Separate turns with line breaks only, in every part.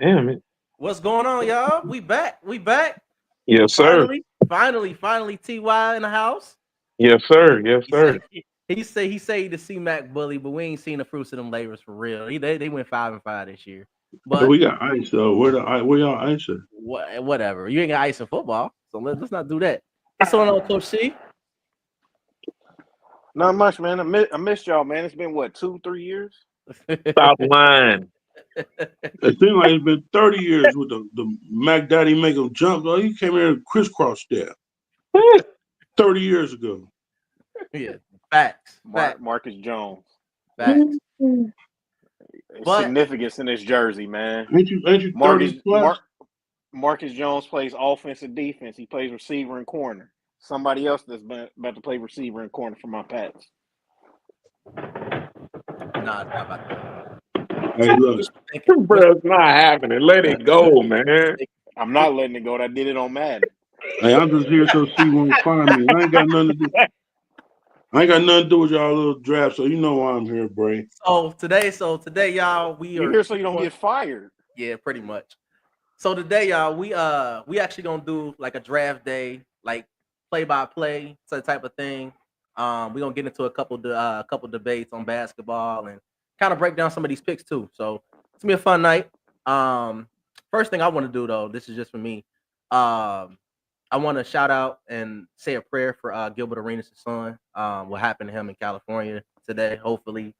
Damn it.
What's going on, y'all? We back. We back.
Yes, sir.
Finally, Ty in the house.
Yes, sir. Yes,
He
sir.
say he say the C Mac bully, but we ain't seen the fruits of them labors for real. They went 5-5 this year,
Hey,
but
we got ice though. Where y'all ice at?
whatever. You ain't got ice in football, so let's not do that. What's going on, Coach C?
Not much, man. I missed y'all, man. It's been what, 2-3 years?
Stop lying.
It seems like it's been 30 years with the Mac Daddy make him jump. Oh, he came here and crisscross there 30 years ago.
Yeah, facts,
Marcus Jones.
facts. But
Significance in his jersey, man.
Ain't you 30
Marcus
plus?
Marcus Jones plays offense and defense. He plays receiver and corner. Somebody else that's about to play receiver and corner for my Pats.
nah, it's not about that.
Hey, look.
Bro, it's not happening. Let it go, man.
I'm not letting it go. I did it on Madden.
Hey, I'm just here so C won't find me. I ain't got nothing to do. I ain't got nothing to do with y'all little draft, so you know why I'm here, Bray.
So today, y'all,
You're here so you don't get fired.
Yeah, pretty much. So today, y'all, we actually gonna do like a draft day, like play by play, type of thing. We're gonna get into a couple debates on basketball and kind of break down some of these picks too. So it's gonna be a fun night. First thing I want to do though, this is just for me. I want to shout out and say a prayer for Gilbert Arenas' son. What happened to him in California today? Hopefully,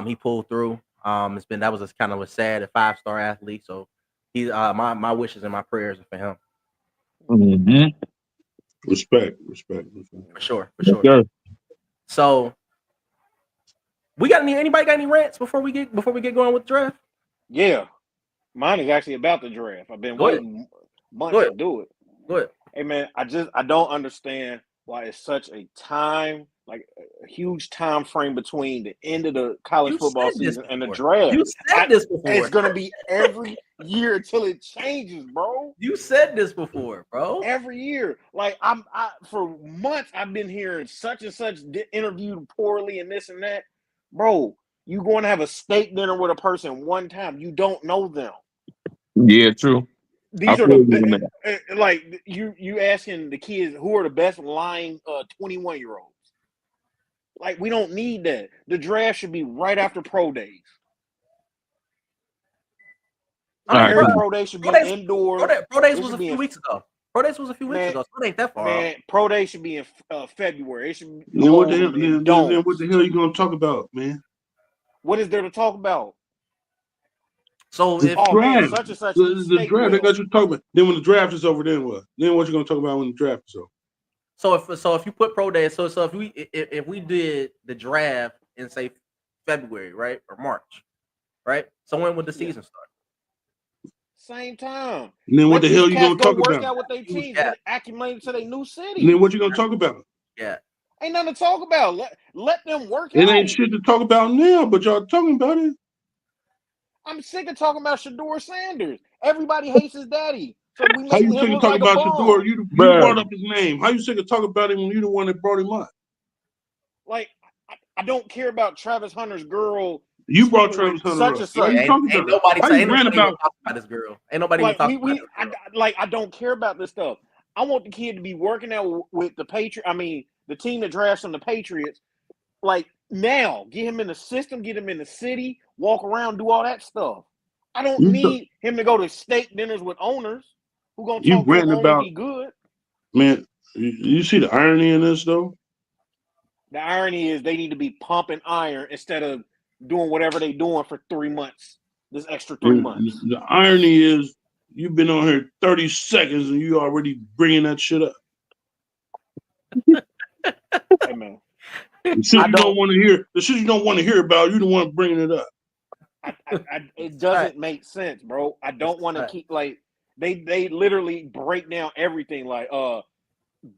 he pulled through. That was kind of a sad, 5-star athlete. So he, my wishes and my prayers are for him.
Mm-hmm.
Respect.
For sure.
Yeah.
So anybody got any rants before we get going with the draft?
Yeah. Mine is actually about the draft. I've been waiting months to do it.
Go ahead.
Hey man, I don't understand why it's such a huge time frame between the end of the college football season and the draft.
You said this before.
It's gonna be every year until it changes, bro.
You said this before, bro.
Every year, like for months I've been hearing such and such interviewed poorly and this and that, bro. You going to have a steak dinner with a person one time, you don't know them.
Yeah, true.
These are the like you asking the kids who are the best lying 21-year-olds. Like we don't need that. The draft should be right after pro days. Pro days should be indoors.
Pro days was a few weeks ago. Pro days was a few weeks ago. So it ain't that far.
Man, pro day should be in February. It should.
Then what the hell are you gonna talk about, man?
What is there to talk about?
So
the draft, such and such. The draft, they got you talking about. Then when the draft is over, then what? Then what you gonna talk about when the draft is over?
So if you put pro day, so if we did the draft in say February, right, or March, right? So when would the season start?
Same time.
And then what the hell you gonna talk about?
Work out with their teams, get acclimated to their new city.
And then what you gonna talk about?
Yeah.
Ain't nothing to talk about. Let them work
out. It
out.
ain't shit to talk about now, but y'all talking about it.
I'm sick of talking about Shedeur Sanders. Everybody hates his daddy. So we
how you sick of talking about Shedeur? You brought up his name. How you sick of talking about him when you the one that brought him up?
Like, I don't care about Travis Hunter's girl.
You brought Travis Hunter up.
Such.
Ain't nobody talking about this girl. Ain't nobody
like,
talking about this girl.
I don't care about this stuff. I want the kid to be working out with the the team that drafts from the Patriots. Like, now, get him in the system, get him in the city, walk around, do all that stuff. I don't need him to go to steak dinners with owners who gonna talk to him about be good.
Man, you see the irony in this though?
The irony is they need to be pumping iron instead of doing whatever they doing for 3 months. This extra 3 months.
The irony is you've been on here 30 seconds and you already bringing that shit up.
Hey man.
The shit you don't want to hear. The shit you don't want to hear about. You the one bringing it up.
It doesn't make sense, bro. I don't want to keep they literally break down everything. Like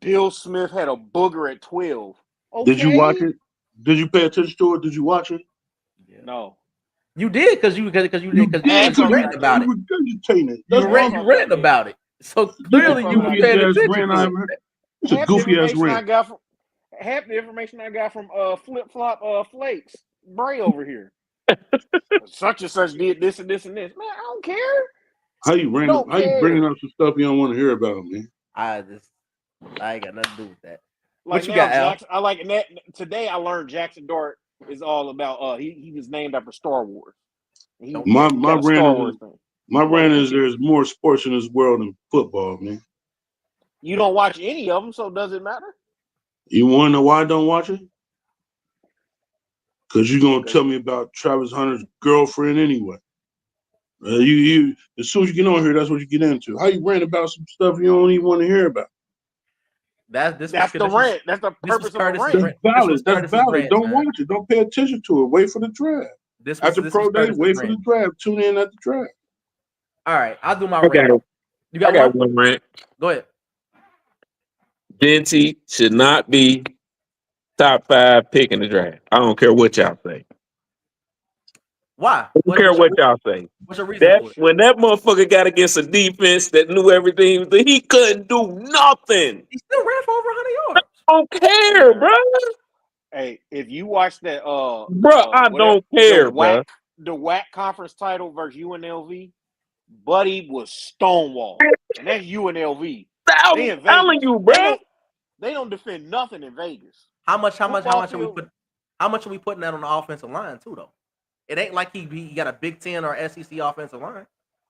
Bill Smith had a booger at 12. Okay.
Did you watch it? Did you pay attention to it? Did you watch it?
Yeah. No.
You did because you read about it. You read about it. So clearly you paid attention.
It's a goofy ass rant.
Half the information I got from Flip Flop Flakes Bray over here. Such and such did this and this and this. Man, I don't care.
How you
Don't
bringing
care.
up some stuff you don't want to hear about, man?
I ain't got nothing to do with that.
Like
What you
now,
got, Al?
Jackson. I like that. Today I learned Jackson Dart is all about. He was named after Star Wars. He
My
got a Star
brand
Wars
is
thing.
my brand is there's more sports in this world than football, man.
You don't watch any of them, so does it matter?
You want to know why I don't watch it? Because you're gonna tell me about Travis Hunter's girlfriend anyway. You as soon as you get on here, that's what you get into. How you rant about some stuff you don't even want to hear about?
That's the rant. That's the purpose of a rant.
That's valid. Don't watch it. Don't pay attention to it. Wait for the draft. After pro day, wait for the draft. Tune in at the draft.
All right, I'll do my
I
rant. You got
I got one rant.
Go ahead.
Genty should not be top 5 pick in the draft. I don't care what y'all say.
Why?
I don't care what y'all say.
What's your reason for it?
When that motherfucker got against a defense that knew everything, he couldn't do nothing.
He still ran for over 100 yards.
I don't care, bro.
Hey, if you watch that,
I don't care, bro.
The WAC conference title versus UNLV, Buddy was stonewalled, and that's UNLV.
I'm telling you, bro.
They don't defend nothing in Vegas.
How much are we putting that on the offensive line too, though? It ain't like he got a Big Ten or SEC offensive line,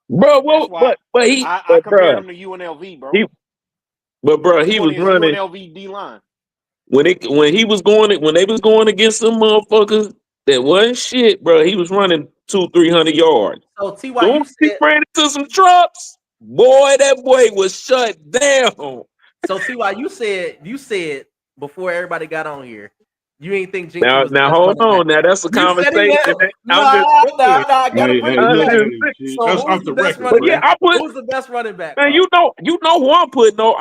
bro. Well, but
I compared him to UNLV, bro.
He was running
UNLV D line
when they was going against some motherfuckers that wasn't shit, bro. He was running 200-300 yards.
So Ty,
you said ran into some trucks, boy. That boy was shut down.
So Ty, you said before everybody got on here. You ain't think Jinx was
now hold on. Now that's a conversation.
That's
off the record.
Yeah,
who's the best running back?
Man, you know who I'm putting on.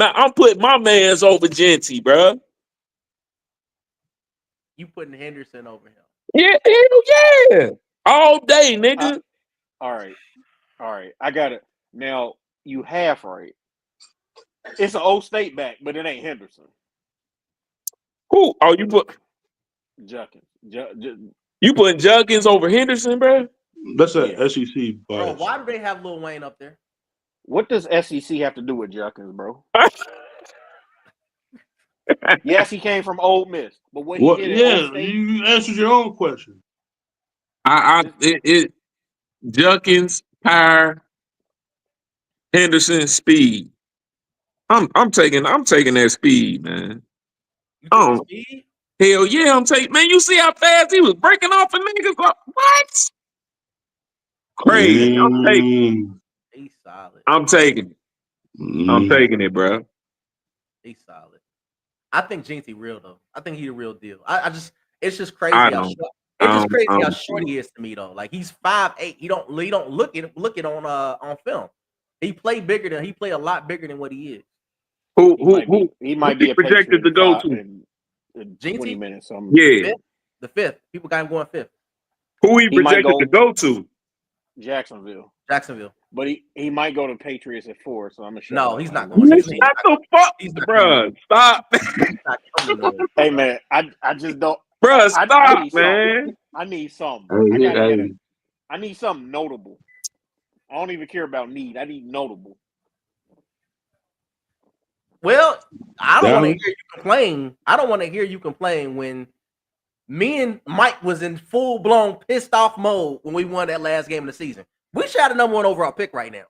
I'm putting my man's over Genty, bro.
You putting Henderson over him?
Yeah, hell yeah, all day, nigga.
All right. I got it. Now you half right. It's an old state back, but it ain't Henderson.
Who? Oh, you put
Junkins.
You putting Junkins over Henderson, bro?
That's a SEC bias.
Bro, why do they have Lil Wayne up there?
What does SEC have to do with Junkins, bro? Yes, he came from Ole Miss, but what he did at Ole State,
you answered your own question.
Junkins, power, Henderson, speed. I'm taking that speed, man.
You speed?
Hell yeah, I'm taking. Man, you see how fast he was breaking off the niggas? What? Crazy. I'm taking.
He's solid.
I'm taking it. I'm taking it, bro.
He's solid. I think Jinty real though. I think he's a real deal. It's just crazy how short he is to me though. Like he's 5'8". He don't look it on film. He play a lot bigger than what he is.
He might be
projected to go to
in 20 minutes.
Yeah, the fifth. People got him going 5th.
Who he projected to go to?
Jacksonville. But he might go to Patriots at 4, so I'm gonna show.
No, he's not going.
He's not the fuck. Bro, stop.
Hey man, I just don't.
Bro, stop, man.
I need something. I need something notable. I don't even care about need. I need notable.
Well, I don't want to hear you complain. I don't want to hear you complain when me and Mike was in full-blown pissed off mode when we won that last game of the season. We should have the number 1 overall pick right now.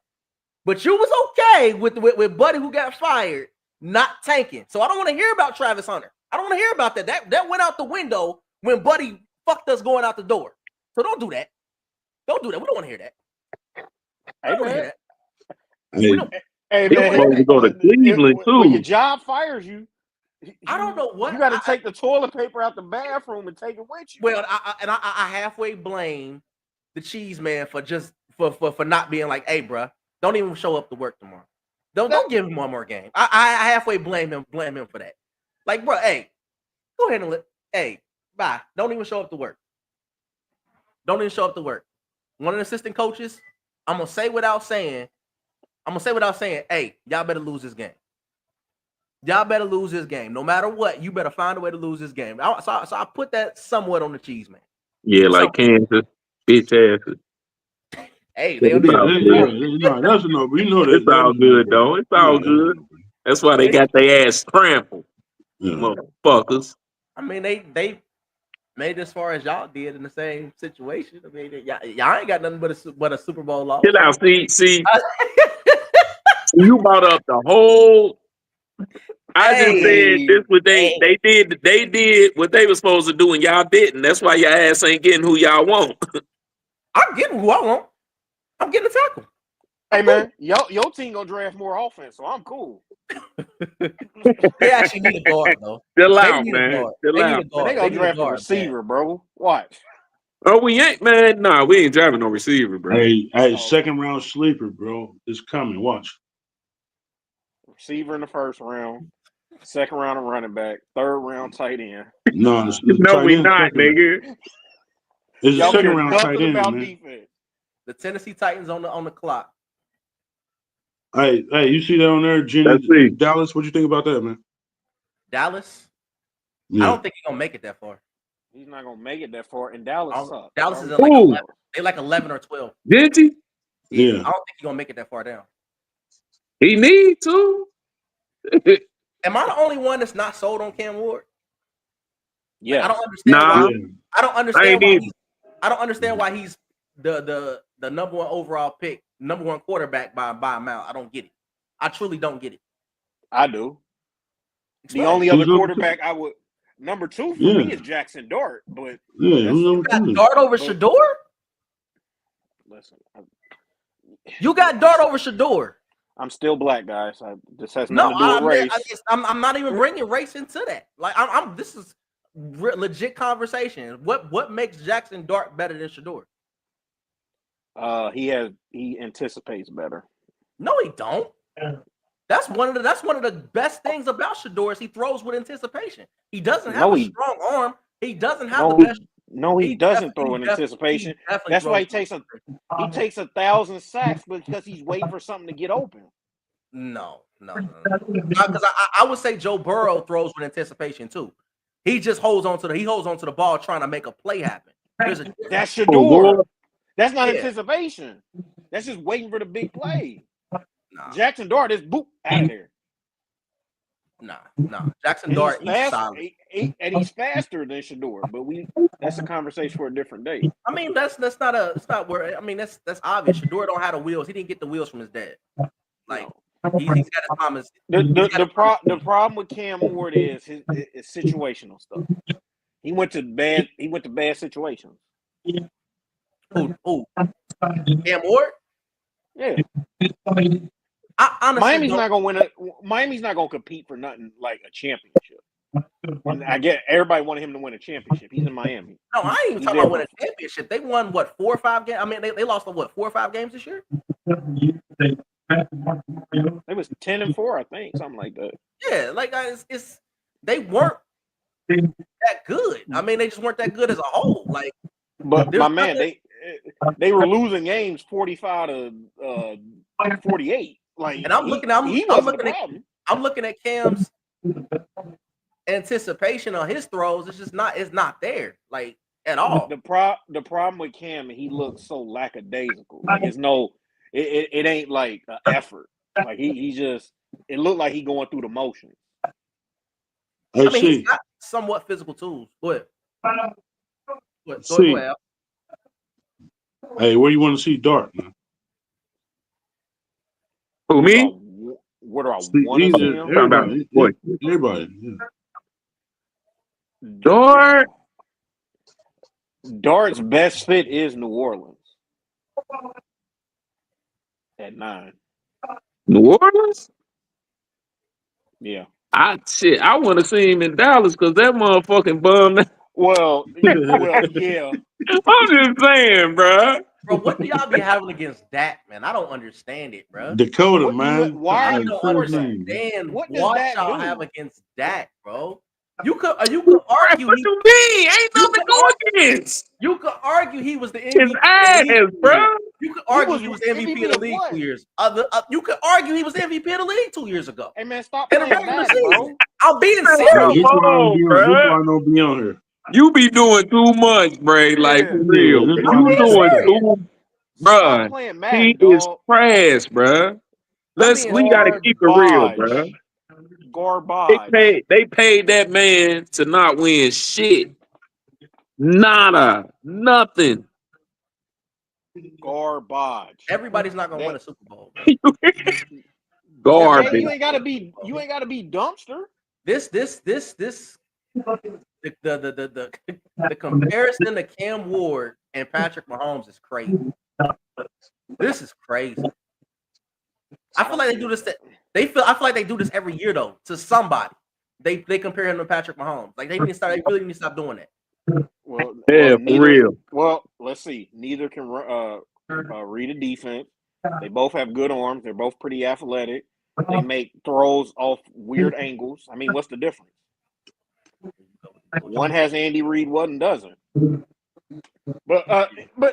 But you was okay with Buddy who got fired not tanking. So I don't want to hear about Travis Hunter. I don't want to hear about that. That went out the window when Buddy fucked us going out the door. So don't do that. Don't do that. We don't want to hear that. I don't want to hear that.
Hey man,
to go to Cleveland too.
When your job fires you,
I don't know what
you got to take the toilet paper out the bathroom and take it with you.
Well, I halfway blame the cheese man for just for not being like, hey, bro, don't even show up to work tomorrow. Don't give him one more game. I halfway blame him for that. Like, bro, hey, go ahead and hey, bye. Don't even show up to work. Don't even show up to work. One of the assistant coaches, I'm gonna say without saying, hey, y'all better lose this game. Y'all better lose this game. No matter what, you better find a way to lose this game. So I put that somewhat on the cheese man.
Yeah, like Kansas, bitch asses.
Hey, they
It's
under
all
Yeah,
good.
no, that's a no. But you know that.
It's all good though. It's all good. That's why they got their ass trampled,
Yeah.
motherfuckers.
I mean, they made it as far as y'all did in the same situation. I mean, y'all ain't got nothing but a Super Bowl loss.
Chill out. See, you brought up the whole. I just said this what they did what they were supposed to do and y'all didn't. That's why your ass ain't getting who y'all want.
I'm getting who I want. I'm getting a tackle.
Hey man, your team gonna draft more offense, so I'm cool.
They actually need a guard though.
Chill
They
out,
need a
man.
guard.
Chill
They need
out.
a guard.
They gonna
They need a
draft a
guard,
receiver, bro. Watch.
Oh, we ain't, man. Nah, we ain't driving no receiver, bro.
Hey, second round sleeper, bro. It's coming. Watch.
Receiver in the first round, second round of running back, third round tight end.
No, it's
No,
tight
we
end
not,
second.
nigga.
It's a
Y'all
second
care
round tight
nothing
end,
about
man.
defense.
The Tennessee Titans on the clock.
Hey, you see that on there,
Let's
Jenny?
see.
Dallas, what you think about that, man?
Dallas.
Yeah.
I don't think he's gonna make it that far.
He's not gonna make it that far, and Dallas sucks.
Dallas is
bro.
at like
Ooh.
11. They like 11 or 12.
Did he?
Yeah.
I don't think he's gonna make it that far down.
He need to.
Am I the only one that's not sold on Cam Ward?
Yeah,
I don't understand
Nah.
why.
Yeah.
I don't understand
ain't
why.
either.
I don't understand why he's the number one overall pick, number one quarterback by amount. I don't get it. I truly don't get it.
I do.
Explain.
The only
Who's
other
number
quarterback I would number two for me is Jackson Dart, but
Yeah,
that's-
who's
You
number
got
two?
Dart over
But-
Shador.
listen,
You got Dart over Shador.
I'm still black, guys. This has
No,
nothing to do with race.
I'm not even bringing race into that. Like I'm this is legit conversation. What makes Jackson Dart better than Shador?
He anticipates better.
No, he don't. That's one of the best things about Shador is he throws with anticipation. He doesn't have a strong arm. He doesn't have the best.
No, he doesn't throw in
he definitely-
anticipation.
he definitely
That's why
throws
he takes 1,000 sacks because he's waiting for something to get open.
No. Because I would say Joe Burrow throws with anticipation too. He just holds on to the ball trying to make a play happen.
That's
Oh,
Shador.
Lord.
That's not
Yeah.
anticipation. That's just waiting for the big play.
Nah.
Jackson Dart is boop out of there.
Nah. Jackson
And
Dart,
he's
he's
fast,
solid.
and he's faster than Shador, but that's a conversation for a different day.
I mean, that's not where. I mean, that's obvious. Shador don't have the wheels. He didn't get the wheels from his dad. Like he's got his mama's.
The problem with Cam Ward is his situational stuff. He went to bad situations.
Who? Cam Ward?
Yeah.
I honestly
Miami's not gonna compete for nothing like a championship. And I get everybody wanted him to win a championship. He's in Miami.
No, I ain't even talking about winning a championship. They won what 4 or 5 games. I mean, they lost 4 or 5 games this year.
It was 10-4, I think, something like that.
Yeah, like it's they weren't that good. I mean, they just weren't that good as a whole. Like,
but my man, they were losing games 45 to 48. Like,
and I'm looking at Cam's anticipation on his throws. It's not there, like at all.
The problem with Cam, he looks so lackadaisical. Like it ain't like an effort. Like he just it looked like he going through the motions.
Hey,
I mean, he's got somewhat physical tools. Go ahead. Go ahead.
Hey, where you want to see Dart, man?
Who, me?
What do I want to see him?
Everybody. Yeah.
Dart.
Dart's best fit is New Orleans at 9.
New Orleans?
Yeah.
I want to see him in Dallas because that motherfucking bum.
Well, yeah.
I'm just saying, bro.
Bro, what do y'all be having against Dak, man? I don't understand it, bro.
Dakota, man.
Why
I
are you
don't
forcing?
understand
What does
what
Dak
y'all
do?
have against Dak, bro. You could argue
What you mean? Ain't nothing to go against.
You could argue he was the
His
MVP.
ass, bro.
You could argue
was
he was the MVP of the league
what?
2 years. You could argue he was the MVP of the league 2 years ago.
Hey man, stop
In the
playing
regular
back,
season.
bro.
I'm being
This
serious.
why I don't be on here.
You be doing too much, Bray. Like
Yeah.
for real.
this is why
You
we
being
doing
fucked up.
serious.
too,
Stop
bruh.
playing
He
Madden,
is
dog.
trash, bruh.
I'm being
We gotta keep it real, bruh.
Garbage.
They paid that man to not win shit. Nada. Nothing.
Garbage.
Everybody's not gonna win a
That
Super Bowl. Bro.
Garbage.
you ain't gotta be dumpster.
The comparison to Cam Ward and Patrick Mahomes is crazy. This is crazy. I feel like they do this. I feel like they do this every year though to somebody. They compare him to Patrick Mahomes. Like they really need to stop doing that.
Well,
Yeah, for
neither.
real.
Well, let's see. Neither can read a defense. They both have good arms. They're both pretty athletic. They make throws off weird angles. I mean, what's the difference? One has Andy Reid, one doesn't. But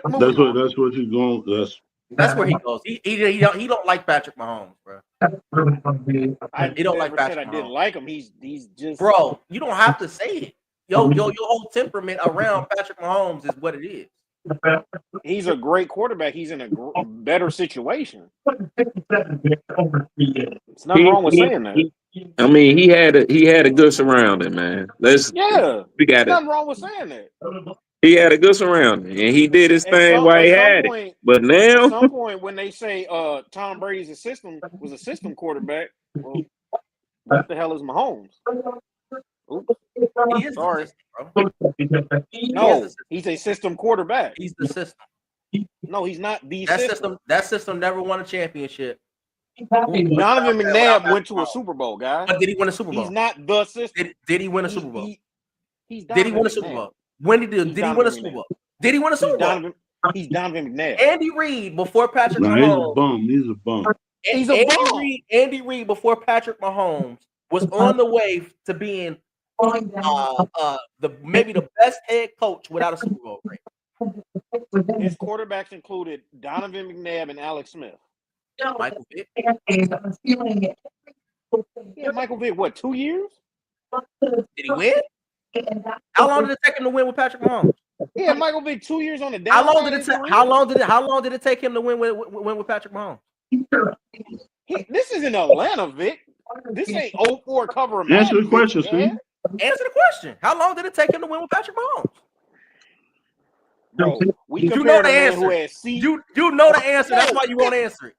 moving on.
That's what you're going.
That's where he goes. He don't like Patrick Mahomes, bro.
I
He don't
never
like
said
Patrick
I didn't
Mahomes.
like him. He's just
Bro, you don't have to say it. Your whole temperament around Patrick Mahomes is what it is.
he's a great quarterback. He's in a better situation. It's nothing wrong with saying that.
I mean, he had a good surrounding, man.
Yeah,
We got
there's
it.
nothing wrong with saying that.
He had a good surrounding, and he did his thing while he had it. But
At
now,
some point, when they say Tom Brady's a system quarterback, well, what the hell is Mahomes? Oops,
He is
sorry.
the system, bro.
No, he's a system quarterback.
He's the system.
No, he's not the
That
system.
system never won a championship.
Donovan McNabb went to a Super Bowl, guys.
But did he win a Super Bowl?
He's not the system.
Did he win a Super Bowl?
Did
he win a Super Bowl? When did he win a Super Bowl? Did he win a Super Bowl?
He's Donovan McNabb.
Andy Reid before Patrick
Nah,
Mahomes.
he's a bum.
He's a bum.
Andy Reid before Patrick Mahomes was on the way to being maybe the best head coach without a Super Bowl ring.
His quarterbacks included Donovan McNabb and Alex Smith.
Michael Vick.
Yeah, Michael Vick, what, 2 years?
Did he win? How long did it take him to win with Patrick Mahomes?
Yeah, Michael Vick 2 years on the down.
How long did it take him to win with Patrick Mahomes?
This isn't Atlanta, Vic. This ain't 04 cover.
Answer the question, Steve.
Answer the question. How long did it take him to win with Patrick Mahomes?
Bro, we
You
compared
know
a
the
man
answer.
who had C.
You know the answer. That's why you won't answer it.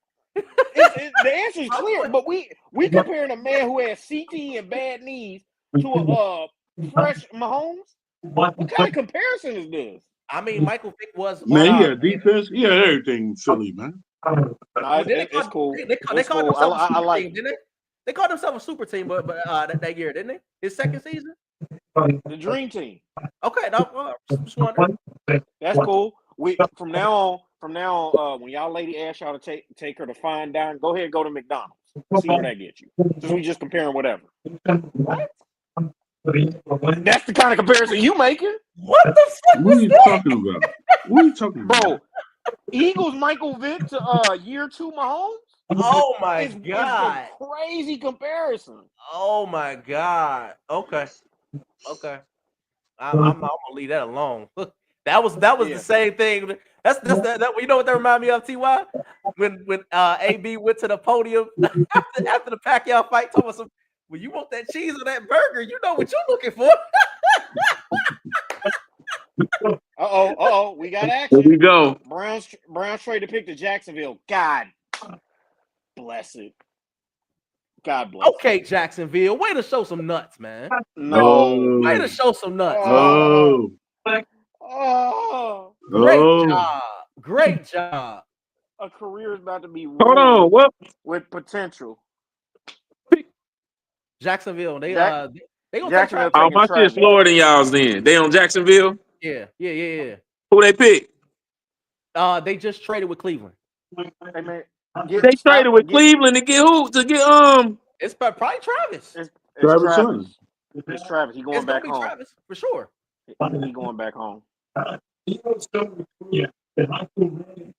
The answer is clear, but we comparing a man who has CT and bad knees to a fresh Mahomes. What kind of comparison is this?
I mean, Michael Vick was
Man, he had defense. He had everything in Philly, man.
It's cool.
They called themselves a super team, didn't they? They called themselves a super team, but that year, didn't they? His second season.
The dream team.
Okay, no, just wondering.
That's cool. From now on, when y'all lady ask y'all to take her to fine dine, go ahead and go to McDonald's. See where that gets you. Since we just comparing whatever. What? That's the kind of comparison you making?
What the fuck?
What are you talking about? What are you talking about?
Bro, Eagles Michael Vick to year 2 Mahomes?
Oh my
It's
god!
a crazy comparison.
Oh my god! Okay. I'm gonna leave that alone. That was the same thing. That's that. You know what that remind me of, Ty? When AB went to the podium after the Pacquiao fight, told us, "Well, you want that cheese on that burger? You know what you're looking for."
We got action.
here we go.
Browns traded pick to Jacksonville. God bless it. God bless.
Okay, Jacksonville, way to show some nuts, man.
No.
Way to show some nuts.
Oh.
Great job.
A career is about to be
Hold on. What?
with potential.
Jacksonville, they gonna
Jacksonville.
Oh, my shit's lower than y'all's then. They on Jacksonville?
Yeah.
Who they pick?
They just traded with Cleveland.
Hey, man,
They traded with Cleveland to get who? To get
It's probably Travis.
It's
Travis Hunter.
It's Travis. He going
It's gonna
back
be
home.
Travis for sure.
He going back home.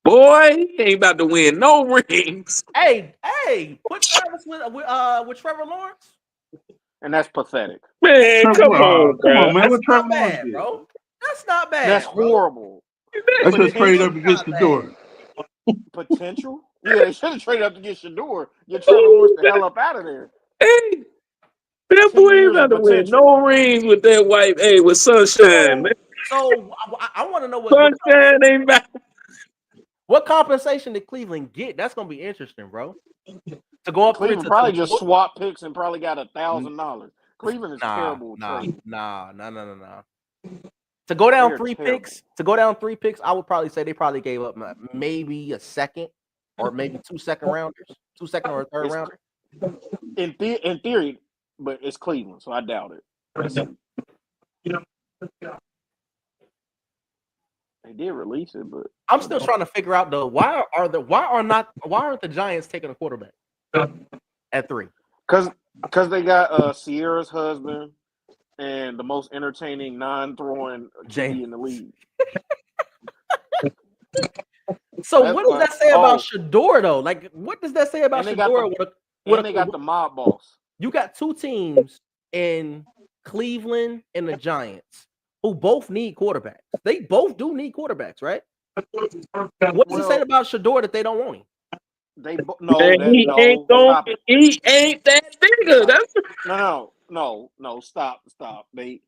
boy, he ain't about to win no rings.
Hey, put Travis with Trevor Lawrence.
and that's pathetic.
Man, come
Come
on,
on,
bro.
man. What
That's
Trevor
not
Lawrence
bad,
did?
bro. That's not bad.
That's
bro.
horrible.
That's just trade up
It's
against
not
the door.
Potential? Yeah, they should have traded up to get Shador. Get Trevor Lawrence the hell up out of there.
Hey, that
10
boy ain't
years
about
of
to win
potential.
no rings with that white. Hey, with Sunshine, man.
So I want to know
Sunshine ain't about.
what compensation did Cleveland get? That's gonna be interesting, bro. To go up
Cleveland
to
probably just swapped picks and probably got $1,000. Cleveland is terrible with trade.
Nah. To go down
They're
three
terrible.
picks, I would probably say they probably gave up maybe a second or maybe 2 second rounders, 2 second or a third
It's-
rounder.
In theory, but it's Cleveland, so I doubt it. Let's see. They did release it, but
I'm still trying to figure out though why aren't the Giants taking a quarterback at 3?
because they got Sierra's husband and the most entertaining non-throwing QB in the league.
So
That's
what does
why-
that say about Shador though? Like, what does that say about
And they got
Shador?
And they got the mob boss.
You got 2 teams in Cleveland and the Giants who both need quarterbacks. They both do need quarterbacks, right? What does it say about Shador that they don't want him?
Man, he ain't going. He ain't that bigger. That's
No. Stop. He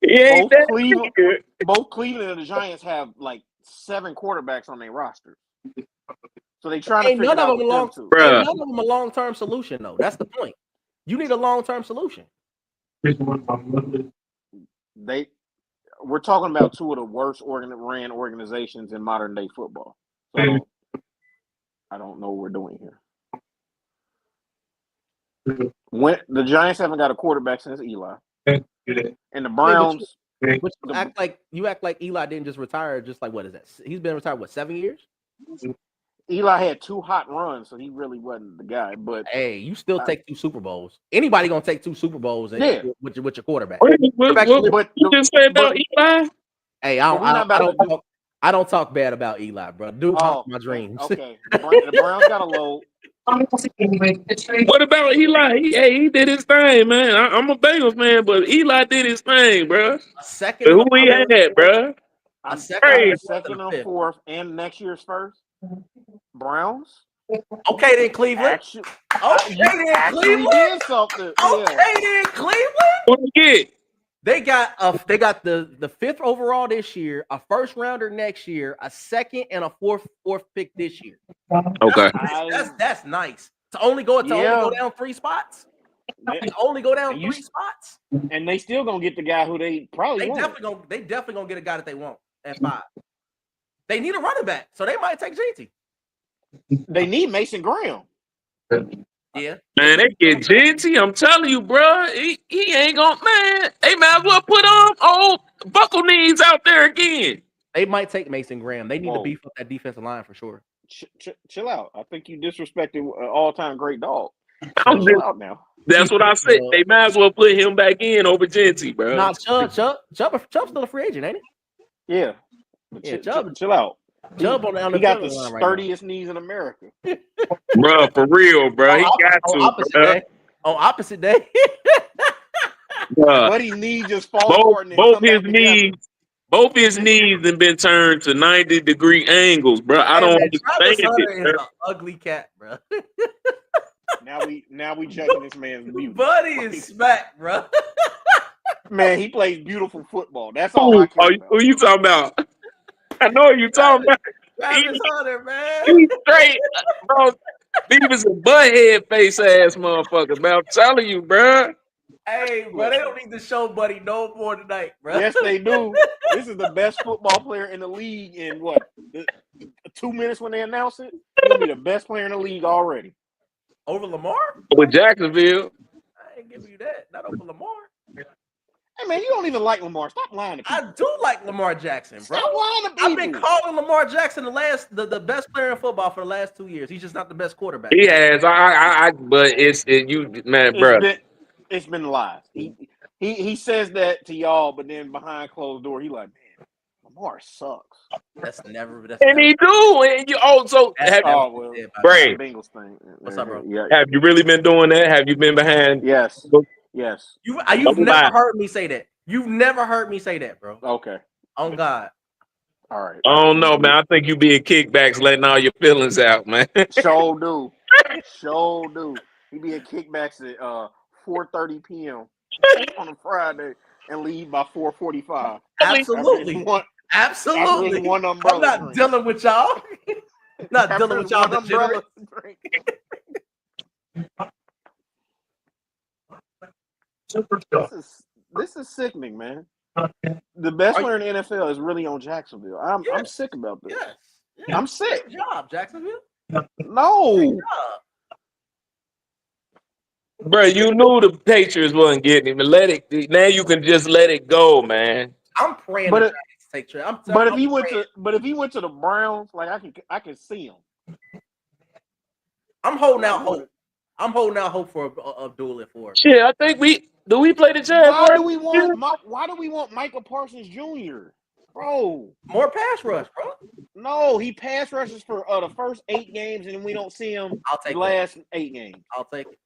ain't that bigger.
Both Cleveland and the Giants have like 7 quarterbacks on their roster. So they trying to figure it out with them too.
None of them a long-term solution, though. That's the point. You need a long-term solution.
We're talking about 2 of the worst ran organizations in modern day football. So I don't know what we're doing here. When the Giants haven't got a quarterback since Eli, and the Browns.
You act like Eli didn't just retire. Just like, what is that? He's been retired 7 years.
Eli had 2 hot runs, so he really wasn't the guy. But
hey, you still take 2 Super Bowls. Anybody gonna take 2 Super Bowls with your quarterback?
What you just say about Eli?
Hey, I don't talk bad about Eli, bro. Dude, my dreams.
Okay, the Browns got a low.
What about Eli? He did his thing, man. I'm a Bengals man, but Eli did his thing, bro. Who he had, bro?
A second and fourth, and next year's first. Browns.
Okay, then Cleveland. Cleveland
did something.
Then Cleveland.
What you get?
They got the 5th overall this year, a first rounder next year, a second and a fourth pick this year.
Okay,
that's nice. To only go down 3 spots. Only go down 3 spots.
And they still gonna get the guy who they probably want.
They definitely gonna get a guy that they want at 5. They need a running back, so they might take JT.
They need Mason Graham.
Yeah,
man, they get JT. I'm telling you, bro. He ain't gonna, man. They might as well put old buckle knees out there again.
They might take Mason Graham. They need to beef up that defensive line for sure.
Chill out. I think you disrespected an all-time great dog.
Chill out now. That's what I said. They might as well put him back in over JT, bro.
Nah, Chubb's still a free agent, ain't he?
Yeah. Chill out.
Chubb on the
he got the sturdiest knees in America.
Bro, for real, bro. He got to.
On opposite day.
But his knee just falls apart.
Both his knees have been turned to 90-degree angles, bro. I don't understand it.
Is an ugly cat, bro.
Now we judging this man's beauty.
Buddy is smacked, bro.
Man, he plays beautiful football. That's all I care about.
Who you talking about? I know who you talking about.
Travis Hunter, man.
He's straight, bro. He was a butthead face ass motherfucker, man. I'm telling you, bro.
Hey, bro, they don't need to show Buddy no more tonight, bro.
Yes, they do. This is the best football player in the league in 2 minutes when they announce it. He'll be the best player in the league already.
Over Lamar?
With Jacksonville.
I ain't giving you that. Not over Lamar.
Hey, man, you don't even like Lamar. Stop lying to people.
I do like Lamar Jackson, bro.
Stop lying to people.
I've been calling Lamar Jackson the best player in football for the last 2 years. He's just not the best quarterback.
He has. But
it's been lies. He says that to y'all, but then behind closed door, he like, man, Lamar sucks.
He do. And you also
Bray.
Bengals thing.
What's up, bro?
Yeah.
Have you really been doing that? Have you been behind?
Yes. Yes.
You've
Don't
never
lie.
heard me say that. You've never heard me say that, bro.
Okay.
On God.
All right.
I don't know, man. I think you be in kickbacks, letting all your feelings out, man.
Show do. Show do. He be at kickbacks at 4:30 p.m. on a Friday and leave by 4:45.
Absolutely.
After
Absolutely.
his one
I'm
umbrella
not
drink.
dealing with y'all. Not
After
dealing
his
with y'all
one umbrella
degenerate.
drink. This is sickening, man. The best player in the NFL is really on Jacksonville. I'm
Yes.
sick about this.
Yes.
I'm sick.
Good job, Jacksonville.
No.
Good job.
Bro, you knew the Patriots wasn't getting him. Let it. Now you can just let it go, man.
I'm praying
But
the
it-
Giants take Trey. I'm
But if
I'm
he went
praying.
to the Browns, like I can see him.
I'm holding
Like,
out hope. I'm holding out hope for Abdul at 4.
Shit, I think we play the Jaguars.
Why do we want Michael Parsons Jr.? Bro,
More pass rush, bro.
no, he pass rushes for the first 8 games, and we don't see him
I'll
the
take that.
last 8 games.
I'll take it.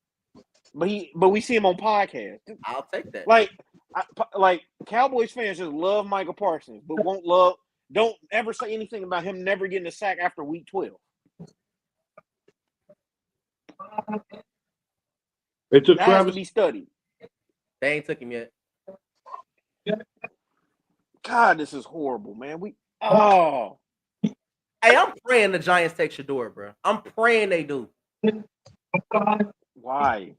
But we see him on podcasts.
I'll take that.
Like Cowboys fans just love Michael Parsons, but don't ever say anything about him never getting a sack after week 12.
They took
That has to
Travis.
be studied.
They ain't took him yet.
God, this is horrible, man.
Hey, I'm praying the Giants take Shador, bro. I'm praying they do.
Why?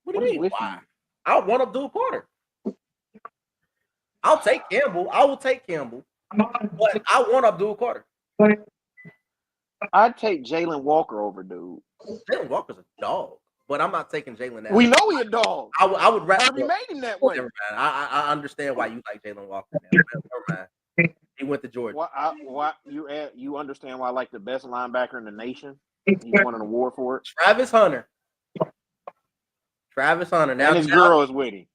What do
What is
you mean?
with
Why?
you?
I want Abdul Carter. I'll take Campbell. I will take Campbell. But I want Abdul Carter.
I'd take Jalen Walker over dude.
Jalen Walker's a dog, but I'm not taking Jalen.
We know he a dog.
I would rather.
Harvey made him that way.
Never mind. I understand why you like Jalen Walker. Now. Never mind. He went to Georgia.
You understand why I like the best linebacker in the nation? He won an award for it.
Travis Hunter. Now
And his girl is with him.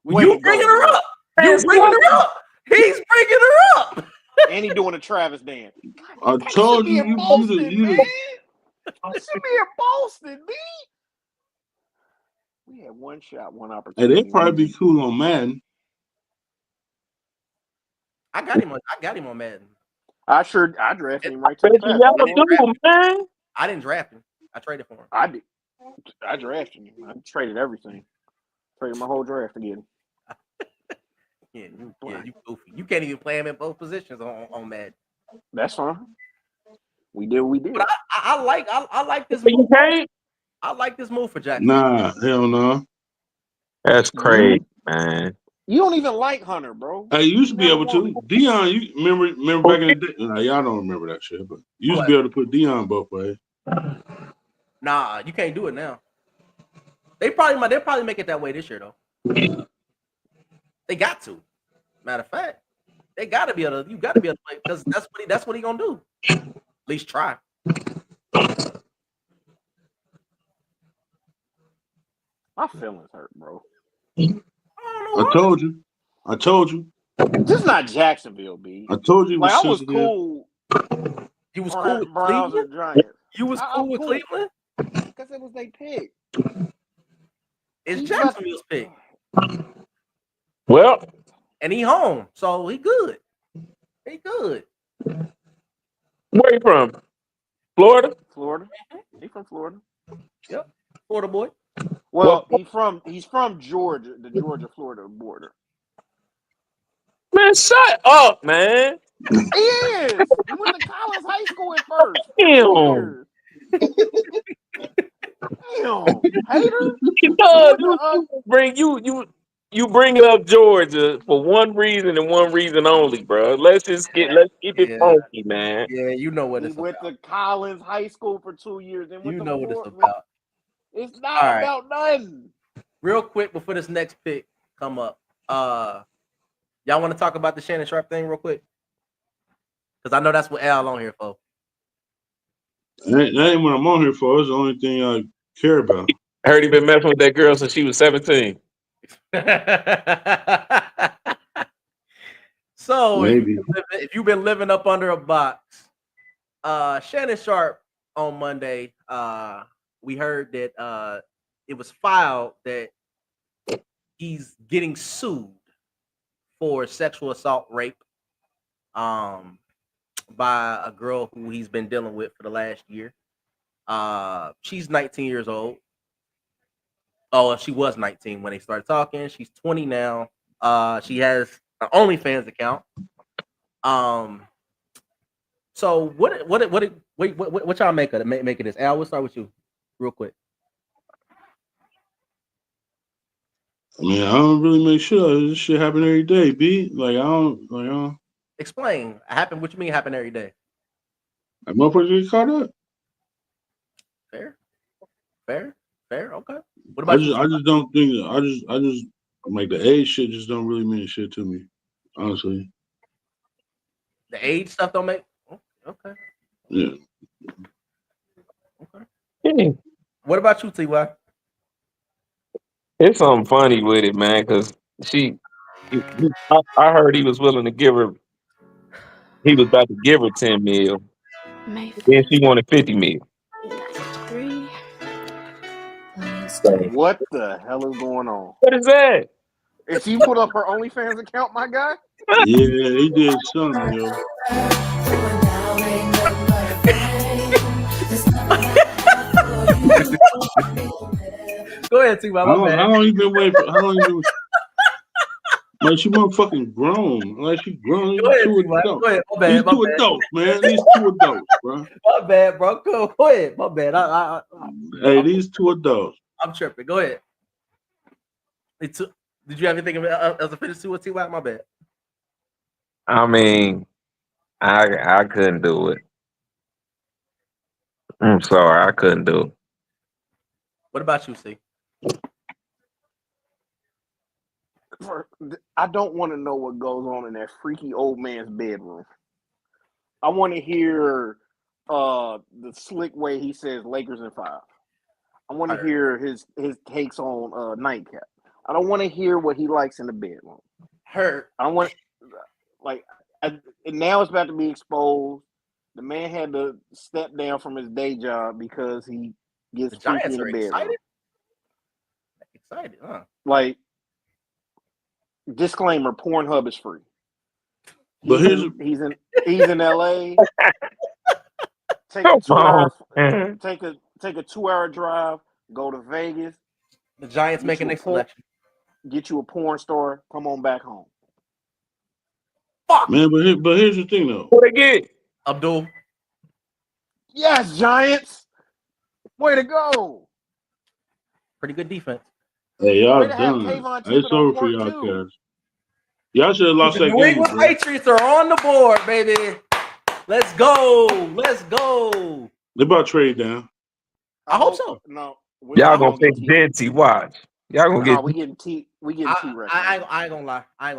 You bringing her up. You bringing her up. He's bringing her up.
And he doing a Travis dance.
I told you,
in Boston, man.
you
This should be in Boston, B. We had one shot, one
Hey,
opportunity.
they'd probably be cool on Madden.
I got him on Madden.
I drafted him right to
Bet
the
you
pack.
y'all do, man.
I didn't draft him. I traded for him.
I did. I drafted him. I traded everything. Traded my whole draft to get him.
Yeah, you goofy. You can't even play him in both positions on Madden.
That's fine. We did what we did.
But I like this
But you
move.
can't.
I like this move for Jackson.
Nah, hell no.
That's crazy, man.
You don't even like Hunter, bro.
I used to be
Never
able to.
wanted.
Dion, you remember back in the day? Nah, y'all don't remember that shit, but you used to be able to put Dion both ways.
Nah, you can't do it now. They'll probably make it that way this year though. They got to. Matter of fact, they gotta be able to. You gotta be able to play because that's what he gonna do. At least try.
My feelings hurt, bro.
I told you.
This is not Jacksonville, B.
I told you. It was
Like I was
sensitive.
cool.
You was
on
cool
that
with
Browns
Cleveland.
or Giants
You was cool with
cool.
Cleveland.
because it was they pick.
It's
He's
Jacksonville's pick,
Well,
and he home, so he good. He good.
where you from? Florida?
Florida. He from Florida.
Florida boy.
Well, he's from Georgia, the Georgia-Florida border.
Man, shut up, man.
He is. He went to Collins High School at first.
Damn.
Damn. Hater.
You bring up Georgia for one reason and one reason only, bro. Let's keep it
Yeah.
funky, man.
Yeah, you know what
He
it's
went
about.
to Collins High School for 2 years. Then went
You
to
know what it's
Florida.
about.
It's not
All right.
about nothing.
Real quick before this next pick come up, y'all want to talk about the Shannon Sharp thing real quick? Because I know that's what Al on here for.
That ain't what I'm on here for. It's the only thing I care about.
I heard he been messing with that girl since she was 17.
So
Maybe.
if you've been living up under a box, Shannon Sharp on Monday, we heard that it was filed that he's getting sued for sexual assault, rape, by a girl who he's been dealing with for the last year. She's 19 years old. Oh, she was 19 when they started talking. She's 20 now. She has an OnlyFans account. So what y'all make of it? Make of this? Al, we'll start with you, real quick.
I mean, I don't really make sure this shit happen every day, B. Like I don't.
Explain. Happen. What you mean happen every day?
Like motherfuckers get caught up.
Fair. Okay. What
I
about you?
just don't think. I just like the age shit just don't really mean shit to me, honestly.
The age stuff don't make. Okay.
Yeah.
Okay. What about you, Ty?
It's something funny with it, man, because I heard he was willing to give her, he was about to give her 10 mil. Then she wanted 50 mil. So,
What the hell is going on?
what is that?
If she put up her OnlyFans account, my guy.
Yeah, he did something, yo.
Go ahead, T.
How long you been waiting for? How long you been? Like she motherfucking grown. Like she grown.
Go ahead,
Two
T-Y.
adults.
Go ahead. My bad.
These
My
two
bad.
adults, man. These two adults, bro.
My bad, bro. Go ahead. My bad.
Hey, these two adults.
I'm tripping. Go ahead. Did you have anything as a finish to it, T.Y.? My bad.
I mean, I couldn't do it. I'm sorry, I couldn't do it.
What about you, C?
I don't want to know what goes on in that freaky old man's bedroom. I want to hear the slick way he says Lakers in 5. I want to hear his takes on nightcap. I don't want to hear what he likes in the bedroom. I want now it's about to be exposed. The man had to step down from his day job because he gets freaky in the bedroom.
Excited, huh?
Like, disclaimer: Pornhub is free.
But
He's in LA. Take a 2-hour drive. Go to Vegas.
The Giants making their selection.
Get you a porn star. Come on back home.
Fuck,
man. But here's the thing, though.
What they get?
Abdul.
Yes, Giants. Way to go.
Pretty good defense.
Hey, y'all
Way to have
done.
Kayvon
It's
Thibodeau
over for
work,
y'all,
too.
cats. Y'all should have lost
The
that
New
game,
England
bro.
Patriots are on the board, baby. Let's go. Let's go.
They about to trade down.
I hope so.
No.
Y'all gonna pick Jenty. Watch. Y'all gonna get.
We getting T-Rex.
I ain't gonna lie. I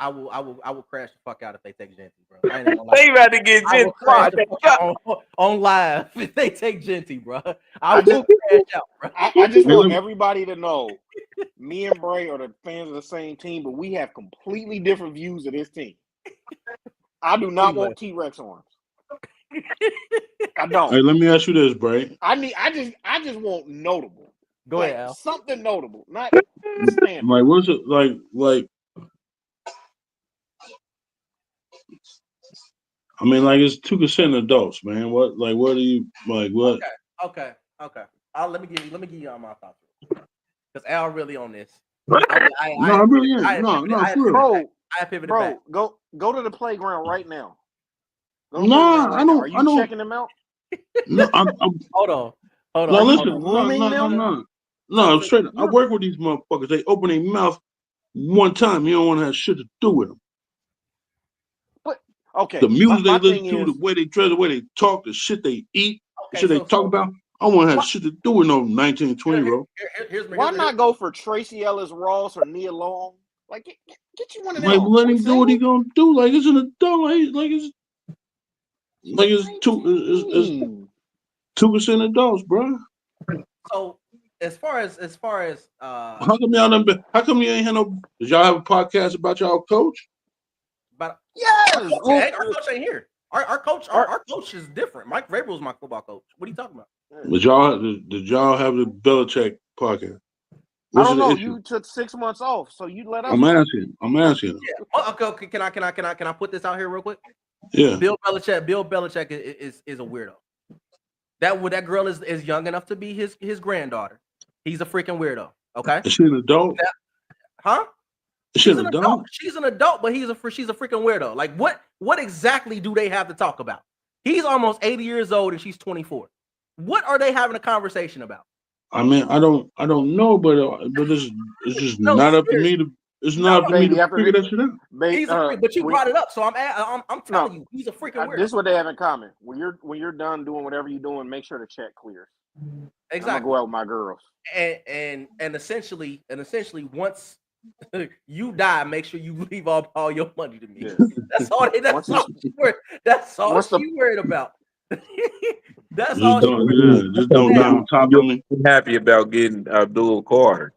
will crash the fuck out if they take Genty, bro. I ain't gonna lie.
They about to get
I will
Jenty.
crash the fuck out on live if they take Genty, bro. I will crash out, bro.
I just want everybody to know, me and Bray are the fans of the same team, but we have completely different views of this team. I do not want T-Rex arms. I don't.
Hey, let me ask you this, Bray.
I just want notable.
Go ahead, Al.
Something notable, not standard.
Like, what's it like? I mean, like, it's 2 consenting adults, man. What do you like? What?
Okay. Let me give you all my thoughts, because Al really on this.
No, I really ain't. No, for real.
I pivoted back.
Go to the playground right now.
No, I don't.
Are you checking them out?
No, I'm
Hold on.
No, listen. No, straight up. I work with these motherfuckers. They open their mouth one time. You don't want to have shit to do with them.
But okay,
the music they listen to, the way they dress, the way they talk, the shit they eat, the shit they talk about. I want to have shit to do with no 19, 20-year-old.
Why not go for Tracy Ellis Ross or Nia Long? Like, get you one of them.
Like, let him do what he gonna do. Like, it's an adult. It's 2% adults, bro.
So as far as
how come you ain't had no? Did y'all have a podcast about y'all coach?
But
yes,
our coach ain't here. Our coach is different. Mike Vrabel is my football coach. What are you talking about?
Did y'all have the Belichick podcast?
I
What's
don't
the
know.
issue?
You took 6 months off, so you let us.
I'm asking.
Yeah. Oh, okay. Can I put this out here real quick?
Yeah.
Bill Belichick is a weirdo. That girl is young enough to be his granddaughter. He's a freaking weirdo. Okay.
Is she an adult?
Huh?
Is she an adult?
She's an adult, but she's a freaking weirdo. Like what exactly do they have to talk about? He's almost 80 years old and she's 24. What are they having a conversation about?
I mean, I don't know, but it's just
No,
not up to me to. It's not up to me
Baby,
to
after
figure
the-
that shit out.
But you brought it up, so I'm telling you, he's a freaking weirdo.
This is what they have in common. When you're done doing whatever you're doing, make sure the check clears.
Exactly.
I'm gonna go out with my girls.
And essentially, once you die, make sure you leave all your money to me.
Yeah.
That's all. That's all she worried about. That's all she worried about.
Just don't down top on me.
I'm happy about getting Abdul Carter.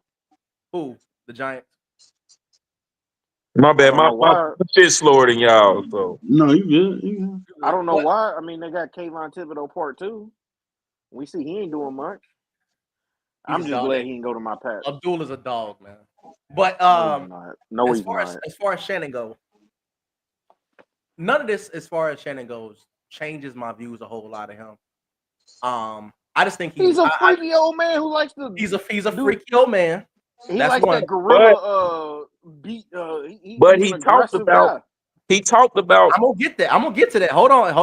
Who? The Giants.
My bad.
I
My
don't know why.
shit's slower than y'all. So
No, you good. You good.
I don't know why. I mean, they got Kayvon Thibodeau Part 2. We see he ain't doing much. I'm just glad he didn't go to my Pats.
Abdul is a dog, man. But
No,
as
he's
far
not.
as far as Shannon goes, none of this, as far as Shannon goes, changes my views a whole lot of him. I just think
he's a freaky old man who likes to.
He's a freaky old man.
He likes that gorilla beat.
But he talked about. He talked about.
I'm gonna get that. I'm gonna get to that. Hold on, Ty.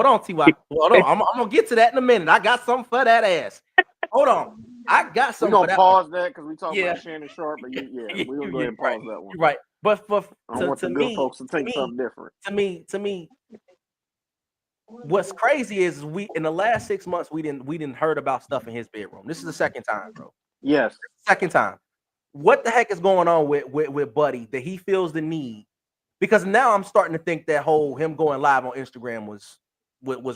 Hold on. I'm gonna get to that in a minute. I got something for that ass. Hold on. I got something.
We're gonna pause that because we talking about Shannon Sharp. But
we're
gonna go ahead and pause that one.
You're right. But
I want the good folks to think something different.
To me, what's crazy is we in the last 6 months we didn't heard about stuff in his bedroom. This is the second time, bro.
Yes,
second time. What the heck is going on with Buddy that he feels the need? Because now I'm starting to think that whole him going live on Instagram was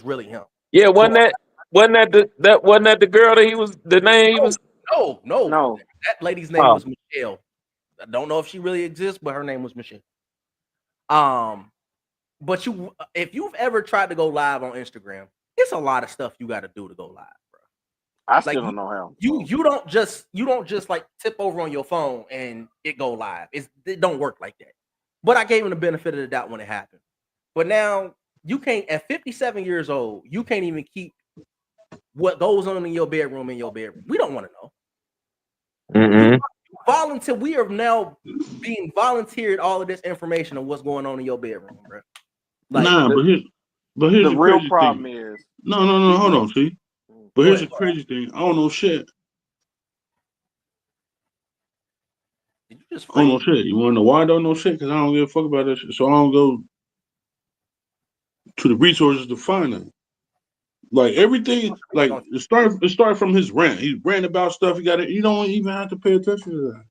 really him.
Yeah, wasn't that the girl that he was the name?
No. That lady's name was Michelle. I don't know if she really exists, but her name was Michelle. But if you've ever tried to go live on Instagram, it's a lot of stuff you got to do to go live, bro.
I still don't know how.
You don't just like tip over on your phone and it go live. It don't work like that. But I gave him the benefit of the doubt when it happened. But now you can't, at 57 years old, you can't even keep what goes on in your bedroom in your bedroom. We don't want to know. Volunteer. We are now being volunteered all of this information on what's going on in your bedroom, bro.
Like, but here's
the real problem is
no. Hold on, see. But here's the crazy thing. I don't know shit.
Did you just?
I don't know shit. You want to know why I don't know shit? Because I don't give a fuck about that shit. So I don't go to the resources to find that. Like everything, like it started from his rant. He ran about stuff. You don't even have to pay attention to that.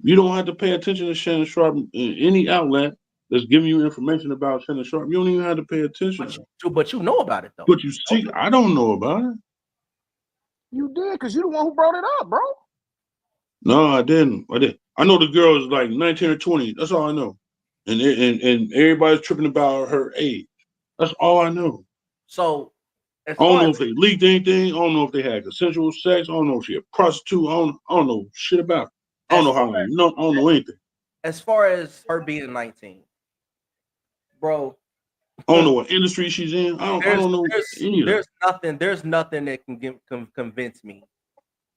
You don't have to pay attention to Shannon Sharp in any outlet that's giving you information about Shannon Sharp. You don't even have to pay attention.
But you know about it though.
But you see, I don't know about it.
You did because you're the one who brought it up, bro.
No, I didn't. I know the girl is like 19 or 20. That's all I know. And everybody's tripping about her age. That's all I know.
So
I don't know if they leaked anything. I don't know if they had consensual sex. I don't know if she a prostitute. I don't know shit about it. I don't know anything.
As far as her being 19, bro.
I don't know what industry she's in. I don't know any of that.
There's nothing that can convince me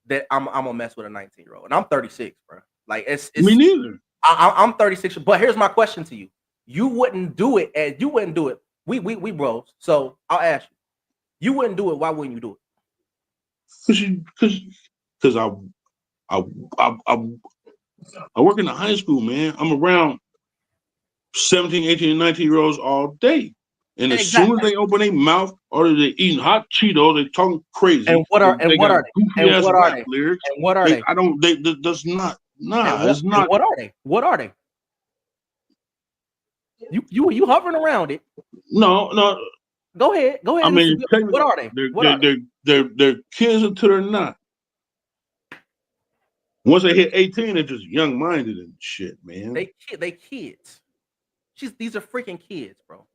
that I'm gonna mess with a 19-year-old. And I'm 36, bro. Like it's
me neither.
I'm 36. But here's my question to you: you wouldn't do it. We bros. So I'll ask you: you wouldn't do it. Why wouldn't you do
it? Because I work in the high school, man. I'm around 17, 18, and 19-year-olds all day. And as soon as they open their mouth or they're eating hot Cheetos, they talking crazy.
And what are they?
Lyrics.
And what are they?
I don't. That's not. Nah, it's not.
What are they? What are they? You hovering around it?
No.
Go ahead.
I mean,
what are they?
They're kids until they're not. Once they hit 18, they're just young-minded and shit, man.
They kids. These are freaking kids, bro.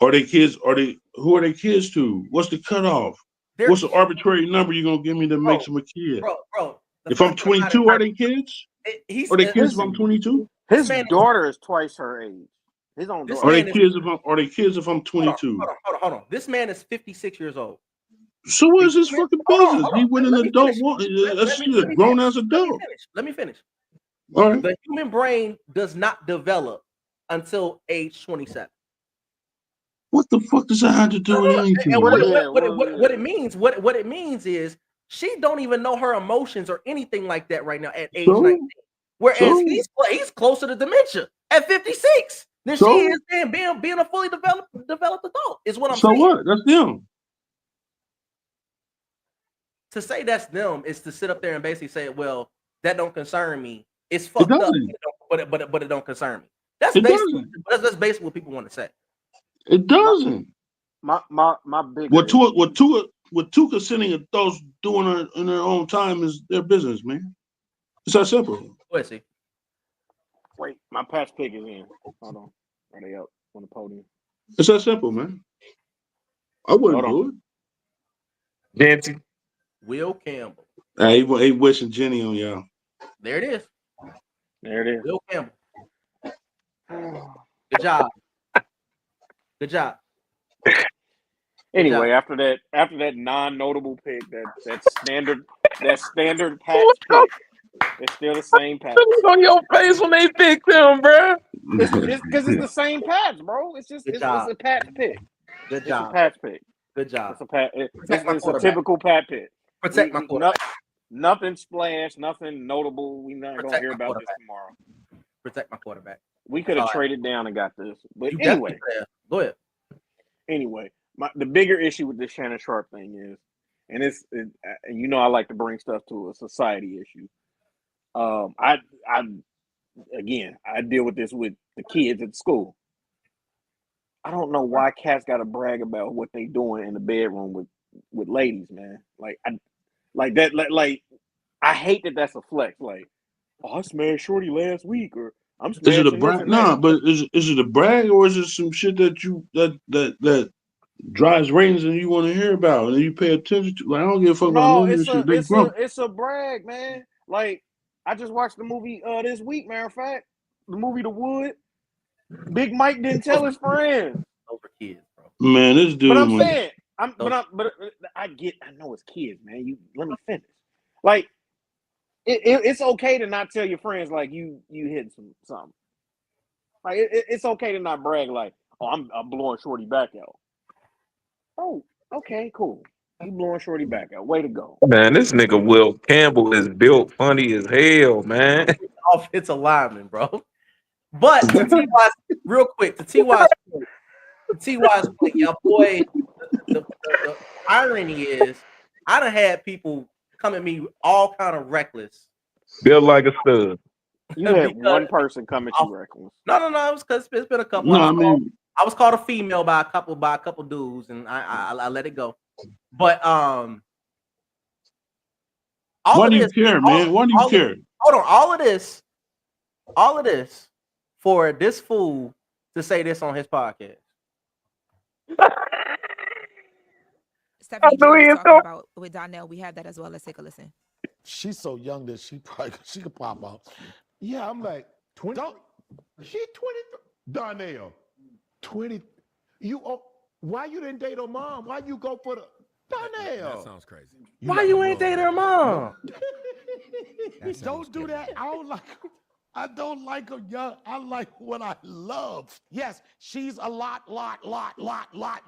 Are they kids? Who are they kids to? What's the cutoff?
They're
What's the arbitrary number you're gonna give me that makes them a kid?
bro.
If I'm 22, are they kids?
He's
Are they kids if I'm 22?
His
man is-
daughter is twice her age. His own
This
Are
daughter.
they
man is-
kids if I'm 22?
Hold on. This man is 56 years old.
So what is his fucking business? He went an
Let me
adult.
finish.
That's a grown ass adult.
Let me finish.
All right.
The human brain does not develop until age 27.
What the fuck does that have to do with anything?
And
what
what it means is she don't even know her emotions or anything like that right now at age
So?
19. Whereas
So?
he's closer to dementia at 56 than
So?
she is being a fully developed adult. Is what I'm
So
saying.
what? That's them.
To say that's them is to sit up there and basically say, "Well, that don't concern me." It's fucked up,
doesn't.
but it don't concern me. That's
It
basically
doesn't.
that's basically what people want to say.
It doesn't.
My big.
What two consenting adults doing in their own time is their business, man. It's that simple.
Let's see.
Wait, my patch pick is in. Hold on. Are they up on the podium?
It's that simple, man. I wouldn't
Hold
do it.
Nancy.
Will Campbell.
He wishing Jenny on y'all.
There it is.
There it is.
Will Campbell. Good job. Good job.
Anyway, after that non-notable pick, that standard patch pick, it's still the same patch.
What's on your face when they pick them, bro?
It's because it's the same patch, bro. It's just it's a patch pick.
Good
It's
job.
a patch pick.
Good job.
It's a patch.
Protect my
It's a
quarterback.
typical patch pick.
Protect my quarterback.
Nothing splash, nothing notable. We're not gonna
Protect
hear
my
about this
quarterback.
tomorrow.
Protect my quarterback.
We could have
All right.
traded down and got this, but
You
anyway.
definitely have. Go ahead.
Anyway, the bigger issue with this Shannon Sharp thing is, and I like to bring stuff to a society issue. I deal with this with the kids at school. I don't know why cats got to brag about what they doing in the bedroom with ladies, man. I hate that that's a flex. Like, oh, I smashed Shorty last week, or I'm
Is
smashing
it a brag? Nah, but is it a brag or is it some shit that drives ratings and you want to hear about and you pay attention to? Like, I don't give a fuck about
No,
none of this shit. They grump.
it's a brag, man. Like, I just watched the movie this week. Matter of fact, the movie The Wood. Big Mike didn't tell his friends.
Over kids, bro.
Man, this dude.
But I'm
man.
saying, I know it's kids, man. You let me finish. Like, it's okay to not tell your friends like you hit something. Like it's okay to not brag like, oh, I'm blowing Shorty back out. Oh, okay, cool. You blowing Shorty back out. Way to go.
Man, this nigga Will Campbell is built funny as hell, man.
Offensive lineman, bro. But to T.Y.'s real quick, to T.Y.'s point, y'all boy, the irony is I done had people come at me all kind of reckless.
Built like a stud.
You had one person come at you reckless.
No, it was because it's been a couple.
No, I mean,
I was called a female by a couple dudes, and I let it go. But
why do you care, man? Why do you care?
Hold on, all of this for this fool to say this on his podcast.
Stephanie G was talking about with Donnell. We have that as well. Let's take a listen.
She's so young that she could pop out. Yeah, I'm like 20. She 20. Donnell, 20. Why you didn't date her mom? Why you go for the Donnell?
That sounds crazy.
Why you ain't date her mom?
Don't do that. I don't like her young. I like what I love. Yes, she's a lot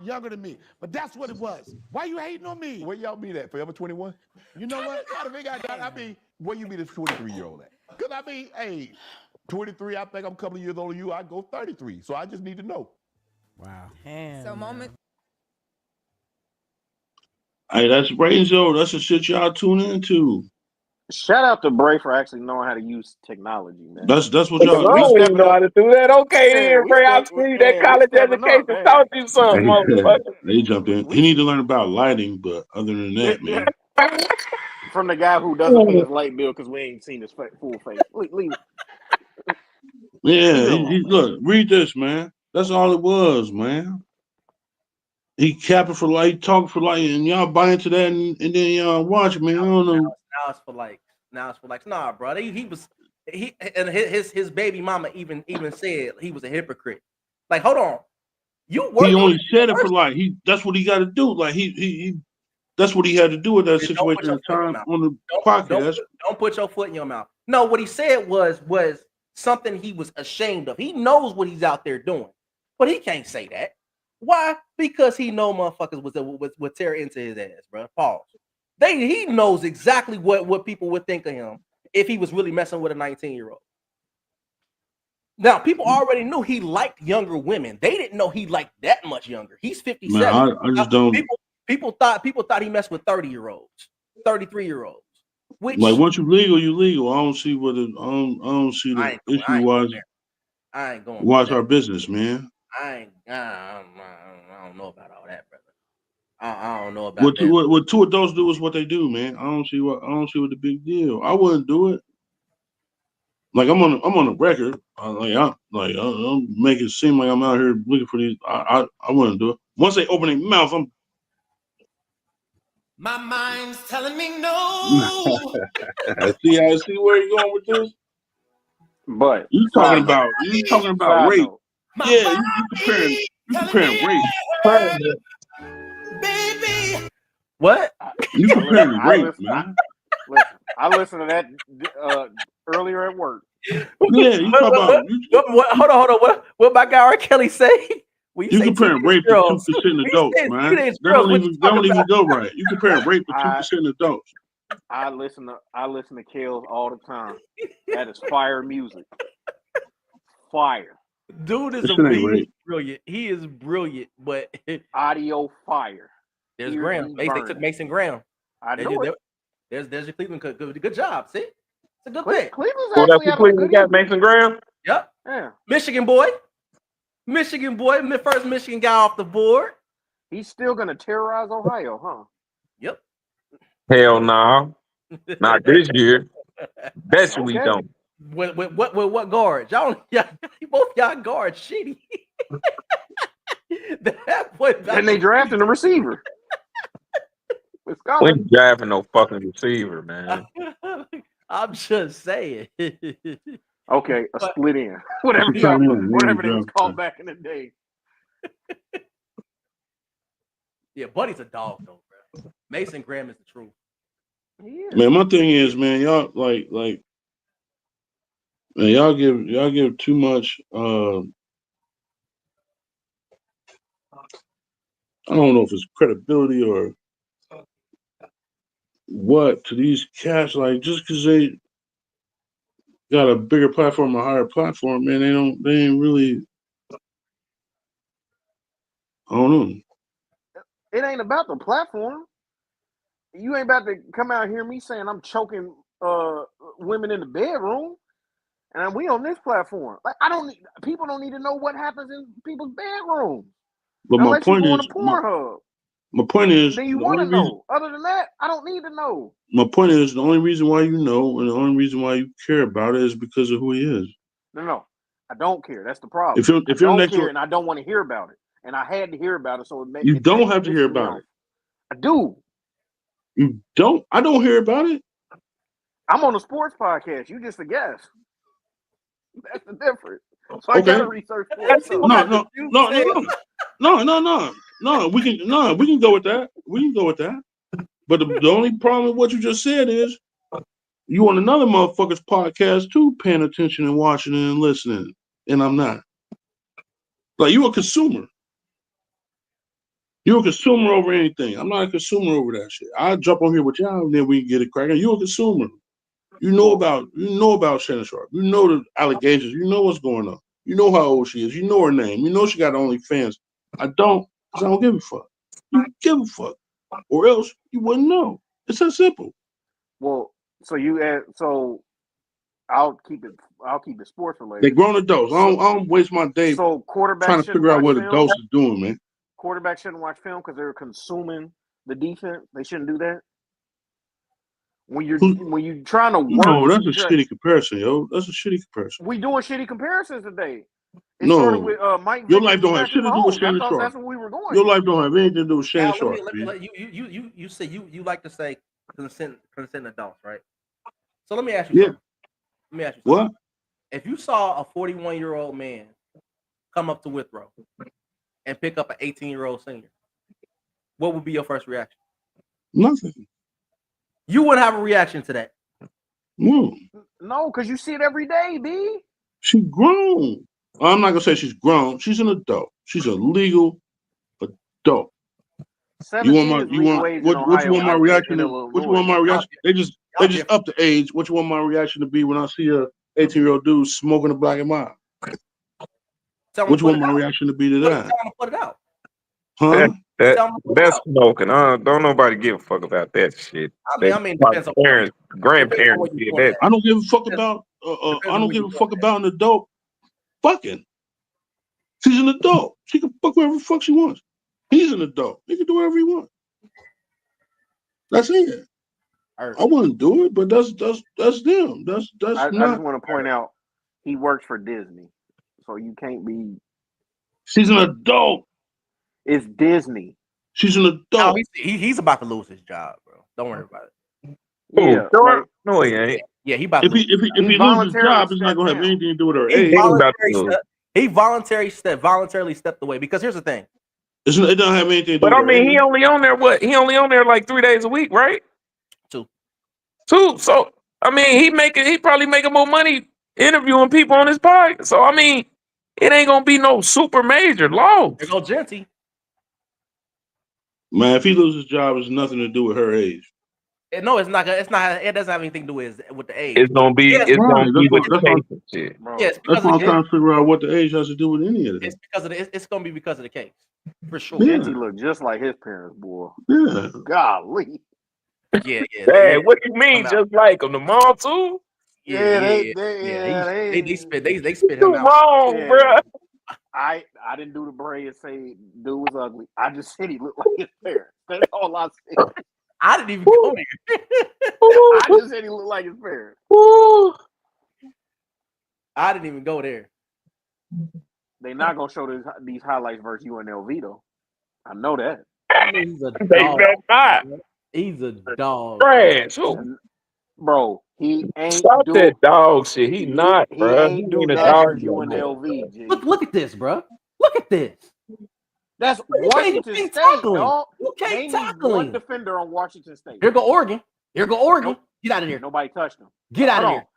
younger than me. But that's what it was. Why you hating on me?
Where y'all meet at? Forever 21?
You know what? I mean,
Where you meet a 23-year-old at?
because I mean, hey, 23, I think I'm a couple of years older than you. I go 33. So I just need to know.
Wow.
So moment.
Hey, that's ratings, though. That's the shit y'all tune into.
Shout out to Bray for actually knowing how to use technology, man.
That's what
I
y'all.
don't even know how to do that. Okay, then, Bray. I see that college education taught you something, motherfucker.
They jumped in. He need to learn about lighting, but other than that, man.
From the guy who doesn't pay his light bill because we ain't seen his full face. Leave it.
Yeah, look, read this, man. That's all it was, man. he capping for like, talking for like, and y'all buy into that, and then y'all watch it, man. I don't know.
Now it's for like. Nah, bro. And his baby mama even said he was a hypocrite. Like, hold on. You work.
He only said it for like that's what he got to do. Like he that's what he had to do with that situation at the time on the podcast.
Don't put your foot in your mouth. No, what he said was something he was ashamed of. He knows what he's out there doing, but he can't say that. Why? Because he know motherfuckers would tear into his ass, bro. Pause. He knows exactly what people would think of him if he was really messing with a 19-year-old. Now, people already knew he liked younger women. They didn't know he liked that much younger. He's 57.
Man, I just don't.
People thought he messed with 30-year-olds, 33-year-olds. Which,
like, once you legal. I don't see what I don't see the issue was.
I ain't going.
Watch our business, man.
I don't know about all that, brother. I don't know about that.
What two adults do is what they do, man. I don't see what the big deal. I wouldn't do it. Like, I'm on the record. I'm making it seem like I'm out here looking for these. I wouldn't do it. Once they open their mouth, I'm.
My mind's telling me no.
I see where you're going with this.
But
you talking about rape? Yeah, you comparing rape.
Baby.
What?
You comparing rape, man?
Listen, I listened to that earlier at work.
Yeah, you talking about.
Hold on. What my guy R. Kelly say?
You comparing rape to 2% adults, man. That don't even go right. You comparing rape to 2% adults.
I listen to Kells all the time. That is fire music. Fire.
Dude is brilliant. He is brilliant, but
audio fire.
There's Graham. They took Mason Graham.
I know it.
There's your Cleveland. Good job. See, it's a good pick.
Cleveland's actually Cleveland got Mason Graham.
Yep.
Yeah.
Michigan boy, first Michigan guy off the board.
He's still gonna terrorize Ohio, huh?
Yep.
Hell no, not this year. That's we don't.
With what guards? Both y'all guards shitty.
And they drafted a receiver.
We ain't drafting no fucking receiver, man.
I'm just saying.
Okay, a split end. Whatever they was called back in the day.
Yeah, Buddy's a dog though, bro. Mason Graham is the truth.
Yeah. Man, my thing is, man, y'all man, y'all give too much. I don't know if it's credibility or what to these cats. Like, just because they got a bigger platform, a higher platform, man, they ain't really. I don't know.
It ain't about the platform. You ain't about to come out here me saying I'm choking women in the bedroom, and we on this platform. Like, people don't need to know what happens in people's bedrooms.
But my point is, my point is,
then you want to know. Other than that, I don't need to know.
My point is, the only reason why you know and the only reason why you care about it is because of who he is.
No, I don't care. That's the problem.
If you're
I don't
next
care, and I don't want to hear about it, and I had to hear about it, so it makes
you don't have to hear about it.
I do.
You don't. I don't hear about it.
I'm on a sports podcast. You just a guest. That's the difference. So I gotta research sports.
No. We can go with that. But the only problem with what you just said is you on another motherfucker's podcast too, paying attention and watching and listening, and I'm not. Like, you a consumer. You're a consumer over anything. I'm not a consumer over that shit. I'll jump on here with y'all and then we can get it cracking. You're a consumer. You know about Shannon Sharpe. You know the allegations. You know what's going on. You know how old she is. You know her name. You know she got OnlyFans. I don't, because I don't give a fuck. You give a fuck. Or else you wouldn't know. It's that simple.
Well, so I'll keep it sports related.
They're grown adults. I don't waste my day trying to figure out what adults is doing, man.
Quarterbacks shouldn't watch film because they're consuming the defense. They shouldn't do that. When you're trying to work,
no, that's a shitty comparison, yo. That's a shitty comparison.
We doing shitty comparisons today. It started
No,
with Mike
your
Vick
life
and
don't have
Patrick
shit to do with
Mahomes. I
Shannon
thought
Sharp.
that's what we were going.
Your life don't have anything to do with Shannon
Al,
Sharp.
let me you say you like to say consent adults, right? So let me ask you
Yeah.
something. Let me ask you something.
What?
If you saw a 41-year-old man come up to Withrow and pick up an 18-year-old senior, what would be your first reaction?
Nothing.
You wouldn't have a reaction to that.
No.
No, because you see it every day, B.
She grown. I'm not gonna say she's grown. She's an adult. She's a legal adult. You
17
want
is legal age in
what you
Ohio
want my
and
reaction to?
Illinois.
What you want my reaction? They just up the age. What you want my reaction to be when I see a 18-year-old dude smoking a black and mild? What you want my reaction to be to that?
Tell him to put it out.
Huh?
That's smoking. Don't nobody give a fuck about that shit.
I mean, depends on
parents, grandparents did that.
I don't give a fuck about. I don't give a fuck about an adult fucking. She's an adult. She can fuck whatever the fuck she wants. He's an adult. He can do whatever he wants. That's it. I wouldn't do it, but that's them. That's
I
not.
just want to point out he works for Disney, so you can't be.
She's an adult.
It's Disney.
She's an adult.
No, he's about to lose his job, bro. Don't worry about it.
Yeah,
sure. No, he ain't.
Yeah, he about to
If he loses his job, it's not gonna have anything to do with her age.
He voluntarily stepped away because here's the thing.
It don't have anything to do
But
with
I
her
mean,
age.
he only on there He only on there like 3 days a week, right?
Two.
So I mean, he probably making more money interviewing people on his podcast. So I mean, it ain't gonna be no super major loss.
There go Genty.
Man, if he loses his job, it's nothing to do with her age.
No, it's not. It doesn't have anything to do with the age.
It's gonna be.
Yes,
It's
right.
gonna be with
That's
the
what-
case and shit.
Yes,
That's why I'm trying to figure out what the age has to do with any of this.
It's because of it's going to be because of the case, for sure.
Genty look just like his parents, boy.
Yeah.
Golly.
Yeah.
Hey, what do you mean? Just like him, the mom too?
Yeah,
they
spit him out.
Wrong,
Yeah.
bro.
I didn't do the braid and say dude was ugly. I just said he looked like his parents. That's all I said.
I didn't even go there.
I just said he looked like his parents.
I didn't even go there.
They not gonna show these highlights versus UNLV though. I know that.
I mean, he's a
They
dog.
better not.
He's a dog.
Trash. Who?
Bro, he ain't
Stop
do
that dog shit. He not,
he
bro.
ain't do
ain't a
that
dog.
versus UNLV. G.
Look at this, bro. Look at this.
That's
You
Washington
can't
State,
tackle him.
dog.
You
They
can't
need
tackle
one
him.
defender on Washington State.
Here go Oregon. Here go Oregon.
Nope.
Get out of here.
Nobody touched him.
Get out of
Hold
here.
on.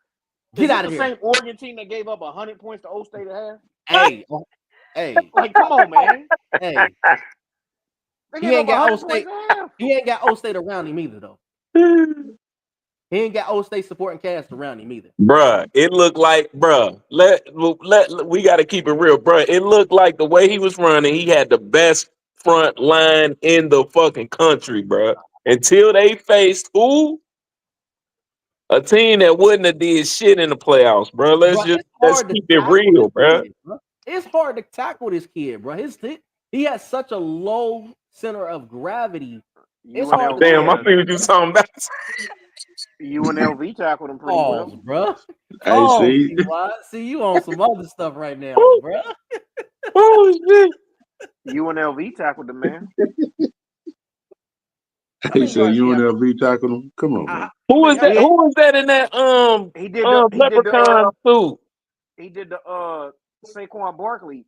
Get
Is
out
this
of
the
here.
same Oregon team that gave up 100 points to O State at half?
Hey, hey,
Like, come on, man.
hey.
They
He
gave
ain't
up
got
100
O State.
points at half.
He ain't got O State around him either, though. He ain't got O State supporting cast around him either.
Bruh, it looked like, bruh, we got to keep it real, bruh. It looked like the way he was running, he had the best front line in the fucking country, bruh. Until they faced who? A team that wouldn't have did shit in the playoffs, bruh. Let's keep it real, bruh.
It's hard to tackle this kid, bro. He has such a low center of gravity. It's hard.
Damn, I see what you talking about.
UNLV tackled him pretty well.
Bro.
Hey, see?
See, you on some other stuff right now, bro.
Oh shit.
UNLV tackled the man.
He said UNLV tackled him. Come on, man.
Who is that? Who is that in that
He did
leprechaun suit?
He did the Saquon Barkley.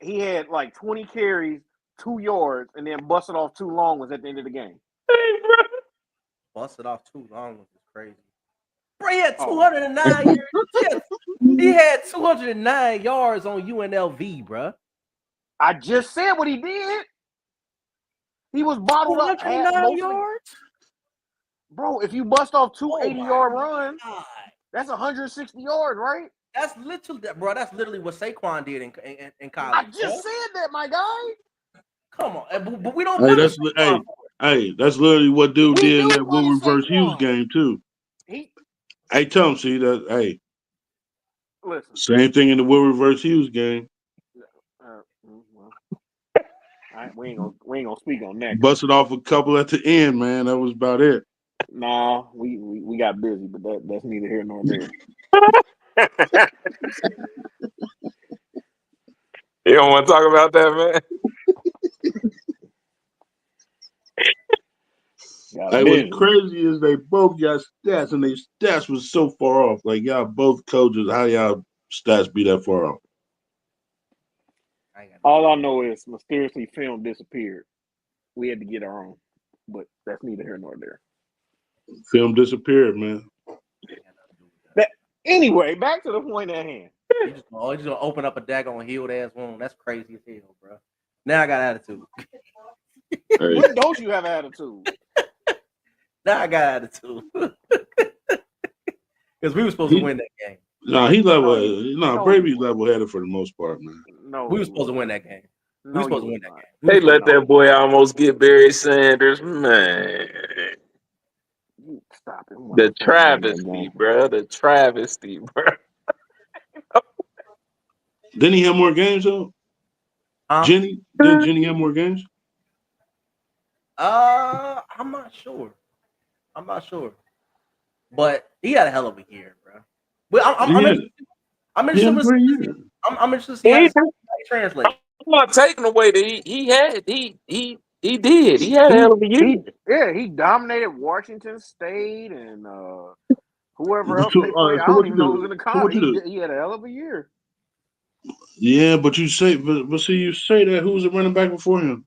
He had like 20 carries, 2 yards, and then busted off 2 long ones at the end of the game.
Busted off 2 long ones is crazy. Bro, he had 209 yards. He had 209 yards on UNLV, bro.
I just said what he did. He was bottled up.
209 yards?
Bro, if you bust off 2 80-yard runs, that's 160 yards, right?
That's literally what Saquon did in college.
I just said that, my guy.
Come on, but we don't.
That's literally what dude did in that Will Reverse Hughes game too. Hey, tell him, see that? Hey,
listen.
Same thing in the Will Reverse Hughes game.
We ain't gonna speak on that.
Busted off a couple at the end, man. That was about it.
Nah, we got busy, but that's neither here nor there.
You don't want to talk about that, man?
Like what's crazy is they both got stats, and their stats was so far off. Like y'all both coaches, how y'all stats be that far off?
All I know is mysteriously film disappeared. We had to get our own, but that's neither here nor there.
Film disappeared, man.
Anyway, back to the point at hand.
You just gonna open up a daggone healed ass wound. That's crazy as hell, bro. Now I got attitude.
When don't you have attitude?
Now I got attitude. Because we were supposed to win that game.
No, he Brady level headed for the most part, man.
No,
we were supposed to win that game. We were supposed to win that game.
They let that boy almost get Barry Sanders, man.
Stop it.
The travesty, bro. The travesty, bro.
Didn't he have more games though? Didn't Jenny have more games?
I'm not sure. But he had a hell of a year, bro. But I'm interested to see how it translates.
I'm not taking away that he did. He had a hell of a year.
He dominated Washington State and whoever else they played. I don't even know who's in the college. He had a hell of a year.
Yeah, but you say that who's the running back before him?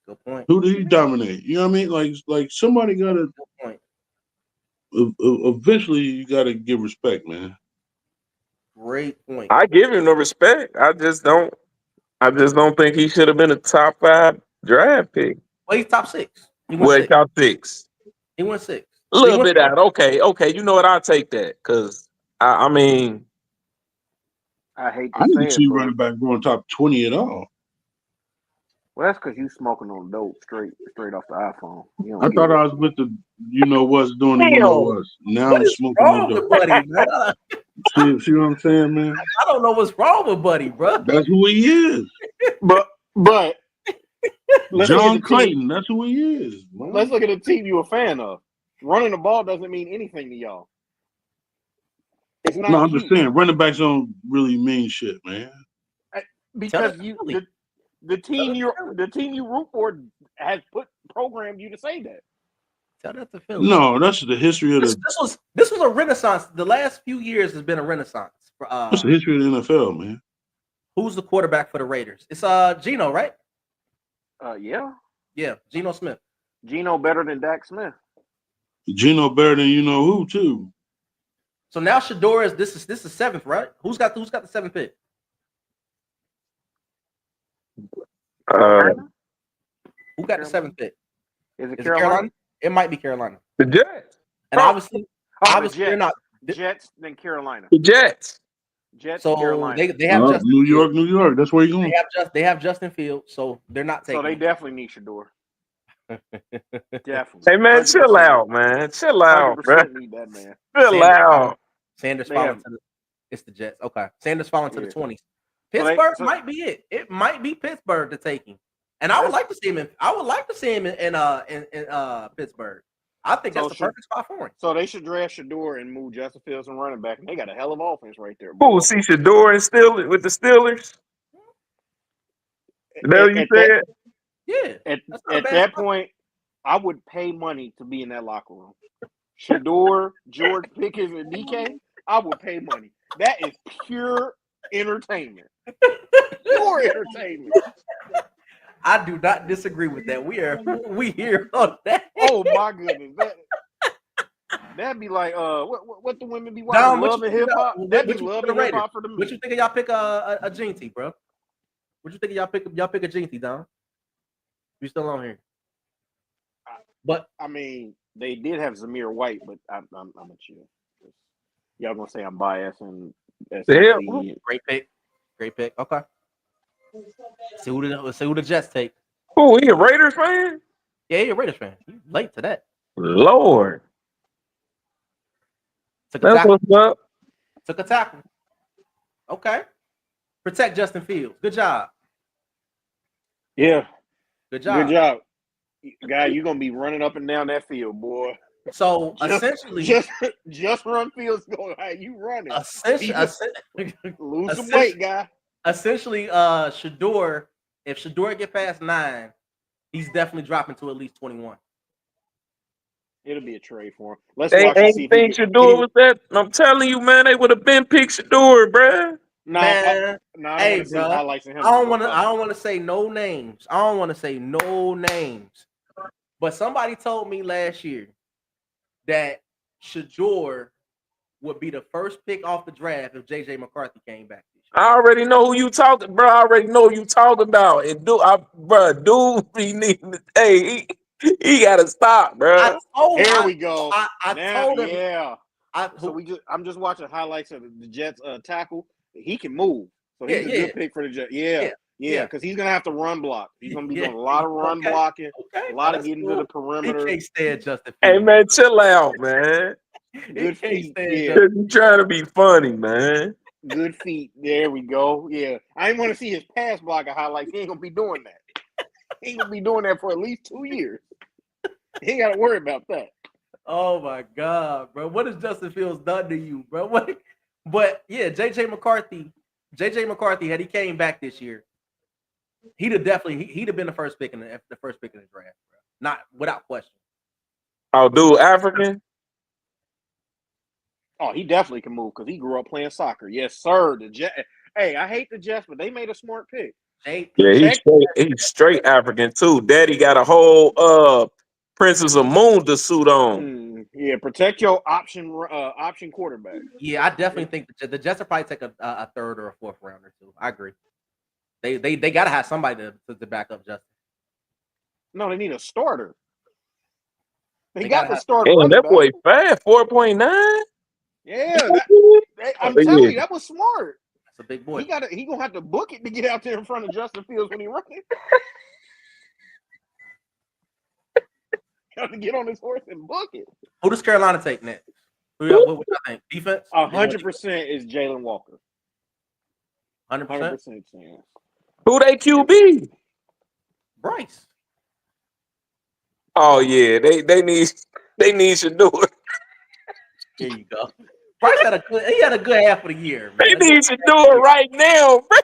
Good point.
Who did he dominate? You know what I mean? Like somebody gotta.
Good point.
Eventually, you gotta give respect, man.
Great point.
I give him the respect. I just don't think he should have been a top 5 draft pick.
Well, he's top 6.
He top 6.
He went 6.
A little bit out. Okay. You know what? I'll take that because I mean,
I hate to
I didn't
say
see
it,
running back going top 20 at all.
Well, that's because you smoking on dope straight off the iPhone.
I thought I was with the what's doing the what's. Now I'm smoking on dope.
Buddy,
see what I'm saying, man?
I don't know what's wrong with Buddy, bro.
That's who he is.
But
John Clayton, that's who he is. Man.
Let's look at the team you're a fan of. Running the ball doesn't mean anything to y'all. It's not.
No, I'm just saying, running backs don't really mean shit, man.
Because the team you root for has programmed you to say that.
Tell that to Philly.
No, that's the history of
this was a renaissance. The last few years has been a renaissance.
What's the history of the NFL, man?
Who's the quarterback for the Raiders? It's Geno, right?
Yeah,
Geno Smith.
Geno better than Dak Smith.
Geno better than you know who too. So
now Shador is this is 7th, right? Who's got the 7th pick? Who got the 7th pick?
Is it Carolina?
It might be Carolina.
The Jets.
And obviously they're not
Jets than Carolina.
The Jets.
So
Carolina.
They have Justin
New York. That's where you're going.
They have Justin Fields, so they're not taking.
So they definitely need Shador. Definitely.
Hey man, 100%. Chill out, man. Chill out, bro.
Need that, man.
Chill out.
Sanders falling to it's the Jets. Okay, Sanders falling to the 20s. Pittsburgh might be it. It might be Pittsburgh to take him, and I would like to see him. In Pittsburgh. I think that's the perfect spot for him.
So they should draft Shador and move Justin Fields and running back. And they got a hell of offense right there.
Who see Shador and Steelers with the Steelers? Is that what you said?
Yeah.
At that point, I would pay money to be in that locker room. Shador, George Pickens, and DK, I would pay money. That is pure entertainment. Pure entertainment.
I do not disagree with that. We here on that.
Oh my goodness. That'd be like what the women be watching? Love and hip hop. That'd be love and hip hop for the men.
What you think of y'all pick a Gene T, bro? What you think of y'all pick a Gene T, Don? You still on here? But
I mean, they did have Zamir White, but I'm a chill. Y'all gonna say I'm biased and
great pick. Okay. See who the Jets take.
Oh, he a Raiders fan?
Yeah, he a Raiders fan. He's late to that.
Lord.
Took a tackle.
What's up.
Took a tackle. Okay. Protect Justin Fields. Good job.
Yeah.
Good job.
Good job. Guy, you're gonna be running up and down that field, boy.
So
Just,
essentially,
just run fields going. How you running? Lose some
essentially,
weight, guy.
Shador, if Shador get past 9, he's definitely dropping to at least 21.
It'll be a trade for him. Let's
They
watch and see
ain't
if he
think
can.
Shador was that. I'm telling you, man, they would have been picked Shador, bruh.
No,
Man,
no, I
hey,
want to see
bro,
highlights of him.
I don't want to say no names. But somebody told me last year that Shador would be the first pick off the draft if JJ McCarthy came back this year.
I already know who you talking, bro. I already know who you talking about. And dude, he need. Hey, he gotta stop, bro.
Here we go.
I
Now,
told him.
yeah. I'm just watching highlights of the Jets tackle. He can move, so he's a good pick for the Jets. Yeah, because he's gonna have to run block. He's gonna be doing a lot of run blocking, a lot of getting to the perimeter.
He can't stand Justin
Hey,
Fields.
man, chill out, man.
Good feet. Yeah,
You trying to be funny, man.
good feet. There we go. Yeah, I ain't want to see his pass blocking highlights. He ain't gonna be doing that. He ain't gonna be doing that for at least 2 years. He ain't got to worry about that.
Oh my God, bro! What has Justin Fields done to you, bro? What? But yeah, JJ McCarthy, had he came back this year, he'd have been the first pick in the draft, bro. Not without question.
Oh, dude, African.
Oh, he definitely can move because he grew up playing soccer. Yes, sir. The Jets. Hey, I hate the Jets, but they made a smart pick.
Yeah, he's straight African too. Daddy got a whole Princess of Moon to suit on.
Yeah, protect your option quarterback.
Yeah, I definitely think the Jets will probably take a third or a fourth rounder too. I agree. They got to have somebody to back up Justin.
No, they need a starter. They got the starter.
Damn, that boy fast, 4.9.
Yeah, I'm telling you, that was smart.
That's a big boy.
He gonna have to book it to get out there in front of Justin Fields when he running. Have to get on his horse and book it.
Who does Carolina take next? What do you think? Defense?
100% is Jalen Walker.
100%.
chance.
Who they QB?
Bryce.
Oh yeah, they need Shador.
There you go. Bryce had a good half of the year.
Man. They need Shador right now, bro.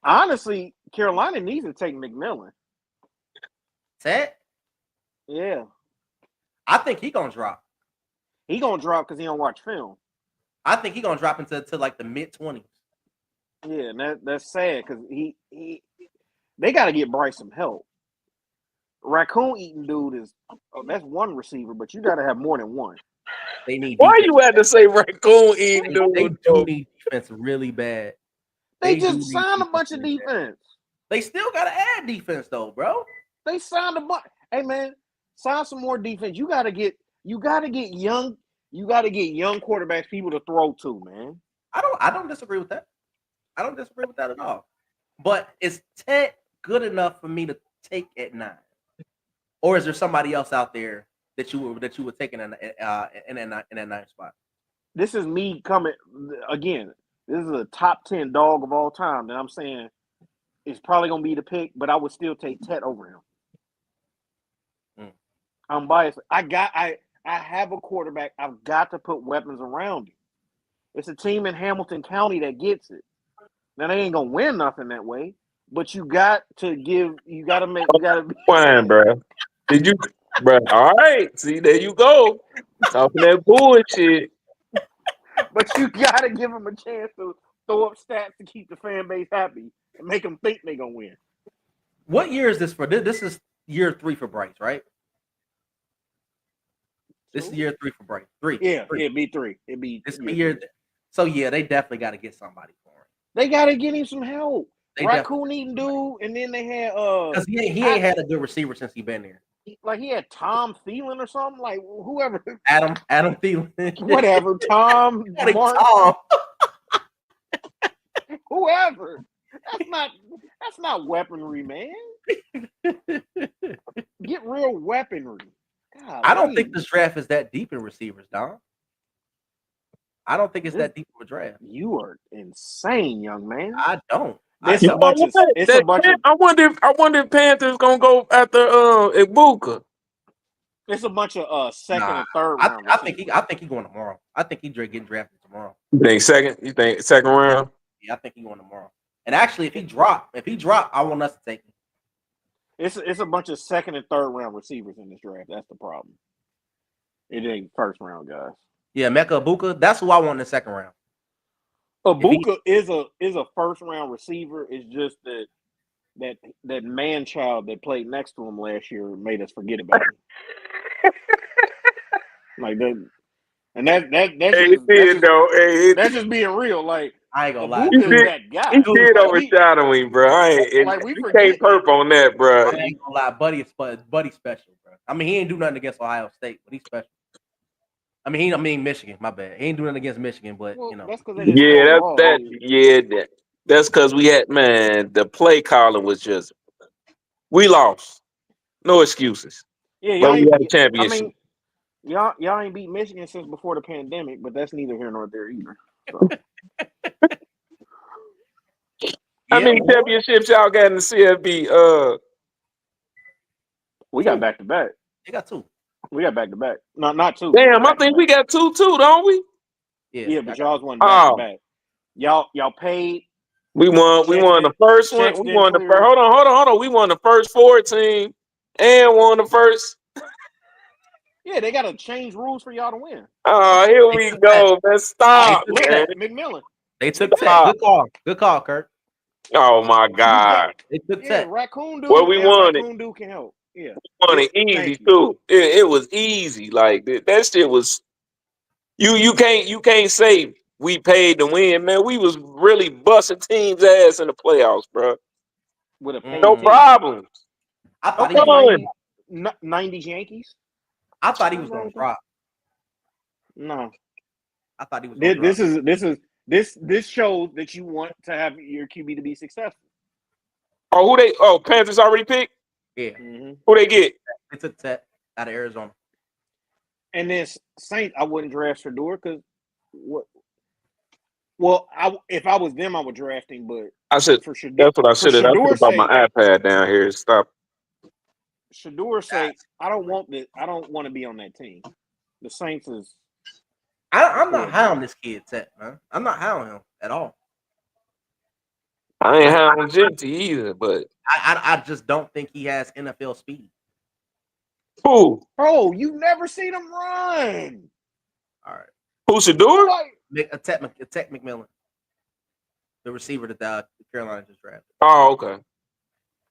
Honestly, Carolina needs to take McMillan.
Ted?
Yeah.
I think he gonna drop.
He gonna drop because he don't watch film.
I think he gonna drop into like the mid-20s.
Yeah, and that's sad because they got to get Bryce some help. Raccoon eating dude that's one receiver, but you got to have more than one.
They need.
Why you had to say raccoon eating dude?
They do need defense really bad.
They just signed a bunch of defense.
They still got to add defense though, bro.
They signed a bunch. Hey man, sign some more defense. You got to get young quarterbacks, people to throw to, man.
I don't disagree with that. I don't disagree with that at all. But is Ted good enough for me to take at 9, or is there somebody else out there that you would take in that 9 spot?
This is me coming again. This is a top 10 dog of all time that I'm saying is probably gonna be the pick, but I would still take Ted over him. I'm biased. I have a quarterback. I've got to put weapons around him. It's a team in Hamilton County that gets it. Now they ain't gonna win nothing that way, but you got to
fine, bro. Did you, bro? All right, see, there you go, talking that bullshit.
But you got to give them a chance to throw up stats to keep the fan base happy and make them think they're gonna win.
What year is this for? This is year 3 for Bryce, right? This is year 3 for Bryce. 3.
Yeah,
3.
it'd be 3. It'd be
this year. So yeah, they definitely got to get somebody for him.
They got to get him some help. Raccoon eating dude, and then they had
because he ain't had a good receiver since he been there.
Like he had Tom Thielen or something, like whoever.
Adam Thielen.
Whatever, Tom. Whoever. That's not weaponry, man. Get real weaponry. God,
I don't think this draft is that deep in receivers, Don. I don't think it's that deep of a draft.
You are insane, young man.
I don't.
I wonder
if Panthers gonna go after Ibuka.
It's a bunch of second
Nah,
and third
I
round.
think he going tomorrow. I think he getting drafted tomorrow.
You think second round?
Yeah, I think he going tomorrow. And actually, if he drop, I want us to take him.
It's a bunch of second and third round receivers in this draft. That's the problem. It ain't first round guys.
Yeah, Mecca Ibuka. That's who I want in the second round.
Ibuka is a first round receiver. It's just that man child that played next to him last year made us forget about him. Like that, and that's just being real. Like
I ain't gonna lie.
Ibuka is that guy.
He did overshadow him, bro. We can't perp on that, bro.
I ain't gonna lie, Buddy special, bro. I mean, he ain't do nothing against Ohio State, but he's special. I mean Michigan. My bad. He ain't doing nothing against Michigan, but you know.
That's because we had the play calling was just we lost. No excuses.
Yeah,
but we had a championship.
I mean, y'all ain't beat Michigan since before the pandemic, but that's neither here nor there either. So.
How many championships y'all got in the CFB?
We got back to back.
They got 2.
We got back to back. No, not 2.
Damn, I think we got 2 too, don't we?
Yeah, but y'all's won back to back. Y'all paid.
We won the first one. We won the first. Hold on. We won the first 14 and won the first.
Yeah, they gotta change rules for y'all to win.
Oh, here we go. Let's stop.
McMillan.
They took that. Good call, Kurt.
Oh my God.
They took that.
Raccoon Dude.
Well, we won it.
Raccoon Dude can help. Yeah.
We won it easy too. It was easy. Like that shit was. You can't say we paid to win, man. We was really busting teams' ass in the playoffs, bro.
With a
no problems.
I thought he was 90s Yankees.
I thought he was going to drop.
No,
I thought he was. This
shows that you want to have your QB to be successful.
Oh, Panthers already picked.
Yeah.
Mm-hmm.
Who they get?
They took that out of Arizona.
And then Saints, I wouldn't draft Shedeur because what? Well, if I was them, I would draft him. But
I said that's what I should have. I should have brought my iPad down here. Stop.
Shedeur say, I don't want to be on that team. The Saints is.
I'm not high on this kid, Tet, man. I'm not high on him at all.
I ain't high on Genty either, but
I just don't think he has NFL speed.
Who?
Oh, you've never seen him run.
All right.
Who Shedeur?
Tet McMillan, the receiver that Carolina just drafted.
Oh, okay.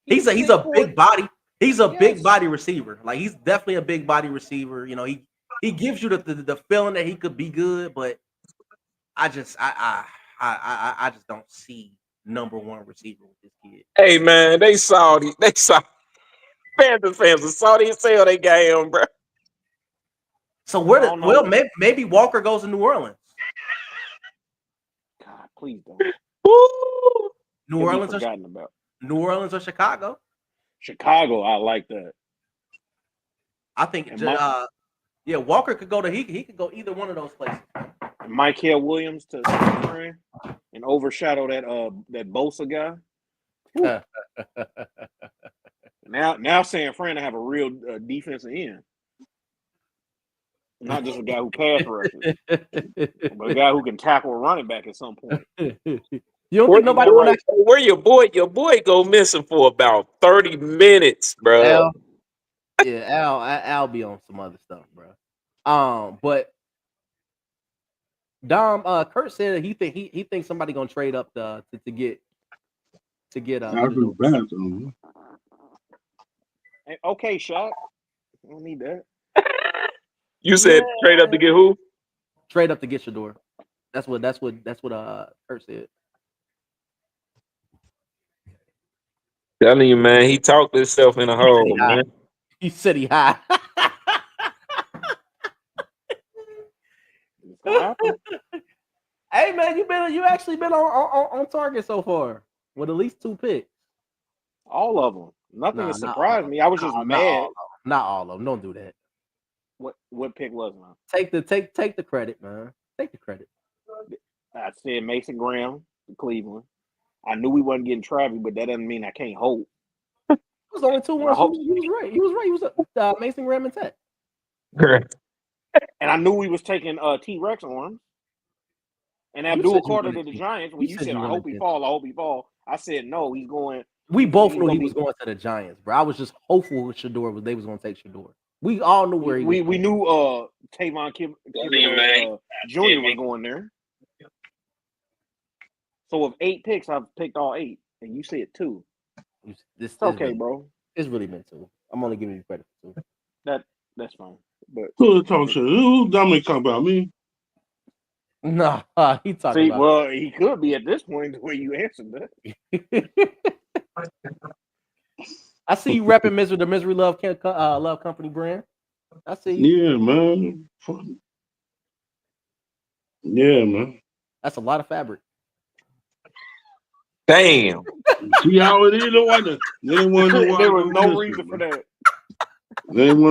He's a big body. He's a big body receiver. Like he's definitely a big body receiver. You know, he gives you the feeling that he could be good, but I just don't see number one receiver with this kid.
Hey man, they saw Panthers fans are salty as hell they got him, bro.
So maybe Walker goes to New Orleans.
God, please don't.
New Orleans or Chicago.
Chicago, I like that.
I think Walker could go to he could go either one of those places.
And Michael Williams to San Fran and overshadow that Bosa guy. Now San Fran have a real defensive end. Not just a guy who pass rushes, but a guy who can tackle a running back at some point.
You don't think nobody want to?
Where your boy go missing for about 30 minutes, bro?
Al be on some other stuff, bro. But Dom, Kurt said he thinks somebody gonna trade up to get.
Okay, Shaq. I don't need that.
You said trade up to get who?
Trade up to get Shedeur. That's what Kurt said.
Telling you, man, he talked himself in a hole, man.
He said he high. Hey man, you actually been on target so far with at least 2 picks.
All of them. Nothing has surprised me. I was just mad.
Not all of them. Don't do that.
What pick was it?
Take the credit, man. Take the credit.
I said Mason Graham to Cleveland. I knew we wasn't getting Travis, but that doesn't mean I can't hope.
It was only 2 ones. He was right. He was Mason Graham and Tet.
And I knew we was taking T-Rex arms. And
You
Abdul
said you
Carter
wanted
to the
to.
Giants. When
You
you
said
said,
you
I
wanted
hope he
to.
fall, I hope he fall. I said, no, he's going.
We both
he's
knew
gonna
he was
be.
going to the Giants, bro. I was just hopeful with Shador they was going to take Shador. We all knew where he was.
We knew Tavon Kibbert Jr. was going there. So with 8 picks, I've picked all 8, and you said 2.
It's
Okay,
really,
bro.
It's really meant to. I'm only giving you credit for 2.
That's fine. But
Who talking shit? Who Dominic talking about me?
Nah, he talking
see,
about.
well, he could be at this point the way you answered that.
I see you repping the Misery Love Love Company brand. I see you.
Yeah, man. Yeah, man.
That's a lot of fabric.
Damn.
See how it is? No wonder. They didn't want to know why
There
I
was
go
no
missing,
reason for
man.
that.
They didn't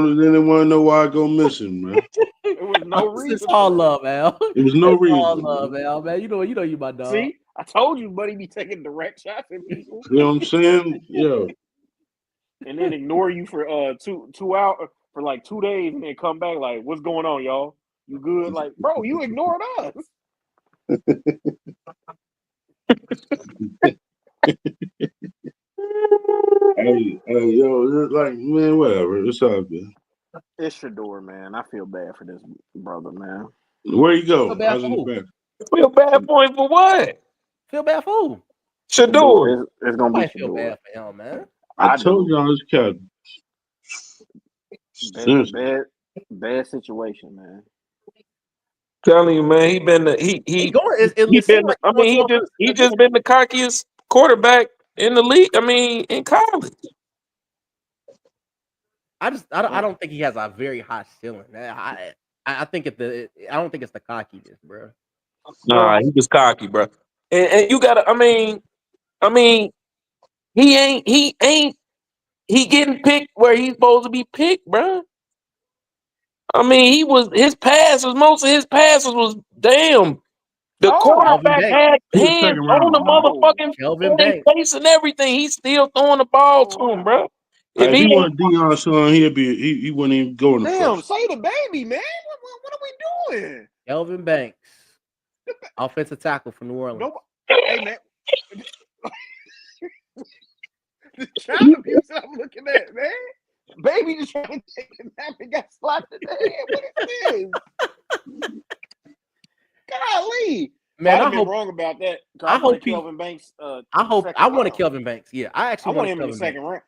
want to know why I go missing, man.
There was no reason.
It's all love, Al.
There was no
It's
reason.
all love, Al, man. You know you my dog.
See, I told you, buddy, be taking direct shots at people.
You know what I'm saying? Yeah.
And then ignore you for 2 hours for like 2 days, and then come back like, what's going on, y'all? You good? Like, bro, you ignored us.
Hey, yo, it's like, man, whatever. It's all good.
It's Shador, man. I feel bad for this brother, man.
Where you go?
Feel bad
How's
for
in the
who?
back?
Feel bad for him for what?
Feel bad for who?
Shador.
It's gonna be
Nobody feel
Shador.
bad for him, man.
I
I
told
do.
y'all this cat.
Bad situation, man.
Telling you, man, he been the
He
he
going. It
been
seems like
I mean he just been the cockiest quarterback in the league. I mean, in college.
I don't think he has a very high ceiling. I think I don't think it's the cockiness, bro.
Nah, he was cocky, bro. And you gotta I mean he ain't he getting picked where he's supposed to be picked, bro. I mean, most of his passes was damn. The quarterback had
He was
hands
second
on the
round.
motherfucking
Kelvin
face
Banks.
and everything. He's still throwing the ball to him, bro.
If
If
he
he
wanted Deion son, he wouldn't even go in the
Damn,
first.
say the baby, man. What are we doing?
Kelvin Banks, offensive tackle from New Orleans.
Hey, man. The child abuse I'm looking at, man. Baby just trying to take a nap and got slapped in the head. What is this? Golly.
Man,
I've been wrong about that. I wanted Kelvin Banks.
I wanted Kelvin Banks. Yeah, I
want him in the second round.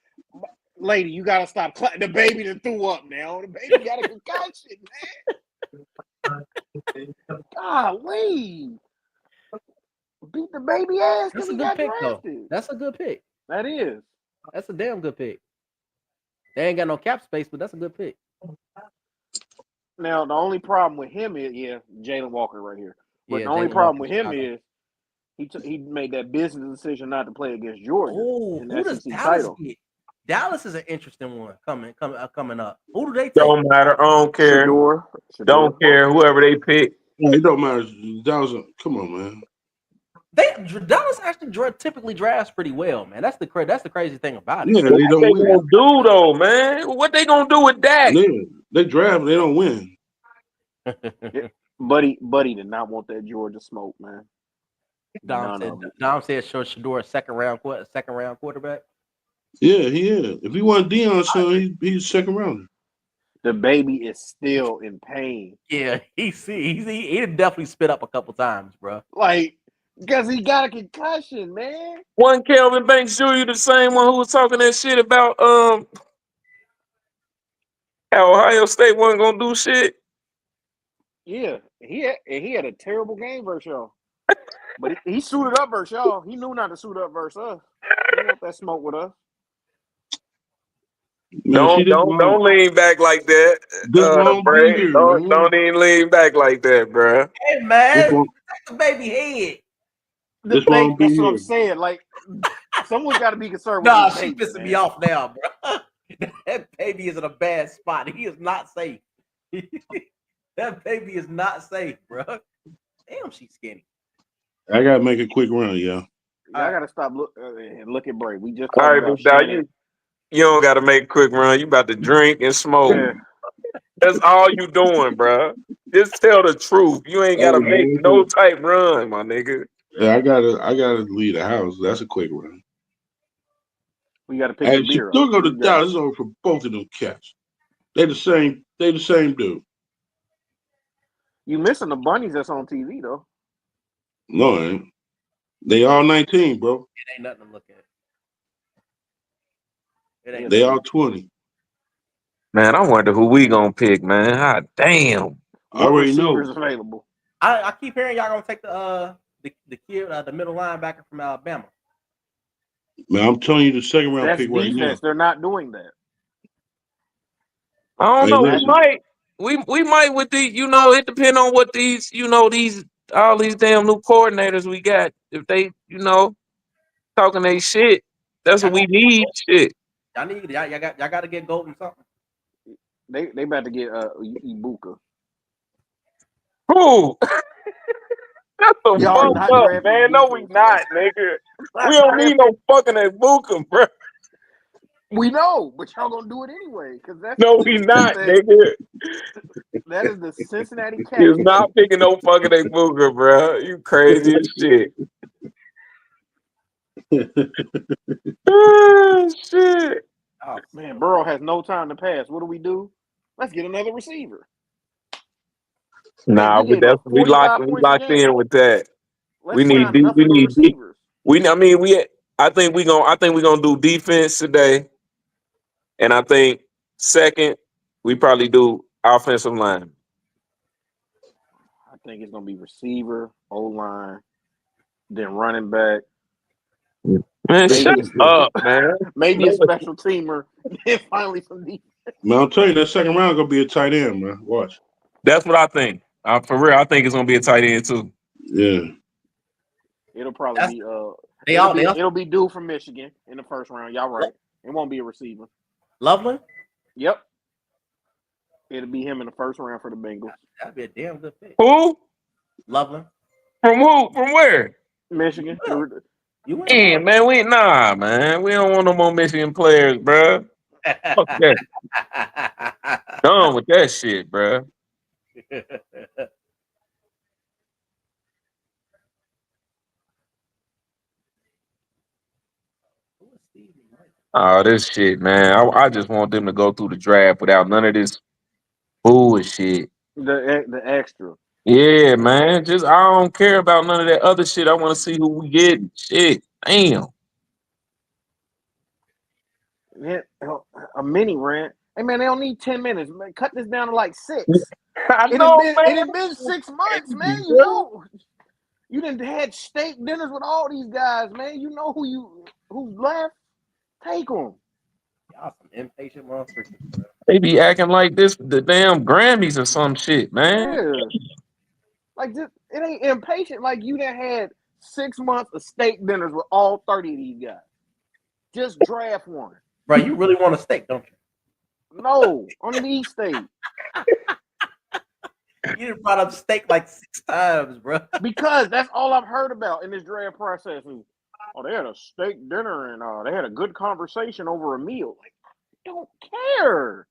Lady, you gotta stop. The baby that threw up now. The baby got a concussion, man. Golly. Beat the baby ass.
That's a
he
good
got
pick,
drafted.
though. That's a good pick.
That is.
That's a damn good pick. They ain't got no cap space, but that's a good pick.
Now, the only problem with him is, Jalen Walker right here. But the only
Jalen
problem
Walker,
with him
Chicago.
is he made that business decision not to play against Georgia in
Who
the
does
SEC
Dallas
title.
get? Dallas is an interesting one coming up. Who do they take?
don't matter, I don't care.
Shador.
Don't care whoever they pick.
It don't matter. Come on, man.
Dallas actually typically drafts pretty well, man. That's the crazy thing about it.
Yeah, they
What
don't
they
win.
gonna do though, man? What they gonna do with Dak?
They draft, they don't win.
Buddy did not want that Georgia smoke, man.
Dom said Shador second round quarterback.
Yeah, he is. If he wanted Deion son, he's second rounder.
The baby is still in pain.
Yeah, he definitely spit up a couple times, bro.
Like, because he got a concussion, man.
One Kelvin Banks Jr., the same one who was talking that shit about how Ohio State wasn't gonna do shit.
Yeah, he had a terrible game versus y'all. But he suited up versus y'all. He knew not to suit up versus us. He didn't want that smoke with us.
Man,
don't lean back like that. Bray. Don't even lean back like that, bro.
Hey man, protect the baby head.
That's what I'm saying. Like, someone's got to be concerned with
Nah,
this
she
baby,
pissing
man.
me off now, bro. That baby is in a bad spot. He is not safe. That baby is not safe, bro. Damn, she's skinny.
I gotta make a quick run, yeah.
I gotta stop and look at Bray. We just
All
talked
right,
about
but now
Shannon.
you don't got to make a quick run. You about to drink and smoke.
Yeah.
That's all you doing, bro. Just tell the truth. You ain't gotta make no type run, my nigga.
Yeah, I gotta leave the house. That's a quick run.
We got to pick
Hey,
the
she
beer
still
up.
go to
You got-
Dallas. It's over for both of them cats. They the same dude.
You missing the bunnies that's on TV though.
No, I ain't. They all 19, bro.
It ain't nothing to look at. It
Yeah,
ain't.
They all 20.
Man, I wonder who we gonna pick, man. God damn.
I already know.
Receivers available.
I keep hearing y'all gonna take the kid, the middle linebacker from Alabama.
Man, I'm telling you the second round
That's
pick right now.
defense. They're not doing that.
I don't
Hey,
know.
listen.
We might with the it depends on what these all these damn new coordinators we got. If they talking they shit, that's what we need. Shit.
Y'all got to get Golden something.
They about to get Ibuka.
Who? That's the
Y'all are
fuck
not
up,
drafting
man. No, we
defense,
not, nigga. We don't need no fucking Ibuka, bro.
We know, but y'all gonna do it anyway because that's
No, we not,
that,
nigga.
that is the Cincinnati
He's
Cats.
not picking no fucking Ibuka, bro. You crazy as shit. Oh, shit.
Oh,
Man, Burrow has no time to pass. What do? Let's get another receiver.
Nah,
Man, we gave up
we
45
locked
points a game.
in with that.
Let's sign
We
nothing but
need deep.
receivers.
I think we gonna do defense today, and I think second we probably do offensive line.
I think it's gonna be receiver, O-line, then running back.
Man,
Maybe
shut up, man.
maybe a special teamer, then finally some defense.
Man, I'll tell you that second round gonna be a tight end, man. Watch.
That's what I think. For real, I think it's gonna be a tight end too.
Yeah.
It'll probably be it'll be due from Michigan in the first round. Y'all right. It won't be a receiver.
Loveland?
Yep. It'll be him in the first round for the Bengals.
That'd be a damn good pick.
Who?
Loveland.
From who? From where?
Michigan.
You win.
Man, we don't want no more Michigan players, bro. Fuck that. Done with that shit, bro. Oh, this shit, man. I just want them to go through the draft without none of this bullshit.
The extra.
Yeah, man. I don't care about none of that other shit. I want to see who we get. Shit. Damn.
A mini rant. Hey man, they don't need 10 minutes. Man, cut this down to like 6.
I
It
know,
had
man.
been 6 months, man. You know, you done had steak dinners with all these guys, man. You know who's left. Take them.
Y'all some impatient monsters, bro.
They be acting like this the damn Grammys or some shit, man.
Yeah. Like this, it ain't impatient. Like you done had 6 months of steak dinners with all 30 of these guys. Just draft one.
Bro, you really want a steak, don't you?
No, on the steak.
You done brought up steak like 6 times, bro.
Because that's all I've heard about in this draft process. Oh, they had a steak dinner and they had a good conversation over a meal. Like, I don't care.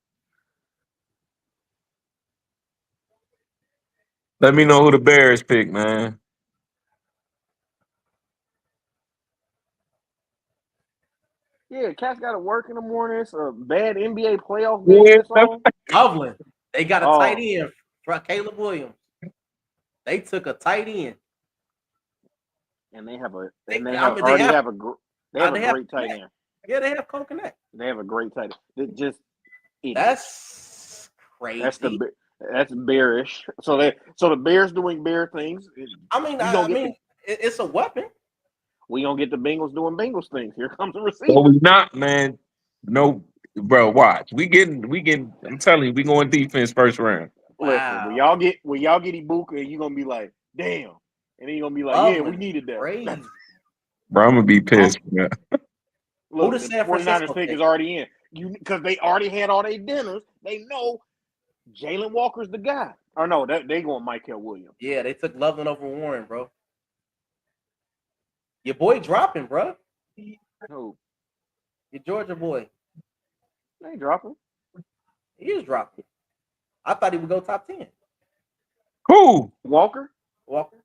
Let me know who the Bears pick, man.
Yeah, Cat's got to work in the morning. It's a bad NBA playoff game.
Loveland. They got a tight end for Caleb Williams. They took a tight end.
And they have a
they
great tight end.
Yeah, they have Cole Kmet.
They have a great tight end.
That's crazy.
That's bearish. So the Bears doing bear things.
I mean, it's a weapon.
We gonna get the Bengals doing Bengals things. Here comes the receiver.
Well, we not, man. No, bro. Watch. We getting. I'm telling you, we going defense first round.
Listen, when y'all get Ibuka, you gonna be like, damn, and then you gonna be like, yeah, we needed that.
Crazy.
Bro, I'm gonna be pissed.
Look, the 49ers pick is already in. Because they already had all their dinners. They know Jalen Walker's the guy. Or no, they going Michael Williams.
Yeah, they took Loveland over Warren, bro. Your boy dropping, bro.
Who?
Your Georgia boy.
They ain't dropping.
He is dropping. I thought he would go top 10.
Who?
Walker.
Walker.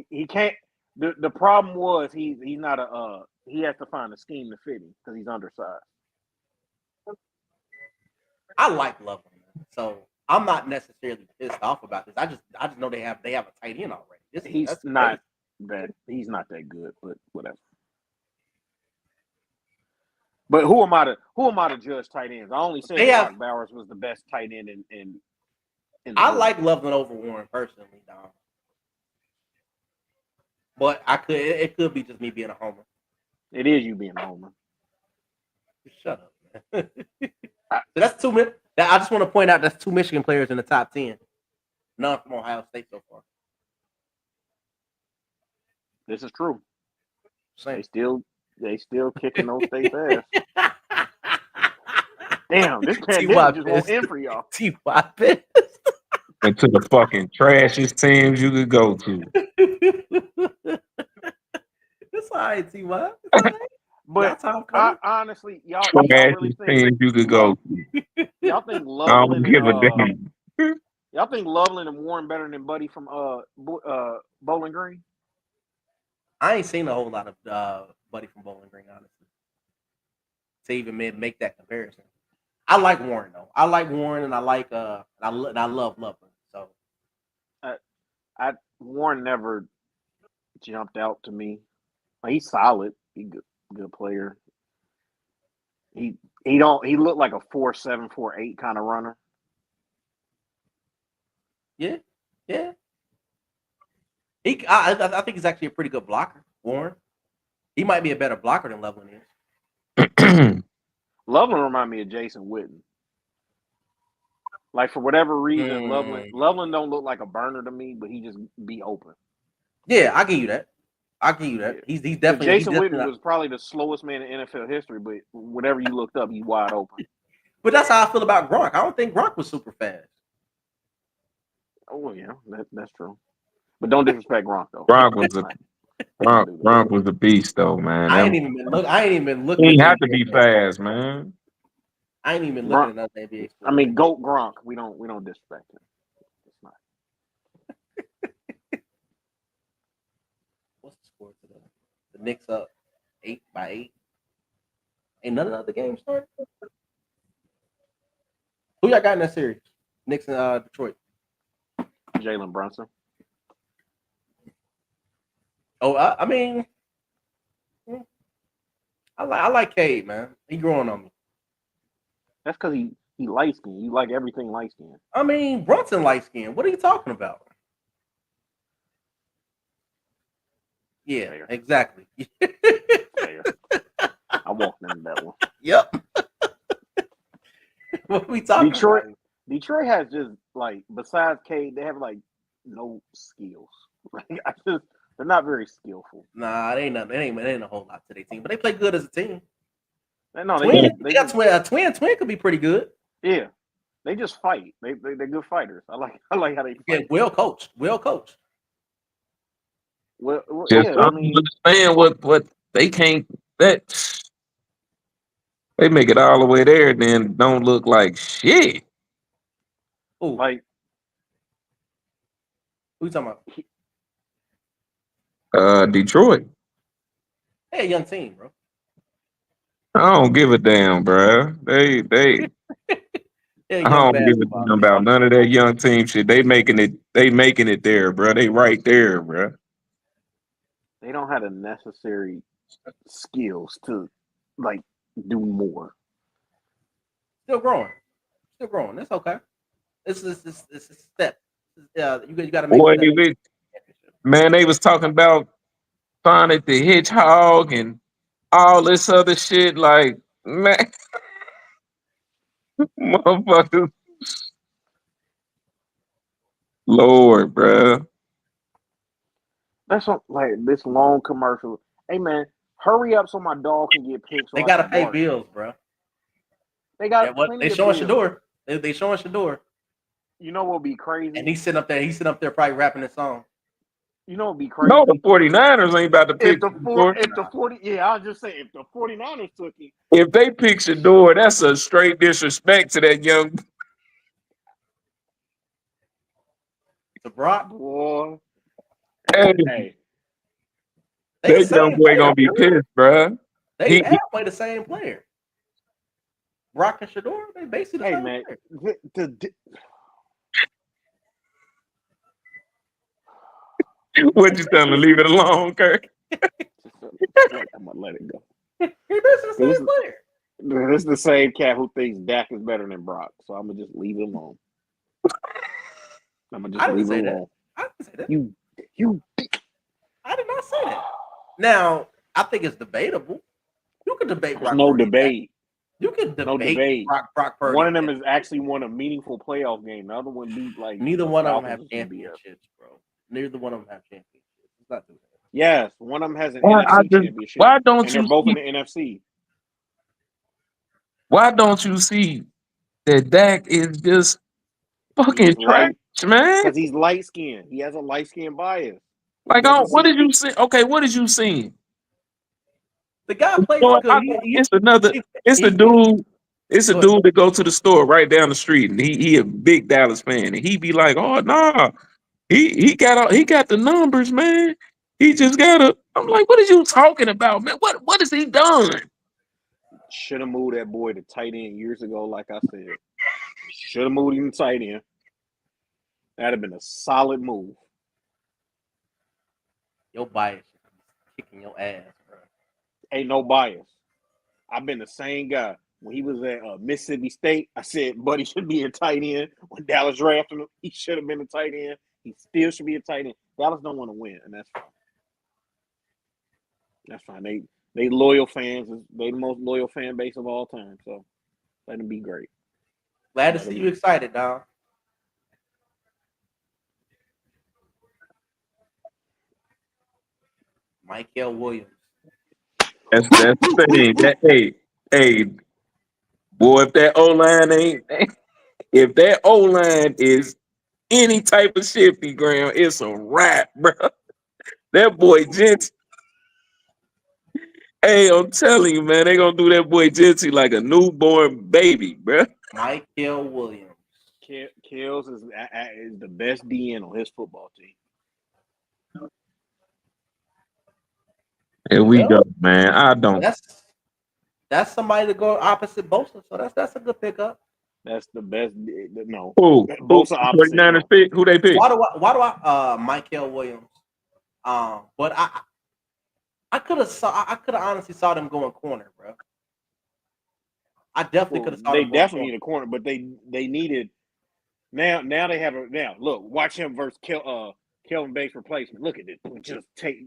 He can't. The problem was he's not a he has to find a scheme to fit him because he's undersized.
I like Loveland, so I'm not necessarily pissed off about this. I just know they have a tight end already.
He's not that good, but whatever. But who am I to judge tight ends? I only said Brock Bowers was the best tight end in
I like Loveland over Warren personally, Dom. But it could be just me being a homer.
It is you being a homer.
Shut up, man. So that's two. I just want to point out that's 2 Michigan players in the top 10. None from Ohio State so far.
This is true.
Same.
They still kicking those states' ass. Damn, this pandemic just won't end for y'all.
T.Y. pissed.
Into the fucking trashiest teams you could go to.
It's all right, T.Y.
But honestly, y'all really
Trashiest teams you could go to.
y'all think
I don't give a damn.
Y'all think Loveland and Warren better than Buddy from Bowling Green?
I ain't seen a whole lot of Buddy from Bowling Green, honestly, to even make that comparison. I like Warren though. I like Warren, and I like I love Loveland. So,
Warren never jumped out to me. He's solid. He's good player. He looked like a 4.7, 4.8 kind of runner.
Yeah. I think he's actually a pretty good blocker, Warren. He might be a better blocker than Loveland is.
Loveland remind me of Jason Witten. Like for whatever reason, Loveland don't look like a burner to me, but he just be open.
Yeah, I give you that. Yeah. He's definitely
Jason Witten was probably the slowest man in NFL history, but whatever you looked up, he's wide open.
But that's how I feel about Gronk. I don't think Gronk was super fast.
Oh yeah, that's true. But don't disrespect Gronk though.
Gronk was a beast though, man.
I ain't even been looking.
He didn't have to be fast, man.
I ain't even looking at that NBA.
I mean, GOAT Gronk. We don't disrespect him. It's not.
What's the score today? The Knicks up 8-8. Ain't none of the other games started. Who y'all got in that series? Knicks and Detroit.
Jalen Brunson.
Oh, I mean, I like Cade, man. He growing on me.
That's because he light skinned. You like everything light skinned.
I mean, Brunson light skinned. What are you talking about? Yeah,
Fair.
exactly.
Fair. I walked into that one.
Yep. What are we talking about?
Detroit has just like besides Cade, they have like no skills. They're not very skillful.
Nah, it ain't nothing. It ain't a whole lot to their team, but they play good as a team.
No,
they got twin could be pretty good.
Yeah, they just fight. They're good fighters. I like how they fight.
Yeah, well coached.
Well,
Just
yeah, I mean,
understand what they can't. That they make it all the way there, then don't look like shit.
Ooh,
like
who you talking about?
Detroit.
Hey, a young team, bro.
I don't give a damn, bro. They
Yeah,
I don't give a damn about none of that young team shit. They making it there, bro. They right there, bro.
they don't have the necessary skills to like do more.
Still growing. That's okay. It's a step. You got to make.
Boy, man, they was talking about Sonic the Hedgehog and all this other shit. Like, man, motherfuckers, Lord, bro.
That's what, like this long commercial. Hey man, hurry up so my dog can get picked. So
They gotta pay bills, bro.
They got.
They showing Shador. They showing Shador.
You know what'll be crazy?
And he's sitting up there probably rapping his song.
You know what'll be crazy?
No, the 49ers ain't about to pick Shador.
I was just saying, if the 49ers took it.
If they pick Shador, that's a straight disrespect to that young.
To Brock.
Boy.
Hey,
Hey,
They the
that young
same
boy
player,
gonna be
bro.
pissed, bruh.
They
He
halfway the same player. Brock and Shador, they basically the
hey,
same
man.
player.
what you telling him? Leave it alone, Kirk.
I'm gonna let it go.
He basically the
This
same
is,
player.
this is the same cat who thinks Dak is better than Brock, so I'm gonna just leave it alone. I'm gonna
I
just
didn't
leave
say
it
that.
alone.
I didn't say that.
You.
I did not say that. Now, I think it's debatable. You could debate
There's
Brock
no
Purdy.
debate.
You could debate,
No debate.
Brock Purdy.
One of them has actually won a meaningful playoff game. The other one beat like
Neither
the
one of them
Falcons
have
or some BS.
championships, bro. Neither one of them have championships. It's not doing that.
Yes, one of them has an
Why
NFC championship,
why don't
and they're
you
both
see?
in the NFC.
Why don't you see that Dak is just fucking
He's
trash,
light
man?
because he's light skinned. He has a light skin bias. He
Like,
doesn't
what
see.
did you see? Okay, what did you see?
The guy plays
Well,
good.
it's another. It's a
he-
dude. It's a
Go ahead.
dude that go to the store right down the street, and he a big Dallas fan, and he be like, "Oh nah, he got the numbers, man. He just got a." I'm like, "What are you talking about, man? What has he done?"
Should have moved that boy to tight end years ago, like I said. Should have moved him to tight end. That'd have been a solid move.
Your bias is kicking your ass, bro.
Ain't no bias. I've been the same guy. When he was at Mississippi State, I said, buddy should be a tight end. When Dallas drafted him, he should have been a tight end. He still should be a tight end. Dallas don't want to win, and that's fine. That's fine. They loyal fans. They the most loyal fan base of all time. So let them be great.
Glad to see you excited, dog. Michael Williams.
That's the thing. Hey, boy, if that O line if that O line is any type of shifty ground, it's a wrap, bro. That boy Jensen. Hey, I'm telling you, man, they gonna do that boy Jensen like a newborn baby, bro.
Michael Williams.
Kills is the best DN on his football team.
Here we go, man. I don't.
That's somebody to go opposite Bosa, so that's a good pickup.
That's the best. No,
Bosa opposite. 49ers pick. Who they pick?
Why do I Michael Williams? But I could have honestly saw them going corner, bro. I definitely could have saw
they
them.
They definitely need a corner, but they needed. Now they have a now. Look, watch him versus Kelvin Bates replacement. Look at it. Just take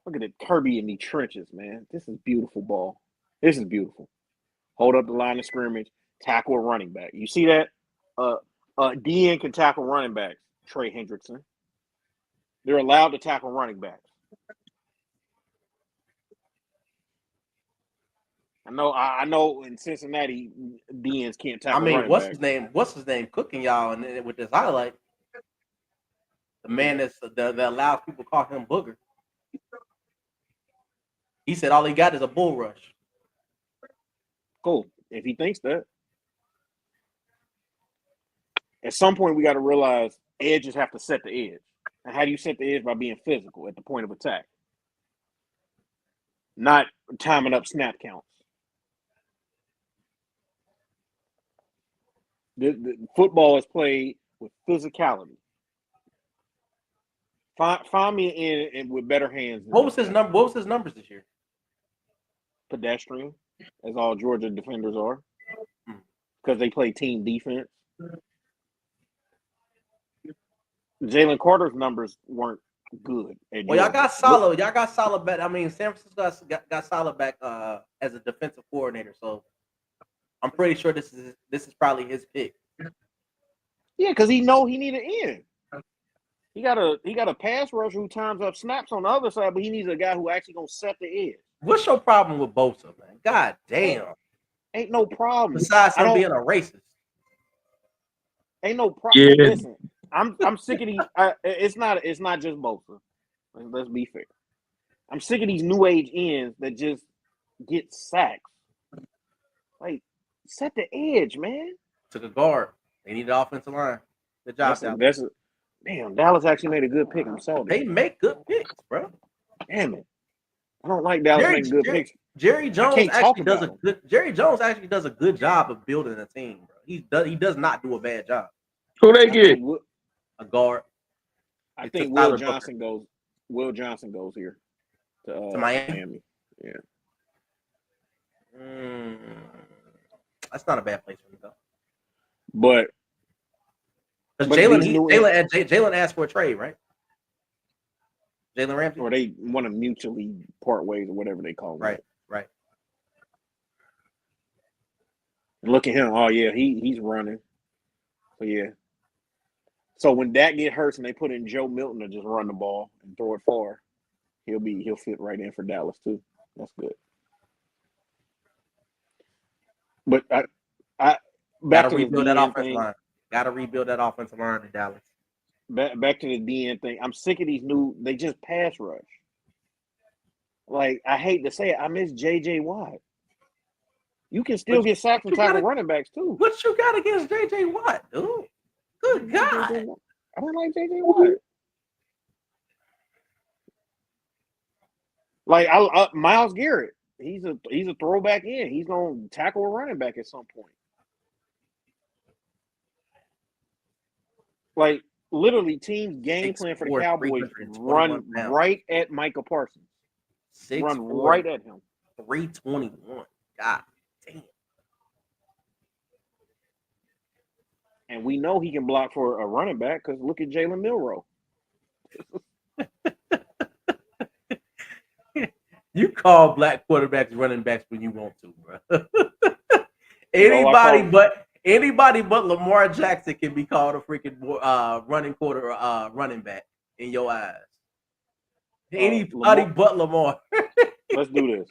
Look at it, Kirby in the trenches, man. This is beautiful ball. This is beautiful. Hold up the line of scrimmage, tackle a running back. You see that? DN can tackle running backs. Trey Hendrickson. They're allowed to tackle running backs. I know. In Cincinnati, DNs can't tackle. Running
what's
backs.
his name? What's his name? Cooking y'all, and then with this highlight, the man that allows people to call him Booger. He said all he got is a bull rush.
Cool. If he thinks that. At some point, we got to realize edges have to set the edge. And how do you set the edge? By being physical at the point of attack. Not timing up snap counts. The football is played with physicality. Find me in with better hands.
What was his number? What was his numbers this year?
Pedestrian, as all Georgia defenders are, because they play team defense. Jalen Carter's numbers weren't good.
Well, y'all got solid. Y'all got solid back. I mean, San Francisco got solid back as a defensive coordinator. So I'm pretty sure this is probably his pick.
Yeah, because he need an end. He got a pass rusher who times up snaps on the other side, but he needs a guy who actually gonna set the edge.
What's your problem with Bosa, man? God damn.
Ain't no problem.
Besides him being a racist.
Ain't no problem.
Yeah.
Listen, I'm sick of these. It's not just Bosa. Let's be fair. I'm sick of these new age ends that just get sacks. Like, set the edge, man.
Took a guard. They need the offensive line. Good job,
Dallas. Damn, Dallas actually made a good pick. I'm sorry.
They make good picks, bro.
Damn it. I don't like Dallas making good picks.
Jerry Jones actually does a good job of building a team, bro. He does not do a bad job.
Who they get?
A guard.
I think Will Johnson goes. Will Johnson goes here to Miami. Yeah.
That's not a bad place for him though.
But
Jalen asked for a trade, right? Jalen Ramsey,
or they want to mutually part ways or whatever they call it.
Right.
Look at him. Oh yeah, he's running. So yeah. So when that get hurt and they put in Joe Milton to just run the ball and throw it far, he'll fit right in for Dallas too. That's good. But I
gotta rebuild that offensive line. Gotta rebuild that offensive line in Dallas.
Back to the DN thing. I'm sick of these they just pass rush. Like, I hate to say it, I miss JJ Watt. You can still get sacked and tackle running backs too.
What you got against JJ Watt, dude? Good God.
I don't like JJ Watt. Like Myles Garrett. He's a throwback in. He's gonna tackle a running back at some point. Like, literally, teams game plan for the Cowboys run right at Micah Parsons. Run right at him.
321. God damn.
And we know he can block for a running back because look at Jalen Milroe.
You call black quarterbacks running backs when you want to, bro. Anybody but Lamar Jackson can be called a freaking running back in your eyes. Anybody but Lamar.
Let's do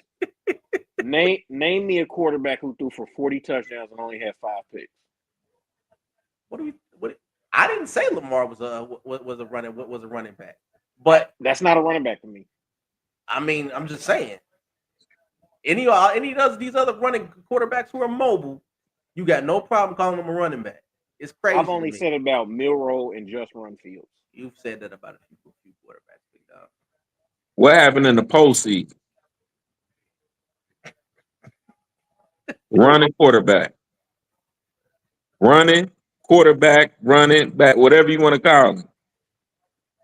this. Name me a quarterback who threw for 40 touchdowns and only had 5 picks.
I didn't say Lamar was a running back, but
that's not a running back to me.
I mean, I'm just saying. Any of these other running quarterbacks who are mobile, you got no problem calling them a running back. It's crazy.
I've only said about Milroe and Just Run Fields.
You've said that about a few quarterbacks. Big dog.
What happened in the postseason? Running quarterback, running back, whatever you want to call him.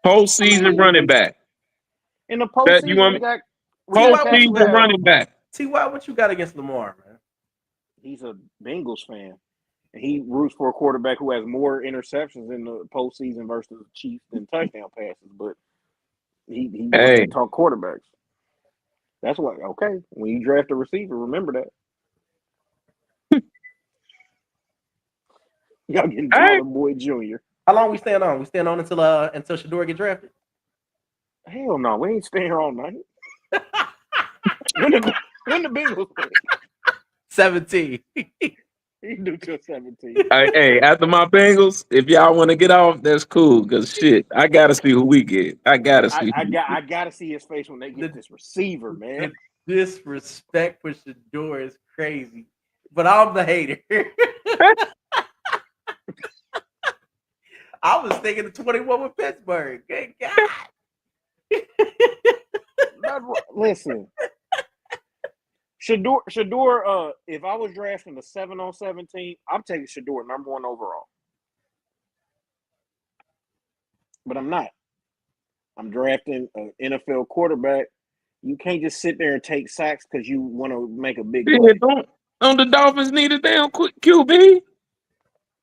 Postseason running back.
In the postseason,
postseason running back.
T.Y., what you got against Lamar, man?
He's a Bengals fan. And he roots for a quarterback who has more interceptions in the postseason versus the Chiefs than touchdown passes. But he doesn't talk quarterbacks. That's what, okay. When you draft a receiver, remember that. Y'all getting Tyler Boyd Jr.
How long we staying on? We staying on until Shedeur get drafted?
Hell no, we ain't staying here all night. when the Bengals play?
17.
He do till 17.
Hey, after my Bengals, if y'all want to get off, that's cool. Because shit, I gotta see who we get. I gotta see
his face when they get this receiver, man.
The disrespect for Shedeur is crazy. But I'm the hater. I was thinking of 21 with Pittsburgh. Good God.
Listen. Shedeur, if I was drafting a 7-on-17, I'm taking Shedeur #1 overall. But I'm not. I'm drafting an NFL quarterback. You can't just sit there and take sacks because you want to make a big play.
Don't the Dolphins need a damn QB?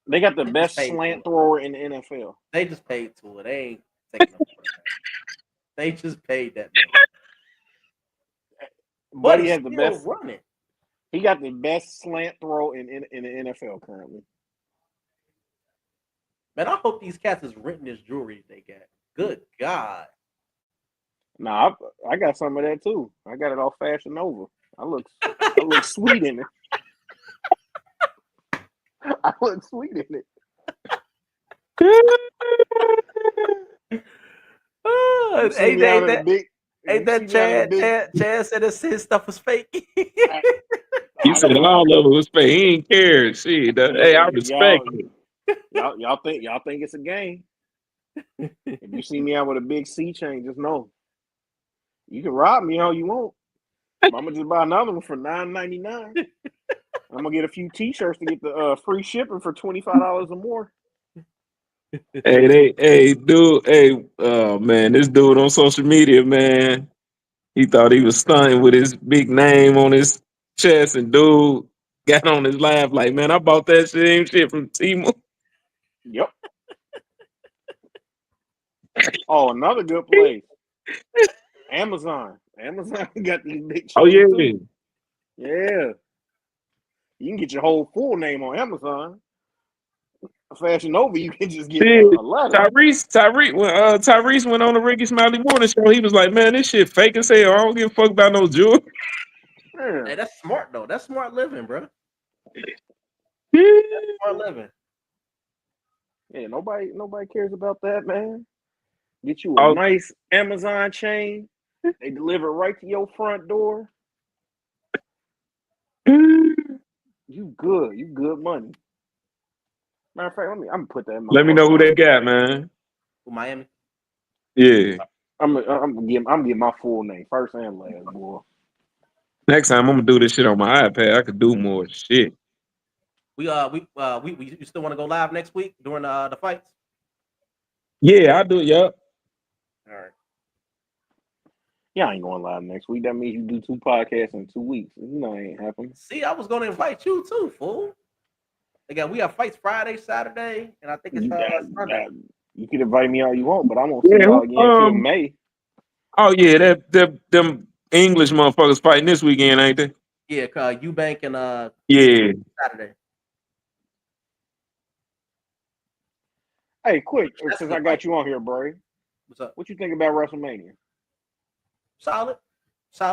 They got the best slant thrower in the NFL.
They just paid to it. They ain't taking no They just paid that.
But he has the best running. He got the best slant throw in the NFL currently.
Man, I hope these cats is renting this jewelry they got. Good God.
Nah, I got some of that too. I got it off Fashion Nova. I look sweet in it. I look sweet in it.
Ain't that Chad said his stuff was fake?
He said all of it was fake. He ain't cared. Shit. Hey, I respect it.
Y'all think it's a game. If you see me out with a big C chain, just know you can rob me all you want. I'm gonna just buy another one for $9.99. I'm gonna get a few T-shirts to get the free shipping for $25 or more.
Hey, man, this dude on social media, man, he thought he was stunning with his big name on his chest, and dude got on his laugh like, man, I bought that same shit from Temu.
Yep. Oh, another good place. Amazon. Amazon got these big chains
Oh yeah,
too. Yeah. You can get your whole full name on Amazon. Fashion Nova, you can just get
shit.
a letter.
Tyrese went on the Ricky Smiley Morning Show. He was like, man, this shit fake as hell. I don't give a fuck about no jewelry.
Yeah.
Hey, that's smart though. That's smart living, bro.
Yeah.
Smart living.
Yeah, nobody cares about that, man. Get you a
Oh.
nice Amazon chain. They deliver right to your front door. You good. You good money. Matter of fact, I'm gonna put that in my
Let me know who
profile.
they got, man.
Miami.
Yeah.
I'm getting my full name, first and last, boy.
Next time I'm gonna do this shit on my iPad. I could do more shit.
We you still want to go live next week during the fights?
Yeah, I do it. Yup.
All right.
Yeah, I ain't going live next week. That means you do 2 podcasts in 2 weeks. You know, it ain't happening.
See, I was going to invite you too, fool. Again, we have fights Friday, Saturday, and I think it's Sunday.
You can invite me all you want, but I won't see
Yeah,
y'all again until May.
Oh yeah, them English motherfuckers fighting this weekend, ain't they?
Yeah, Eubank and
Yeah.
Saturday.
Hey, quick,
That's
since
the
I got you on here, Bray.
What's up?
What you think about WrestleMania?
Solid.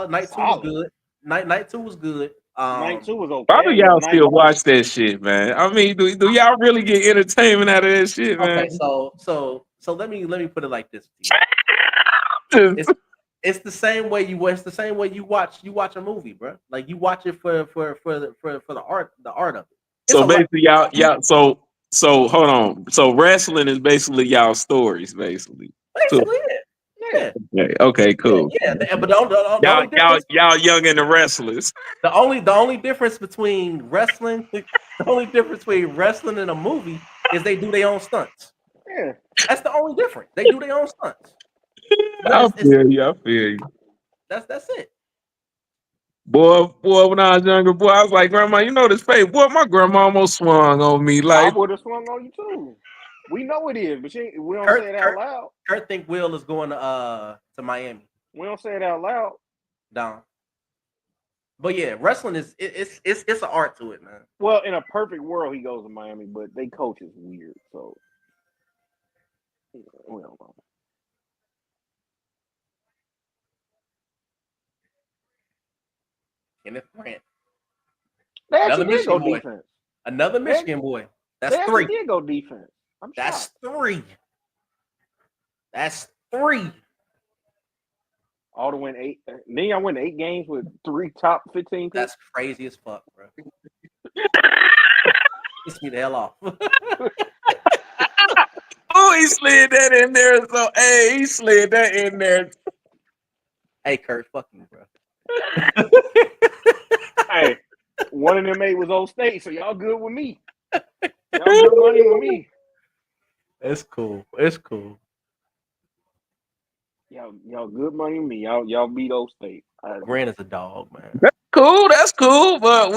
Night 2 was good. Night 2 was good.
Night 2 was okay.
Why do
but
y'all
night-
still watch that shit, man? I mean, do y'all really get entertainment out of that shit, man?
Okay, so let me put it like this. It's the same way you watch a movie, bro. Like you watch it for the art of it.
So basically, y'all. So hold on. So wrestling is basically y'all stories, basically.
Basically, yeah.
Okay, cool.
Yeah. But the only difference,
y'all young and the wrestlers.
the only difference between wrestling, and a movie is they do their own stunts.
Yeah.
That's the only difference. They do their own stunts.
I feel you.
That's it.
Boy, when I was younger, boy, I was like, Grandma, you know this face. Boy, my grandma almost swung on me.
I
Like,
would have swung on you too. We know it is, but we don't say it out loud.
Kurt think Will is going to Miami.
We don't say it out loud.
Down. But yeah, wrestling is it's an art to it, man.
Well, in a perfect world, he goes to Miami, but they coach is weird, so we don't know.
Kenneth Grant.
They actually
Another
did
Michigan
go
boy.
defense.
Another Michigan boy. That's
They
3.
actually did go defense.
That's
shocked.
3. That's 3.
All to win 8. Then y'all win 8 games with 3 top 15 picks.
That's crazy as fuck, bro. Piss me the hell off.
oh, he slid that in there. So, hey, he slid that in there.
Hey, Kurt, fuck you, bro.
Hey, one of them 8 was Old State, so y'all good with me. Y'all good money with me.
It's cool. It's cool.
Y'all good money with me. Y'all beat Old State.
Grant is a dog, man.
That's cool. But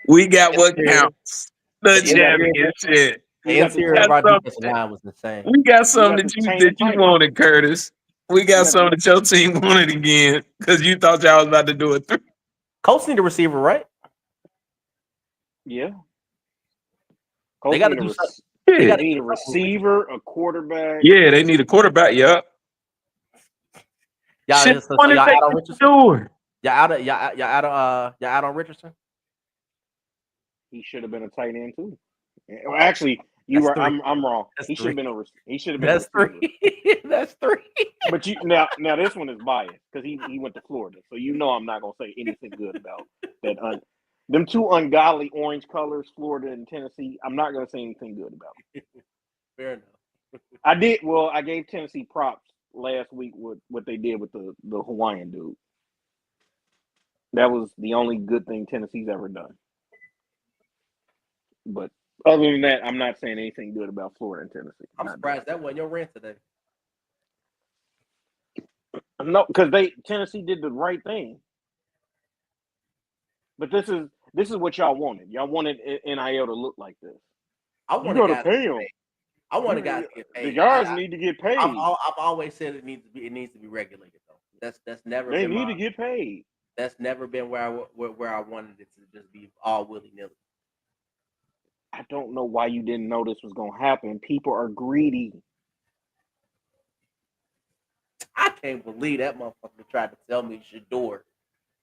we got what counts. The championship.
The interior of our defensive line was insane.
We got something that you wanted, Curtis. We got something that your team wanted again because you thought y'all was about to do it.
Colts need a receiver, right?
Yeah.
They got to do something.
They got to need a receiver, a quarterback.
Yeah, they need a quarterback. Yup.
Y'all out on Richardson. Y'all out on Richardson.
He should have been a tight end too. Well, actually, you were. I'm wrong. He should have been a. He should have been.
That's 3. That's 3.
But you now this one is biased because he went to Florida, so you know I'm not gonna say anything good about that. Them two ungodly orange colors, Florida and Tennessee. I'm not gonna say anything good about them.
Fair enough.
I did. Well, I gave Tennessee props last week with what they did with the Hawaiian dude. That was the only good thing Tennessee's ever done. But other than that, I'm not saying anything good about Florida and Tennessee.
I'm
Not
surprised that wasn't your rant today.
doing. No, because Tennessee did the right thing. But this is what y'all wanted. Y'all wanted NIL to look like this.
I
You
want
gotta
guys
pay
to
them.
pay. I want guys to get
The
paid.
guys need to get paid.
I've always said it needs to be regulated though. That's never
They
been
need to get paid.
That's never been where I wanted it to just be all willy nilly.
I don't know why you didn't know this was gonna happen. People are greedy.
I can't believe that motherfucker tried to tell me Shador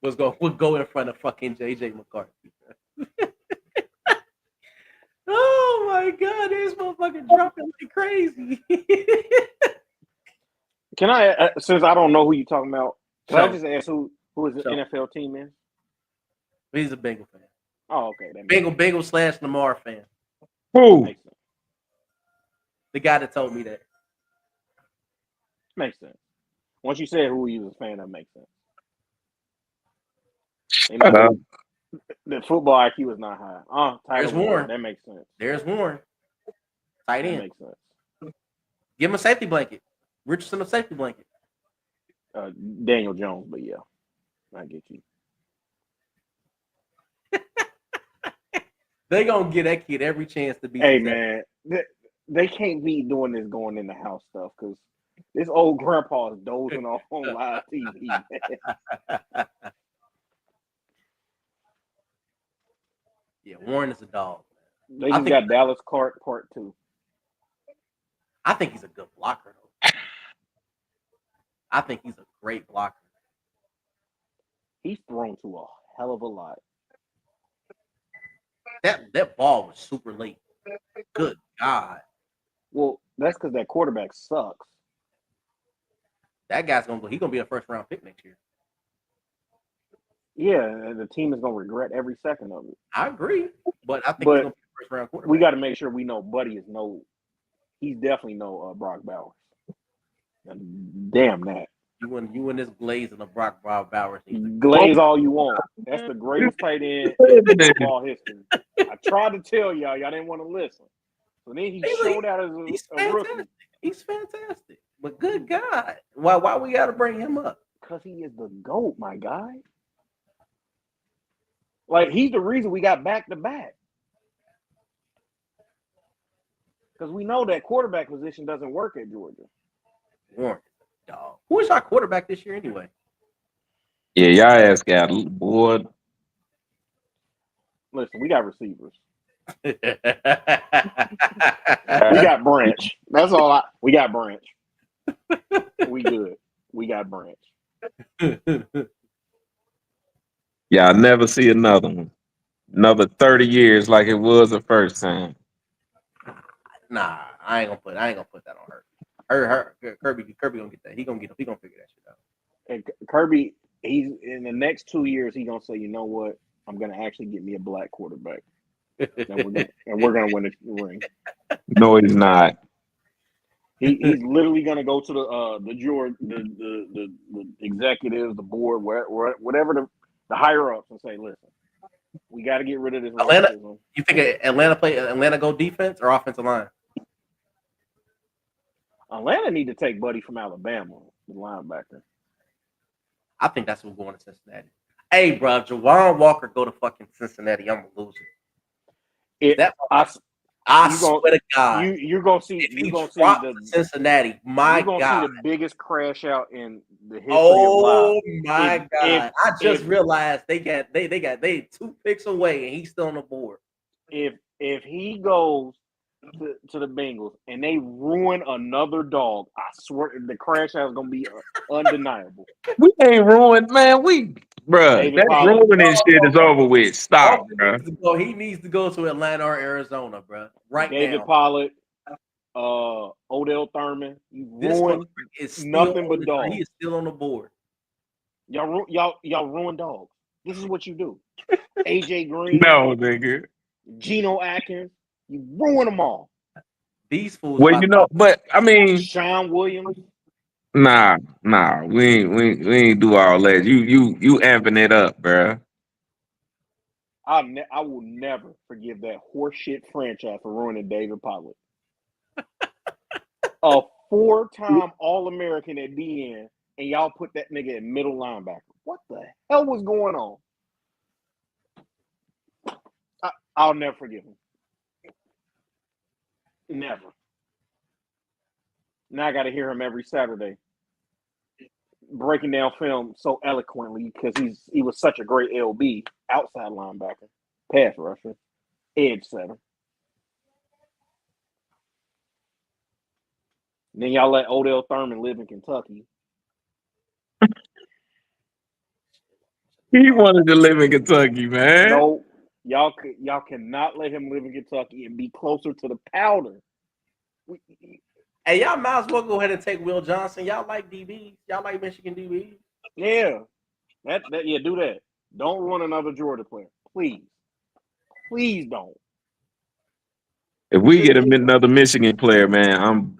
would go in front of fucking JJ McCarthy. Oh my god, this motherfucker dropping like crazy.
Can I, since I don't know who you're talking about, can I
Sure.
just ask who his
Sure.
NFL team is?
He's a Bengal fan.
Oh, okay. That makes
Bengal / Lamar fan.
Who?
makes sense.
The guy that told me that.
Makes sense. Once you said who he was a fan of, makes sense.
Shut up.
The football IQ is not high. Tyler
There's Warren.
That makes sense.
There's Warren. Tight
That
end.
makes sense.
Give him a safety blanket. Richardson a safety blanket.
Daniel Jones, but yeah, I get you.
They gonna give that kid every chance to be.
Hey
successful.
man, they can't be doing this going in the house stuff because this old grandpa is dozing off on live TV.
Yeah, Warren is a dog.
They
I
just
think-
got Dallas Clark Part 2.
I think he's a good blocker though. I think he's a great blocker.
He's thrown to a hell of a lot.
That ball was super late. Good God.
Well, that's because that quarterback sucks.
That guy's gonna be a first round pick next year.
Yeah, and the team is gonna regret every second of it.
I agree. But I think
But
he's gonna be a first round quarterback.
We got to make sure we know Buddy is he's definitely no Brock Bowers. And damn that.
You and this Glaze and the Brock Bowers.
Glaze all you want. That's the greatest tight end in football history. I tried to tell y'all didn't want to listen. So then he showed out as
He's
a rookie.
fantastic. He's fantastic. But good God, why we got to bring him up?
Because he is the GOAT, my guy. Like, he's the reason we got back-to-back. Because we know that quarterback position doesn't work at Georgia.
Warren, dog. Who is our quarterback this year anyway?
Yeah, y'all ass got boy.
Listen, we got receivers.
we
We got Branch. That's all we got Branch. We good. We got Branch.
Y'all never see another one. Another 30 years like it was the first time.
Nah, I ain't gonna put that on her. Kirby gonna get that. He gonna figure that shit out.
And Kirby, he's in the next 2 years, he's gonna say, you know what? I'm gonna actually get me a black quarterback. And we're gonna win the ring.
No, he's not.
He's literally gonna go to the executives, the board, whatever the higher ups, and say, listen, we got to get rid of this
Atlanta-
racism.
You think Atlanta go defense or offensive line?
Atlanta need to take Buddy from Alabama, the linebacker.
I think that's what's going to Cincinnati. Hey, bro, Javon Walker go to fucking Cincinnati. I'm a loser. I
You
swear
gon-
to God,
You're gonna see
if he
you're gonna see
dropped
the
to Cincinnati, my
you're gonna
God.
see the biggest crash out in the history of
Oh
live.
my
If-
God! I just
if-
realized they 2 picks away and he's still on the board.
If he goes to the Bengals and they ruin another dog, I swear the crash out is gonna be undeniable.
We ain't ruined, man. Bruh,
David
that
Pollard.
ruining shit is over with. Stop, bruh.
He needs to go to Atlanta or Arizona, bro. Right
David
now.
Pollard, Odell Thurman, you
This
ruined
motherfucker is still
nothing but
on the-
dogs.
He is still on the board.
Y'all ruin dogs. This is what you do. AJ Green,
No, nigga.
Geno Atkins. You ruin them all.
These fools.
Well, you know, but I mean,
Sean Williams.
nah, we ain't do all that. You amping it up, bruh.
I will never forgive that horseshit franchise for ruining David Pollard. A 4-time All-American at DN, and y'all put that nigga in middle linebacker. What the hell was going on? I'll never forgive him. Never. Now I got to hear him every Saturday breaking down film so eloquently because he was such a great LB, outside linebacker, pass rusher, edge setter. And then y'all let Odell Thurman live in Kentucky.
He wanted to live in Kentucky, man.
No, y'all cannot let him live in Kentucky and be closer to the powder.
Hey, y'all might as well go ahead and take Will Johnson. Y'all like DBs. Y'all like Michigan DBs.
Yeah. Yeah, do that. Don't run another Georgia player. Please. Please don't.
If we get another Michigan player, man, I'm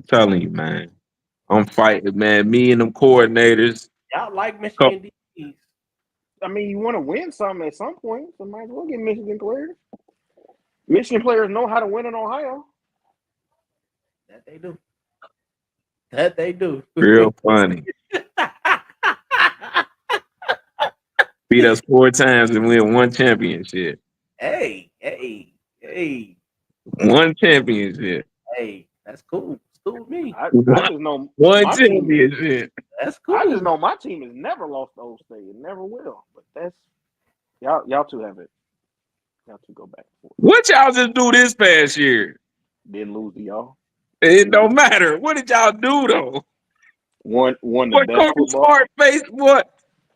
telling you, man. I'm fighting, man. Me and them coordinators.
Y'all like Michigan DBs.
I mean, you want to win something at some point, so might as well get Michigan players. Michigan players know how to win in Ohio.
That they do. That they do.
Real funny. Beat us 4 times and win 1 championship.
Hey.
1 championship.
Hey, that's cool. It's cool with me.
I just know
1
my team.
championship.
That's cool.
I just know my team has never lost to Old State. It never will. But that's y'all two have it. Y'all two go back and forth.
What y'all just do this past year?
Didn't lose to y'all.
It don't matter. What did y'all do though?
Won the
What
best
Kobe
football.
Smart face? What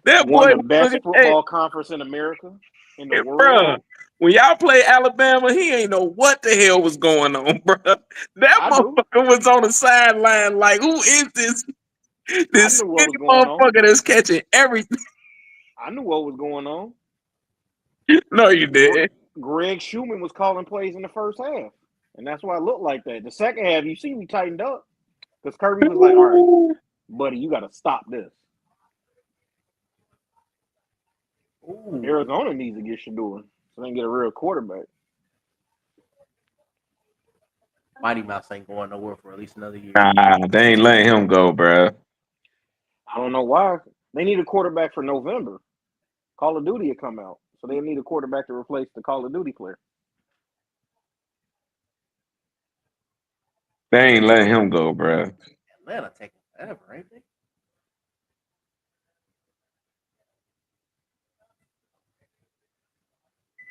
that
Won
boy
the best
look at-
football conference in America, in the world.
Bruh, when y'all play Alabama, he ain't know what the hell was going on, bruh. That
I do.
motherfucker was on the sideline like, who is this
I knew what
skinny
was going on.
motherfucker that's catching everything?
I knew what was going on.
No, you didn't.
Greg Schumann was calling plays in the first half, and that's why it looked like that. The second half, you see, we tightened up because Kirby was like, "All right, buddy, you got to stop this."
Ooh.
Arizona needs to get Shador so they can get a real quarterback.
Mighty Mouse ain't going nowhere for at least another year.
Nah, they ain't letting him go, bruh.
I don't know why. They need a quarterback for November. Call of Duty will come out, so they need a quarterback to replace the Call of Duty player.
They ain't letting him go, bruh.
Atlanta taking forever, ain't they?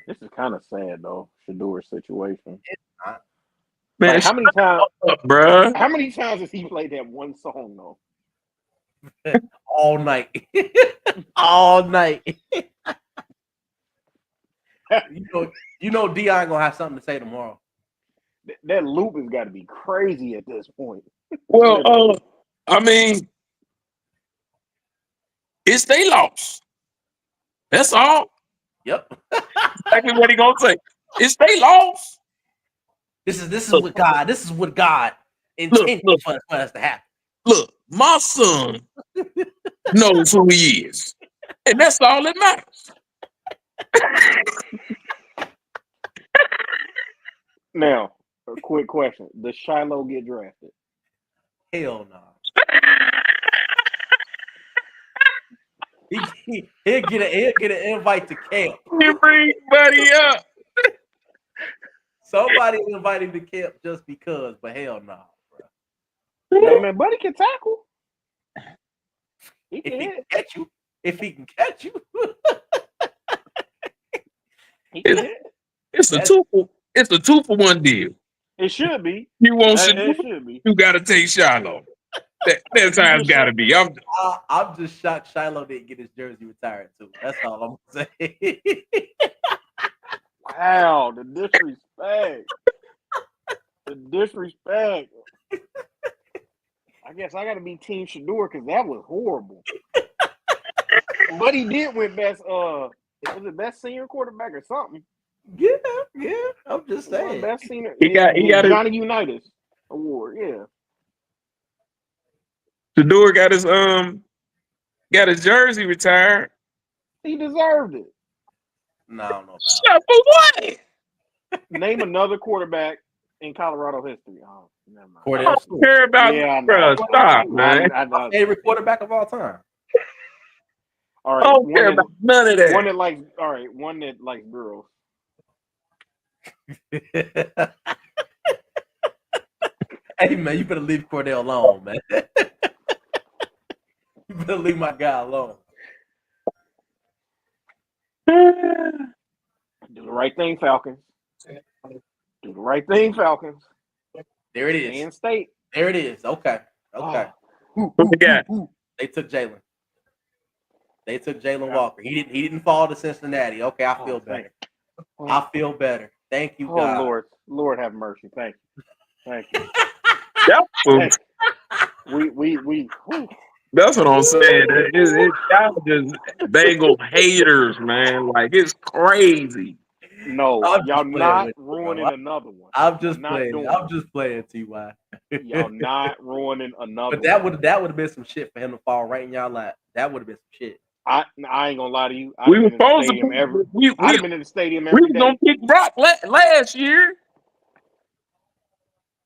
This is kind of sad though, Shador's situation.
Man,
Like, how many times,
bruh?
How many times has he played that one song though?
All night. All night. you know Dion gonna have something to say tomorrow.
That loop has got to be crazy at this point.
Well, I mean, it's they loss. That's all.
Yep.
Exactly what he gonna say. It's they loss.
This is what God. This is what God intended for us to happen.
Look, my son knows who he is, and that's all that matters.
Now, a quick question: does Shiloh get drafted?
Hell no. He'll get an invite to camp.
You bring Buddy up.
Somebody invite him to camp just because, but hell no, bro.
Hey, man, Buddy can tackle. He
If
can
he
hit.
can catch you, if he can catch you,
He can hit.
It's a 2-for-1 deal.
It should be.
You want
It
Shador,
should be.
you gotta take Shiloh. That's how it's gotta be.
I'm just shocked Shiloh didn't get his jersey retired too. That's all I'm gonna say.
Wow, the disrespect. The disrespect. I guess I got to be Team Shador because that was horrible. But he did win best Was it best senior quarterback or something?
Yeah. I'm just
He won
saying.
best senior.
He got his
Johnny Unitas award. Yeah.
Shador got his jersey retired.
He deserved it.
No, I don't know about
Shut for what?
Name another quarterback in Colorado history. Oh, never mind.
I
Cordell
don't
Stewart.
care about
Yeah, I
bro.
know.
Stop, man.
My favorite quarterback of all time.
All
I
right,
don't care about none of
one
that.
that likes. All right, one that likes girls.
Hey man, you better leave Cordell alone, man. You better leave my guy alone.
Do the right thing, Falcons. Do the right thing, Falcons.
There it is.
Penn State.
There it is. Okay.
What we got?
They took Jalen. They took Jalen Walker. He didn't fall to Cincinnati. Okay, I feel better. I feel better. Thank you, God.
Oh Lord have mercy. Thank you.
Yep.
We.
That's what I'm saying. Y'all just Bengal haters, man. Like it's crazy.
No,
I'm
y'all
just playing
not
with you, bro.
ruining another one.
I'm just
not
playing.
doing
I'm
it.
just playing, Ty.
Y'all not ruining another.
But that would have been some shit for him to fall right in y'all lap. That would have been some shit.
I ain't gonna lie to you.
We were supposed to.
I'd have been in the stadium
We
every
was
day.
gonna pick Brock last year.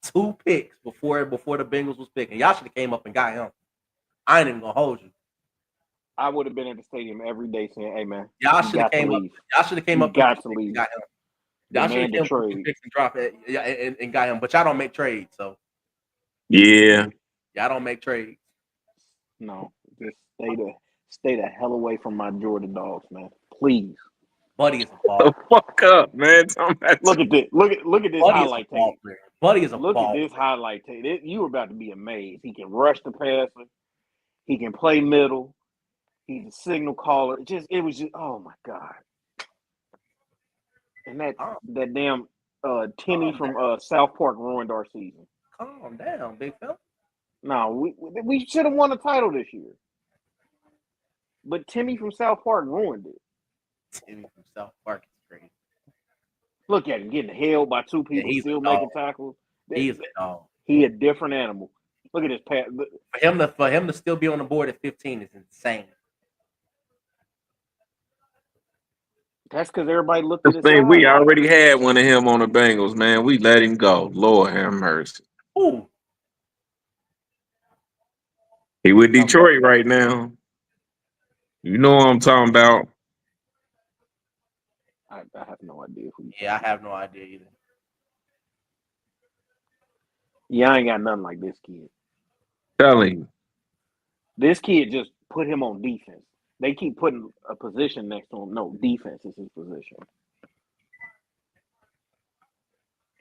2 picks before the Bengals was picking. Y'all should have came up and got him. I ain't even gonna hold you.
I would have been at the stadium every day saying, "Hey man,
Y'all should have came up. Y'all should have came up.
Got to leave.
Got him. Y'all should have came up with 2 picks and dropped it and got him. But y'all don't make trades, so
Yeah.
Y'all don't make trades.
No, just stay the hell away from my Georgia dogs, man. Please.
Buddy is a ball.
The fuck up, man.
Look at this. Look at this
Buddy
highlight tape.
Buddy is a
Look
ball
at this highlight tape. You were about to be amazed. He can rush the passer. He can play middle. He's a signal caller. It was just oh my God. And that damn Timmy from South Park ruined our season.
Calm down, big fella.
No, we should have won a title this year. But Timmy from South Park ruined it.
Timmy from South Park is crazy.
Look at him getting held by 2 people, still making tackles.
He's a dog.
He a different animal. Look at his pass.
For him to still be on the board at 15 is insane.
That's because everybody looked at
This
his
thing, we
side.
already had one of him on the Bengals, man. We let him go. Lord have mercy.
Ooh.
He with Detroit right now. You know what I'm talking about.
I have no idea who.
Yeah, I have no idea either.
Yeah, I ain't got nothing like this kid.
Telling you.
This kid just put him on defense. They keep putting a position next to him. No, defense is his position.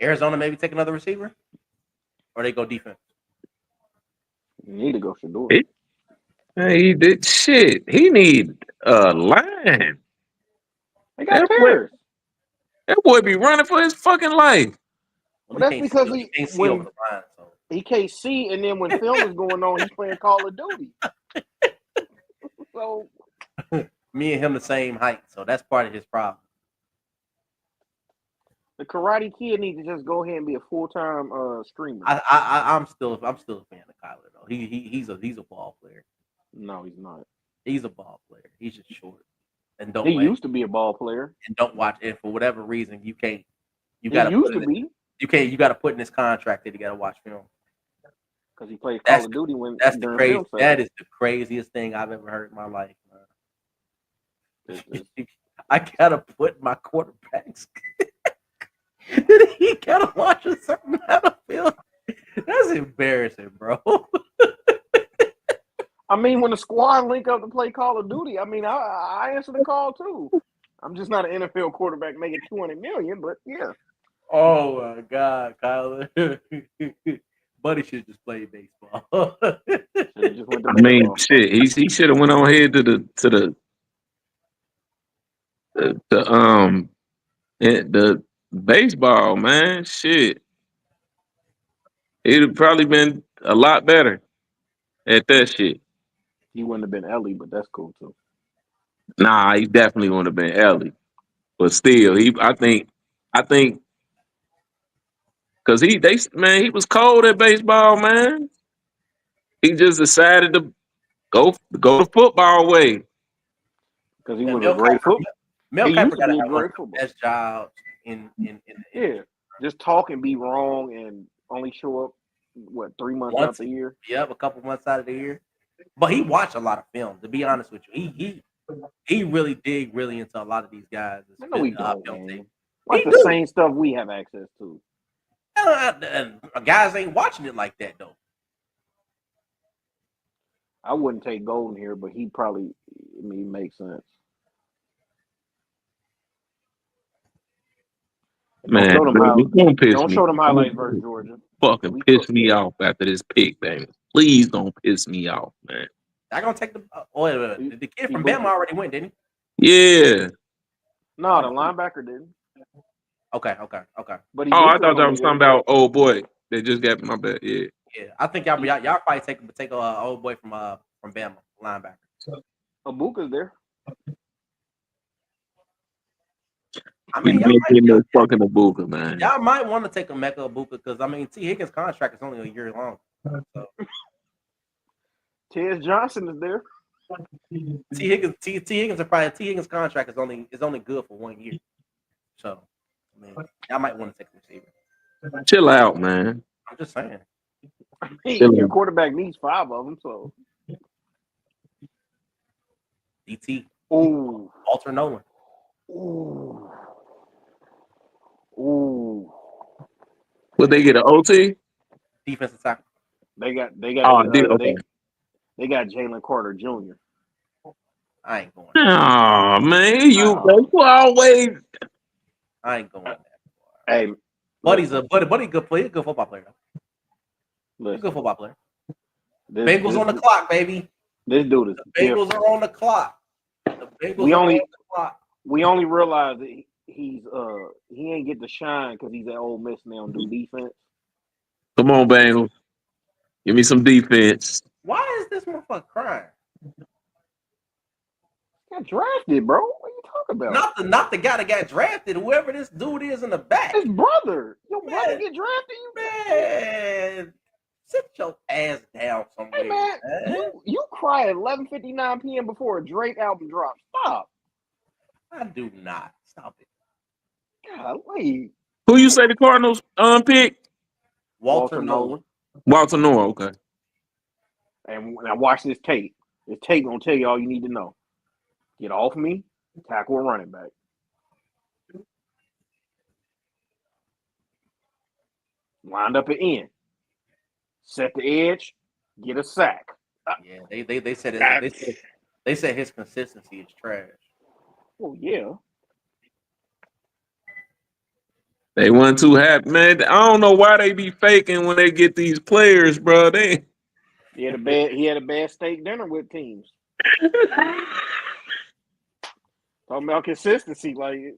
Arizona maybe take another receiver? Or they go defense?
You need to go Shador.
He did shit. He need a line.
They got Paris.
That boy be running for his fucking life.
Well, that's because
he can't see over the line. So.
He can't see, and then when film is going on, he's playing Call of Duty. So
me and him the same height, so that's part of his problem.
The Karate Kid needs to just go ahead and be a full-time streamer.
I'm still a fan of Kyler though. He's a ball player.
No, he's not.
He's a ball player. He's just short. And
he used to be a ball player.
And don't watch it for whatever reason. You can't. You
got to be.
You can't. You got to put in his contract that he got to watch film.
Because he played Call of Duty when
that's the crazy. That is the craziest thing I've ever heard in my life. I gotta put my quarterbacks. He gotta watch a certain amount of film. That's embarrassing, bro.
I mean, when the squad link up to play Call of Duty, I mean, I answer the call too. I'm just not an NFL quarterback making $200 million, but yeah.
Oh my God, Kyler. Buddy should just play baseball.
I mean, shit. He should have went on ahead to the baseball, man. Shit. It'd have probably been a lot better at that shit.
He wouldn't have been Ellie, but that's cool too.
Nah, he definitely would have been Ellie. But still, I think, because he was cold at baseball, man. He just decided to go the football way.
Because he
And
was a great football.
Mel
He
Kiper
used to
got to
be a
have one
great
of the
football.
best jobs in the
Yeah, just talk and be wrong and only show up 3 months out the year.
Yep, a couple months out of the year. But he watched a lot of film. To be honest with you, he really dig really into a lot of these guys.
I know we don't,
film tape.
man. Watch
He
the
do.
same stuff we have access to.
And guys ain't watching it like that though.
I wouldn't take Golden here, but he probably, makes sense.
Man,
Don't show them how.
it's gonna piss
Don't
me.
show them highlights versus Georgia.
Fucking
We
piss
cooked
me
them.
off after this pick, man. Please don't piss me off, man.
I gonna take the. Wait. The kid from
booked
Bama
it.
already went, didn't
Yeah.
No, the linebacker didn't.
he? Okay.
But he
Oh, I
booked it
thought that
on
was
the
something about old boy. They just got my bet. Yeah.
Yeah, I think y'all probably take a old boy from Bama linebacker.
Abuka's there.
I mean,
You ain't getting no fucking Abuka, man.
y'all might want to take a Mecca Abuka because I mean T Higgins' contract is only a year long. So
Tez Johnson is there.
T Higgins' contract is only good for 1 year. So I mean, y'all might want to take a receiver.
Chill out, man.
I'm just saying.
Your quarterback needs 5 of them, so.
DT.
Ooh.
Walter Nolan.
Ooh.
Would they get an OT?
Defensive tackle.
They got
okay.
they got Jalen Carter Jr.
I ain't going.
Oh man, you always.
I ain't going there.
Hey,
Buddy's a good player. He's a good football player. He's a good football player. Bengals on the clock, baby.
This dude is
the Bengals are on the clock. The Bengals
on the
clock.
We only realize that he ain't get to shine because he's at Ole Miss now and do defense.
Come on, Bengals. Give me some defense.
Why is this motherfucker crying?
Got drafted, bro. What are you talking about?
Not the guy that got drafted. Whoever this dude is in the back.
His brother. Your brother get drafted, you
man. Sit your ass down somewhere.
Hey man, you cry at 11:59 p.m. before a Drake album drops. Stop.
I do not. Stop it.
Golly.
Who you say the Cardinals picked?
Walter Nolan.
Walter Nolan, okay.
And when I watch this tape gonna tell you all you need to know. Get off me, tackle a running back. Wind up an end. Set the edge, get a sack.
Yeah, they said it. They said his consistency is trash.
Oh yeah.
They weren't too happy, man. I don't know why they be faking when they get these players, bro.
He had a bad steak dinner with teams. Talking about consistency, like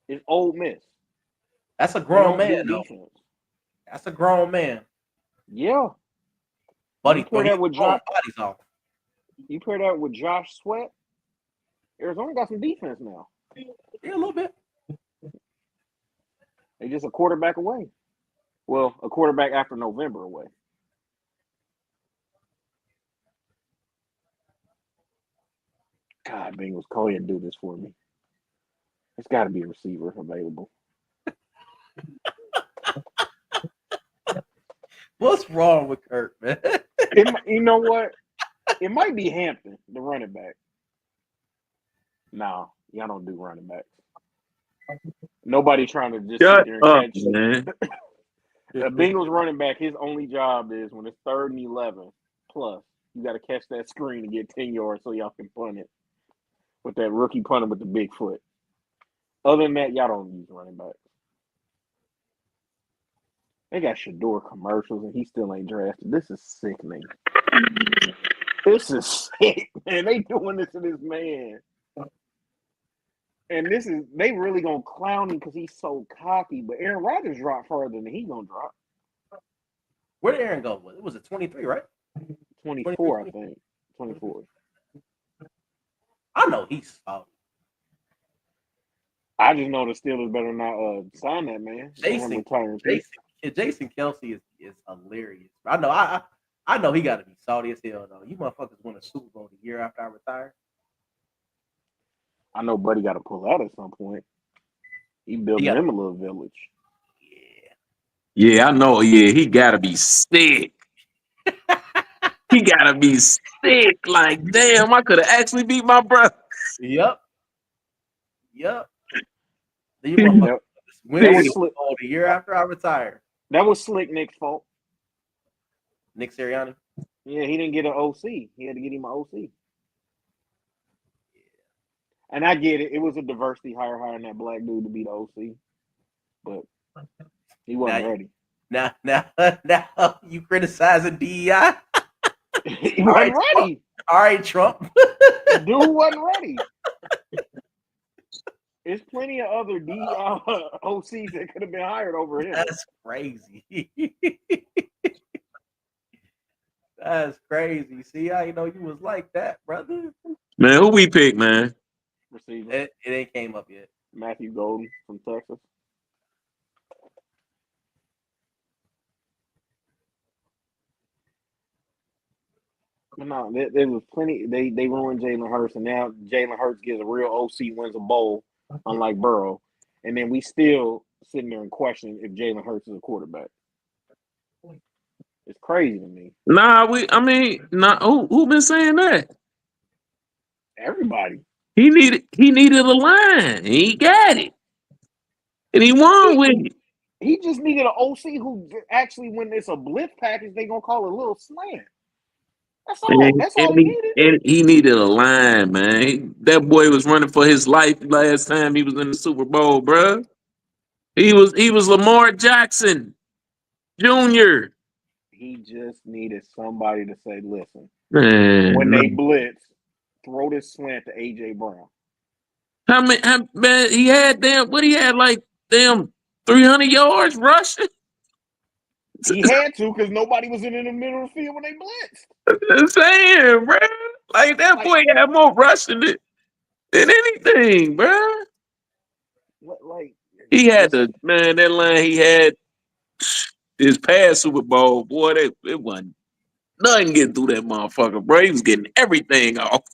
it's Ole Miss.
That's a grown man, though. That's a grown man.
Yeah.
Buddy,
you pair that with Josh.
Bodies off.
You pair that with Josh Sweat. Arizona got some defense now.
Yeah, a little bit.
They just a quarterback away. Well, a quarterback after November away. God, Bengals, call you and do this for me. There's got to be a receiver available.
What's wrong with Kurt, man?
You know what? It might be Hampton, the running back. No, y'all don't do running backs. Nobody trying to just sit there and catch.
Man.
The Bengals running back, his only job is when it's 3rd and 11 plus, you got to catch that screen and get 10 yards so y'all can punt it with that rookie punter with the big foot. Other than that, y'all don't use running backs. They got Shador commercials and he still ain't drafted. This is sickening. This is sick, man. They doing this to this man. And they really gonna clown him because he's so cocky. But Aaron Rodgers dropped further than he gonna drop.
Where did Aaron go? It was a 23, right?
24, I think. 24.
I know he's salty.
I just know the Steelers better not sign that man.
Jason Kelsey is hilarious. I know he got to be salty as hell though. You motherfuckers win a Super Bowl the year after I retire.
I know Buddy got to pull out at some point. He built him a little village.
Yeah, I know. Yeah, he gotta be sick. He gotta be sick. Like, damn, I could have actually beat my brother.
Yep. You
That
motherfuckers win a
was
Super Bowl the year after I retire.
That was Slick Nick's fault.
Nick Sirianni.
Yeah, he didn't get an OC. He had to get him an OC. And I get it. It was a diversity hire hiring that black dude to be the OC. But he wasn't ready.
Now you criticizing DEI?
He wasn't ready.
All right, Trump.
Dude wasn't ready. There's plenty of other OCs that could have been hired over him.
That's crazy. That's crazy. See, I know you was like that, brother.
Man, who we pick, man?
Receiver.
It ain't came up yet.
Matthew Golden from Texas. No, there was plenty. They ruined Jalen Hurts, and now Jalen Hurts gets a real OC, wins a bowl, unlike Burrow, and then we still sitting there and questioning if Jalen Hurts is a quarterback. It's crazy to me.
Who been saying that?
Everybody.
He needed a line. He got it, and he won with it.
He just needed an OC who actually, when it's a blitz package, they gonna call it a little slant. That's all. That's all he needed.
And he needed a line, man. That boy was running for his life last time he was in the Super Bowl, bro. He was Lamar Jackson Jr.
He just needed somebody to say, "Listen,
Man,
when they blitz, throw this slant to AJ Brown."
Man, he had like 300 yards rushing.
He had to because nobody was in the middle of the field when they blitzed.
I'm saying, bro, like that boy had more rushing than anything, bro.
Like
he had that line. He had his past Super Bowl, boy. It wasn't nothing getting through that motherfucker, bro. He was getting everything off.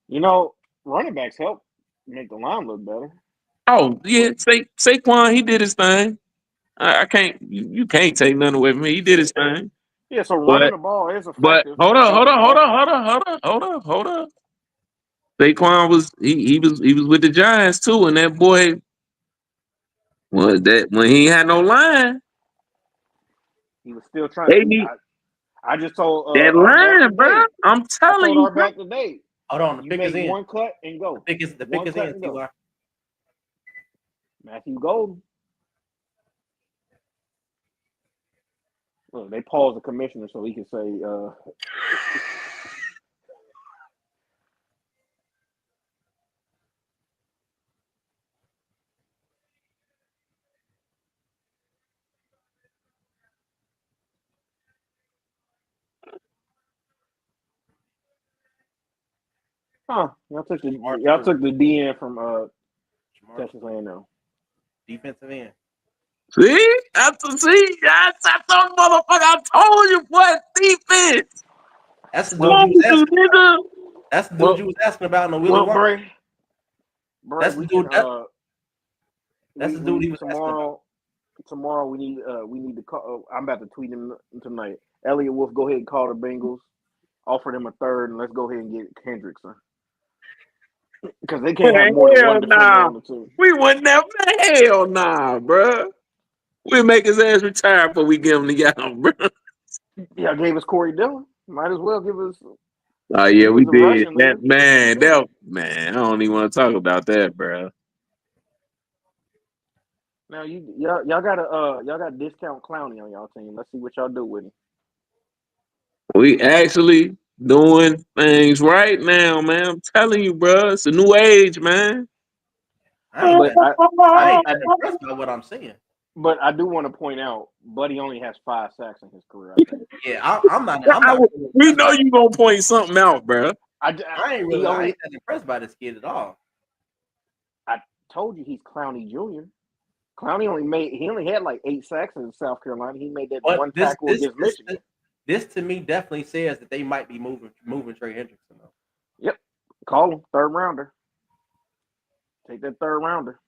You know, running backs help make the line look better.
Oh yeah, Saquon, he did his thing. I can't. You can't take nothing away from me. He did his thing.
Yeah, so running the ball is effective.
But hold up. Saquon was he was with the Giants too, and that boy was that when he had no line.
He was still trying. I just told
that line, bro. I'm telling you,
back today.
Hold on, the pick is in.
One cut and go.
The pick is in.
Matthew Golden. Look, they paused the commissioner so he could say, y'all took the DN from Texas A&M.
Defensive end.
See, I told motherfucker. I told you what defense.
That's the dude you was asking. That's the dude you was asking about in the Willie Walker. That's the dude. That's the dude he was
tomorrow. Tomorrow we need to call. I'm about to tweet him tonight. Elliot Wolf, go ahead and call the Bengals. Offer them a third, and let's go ahead and get Hendrickson. Because they can't have more than one defender on the team.
We wouldn't have. Hell nah, bro. We'll make his ass retire before we give him the y'all, bro.
Yeah, gave us Corey Dillon. Might as well give us.
Oh yeah, we did. I don't even want to talk about that, bro.
Now y'all got discount Clowney on y'all team. Let's see what y'all do with him.
We actually doing things right now, man. I'm telling you, bro. It's a new age, man.
I ain't that impressed by what I'm seeing.
But I do want to point out, Buddy only has 5 sacks in his career.
Yeah, I'm not.
We know you gonna point something out, bro.
I ain't
he
really. I
only
ain't that impressed by this kid at all.
told you he's Clowney Jr. Clowney only had like 8 sacks in South Carolina. He made that
But
one tackle against Michigan.
This to me definitely says that they might be moving Trey Hendrickson though.
Yep. Call him 3rd rounder. Take that 3rd rounder.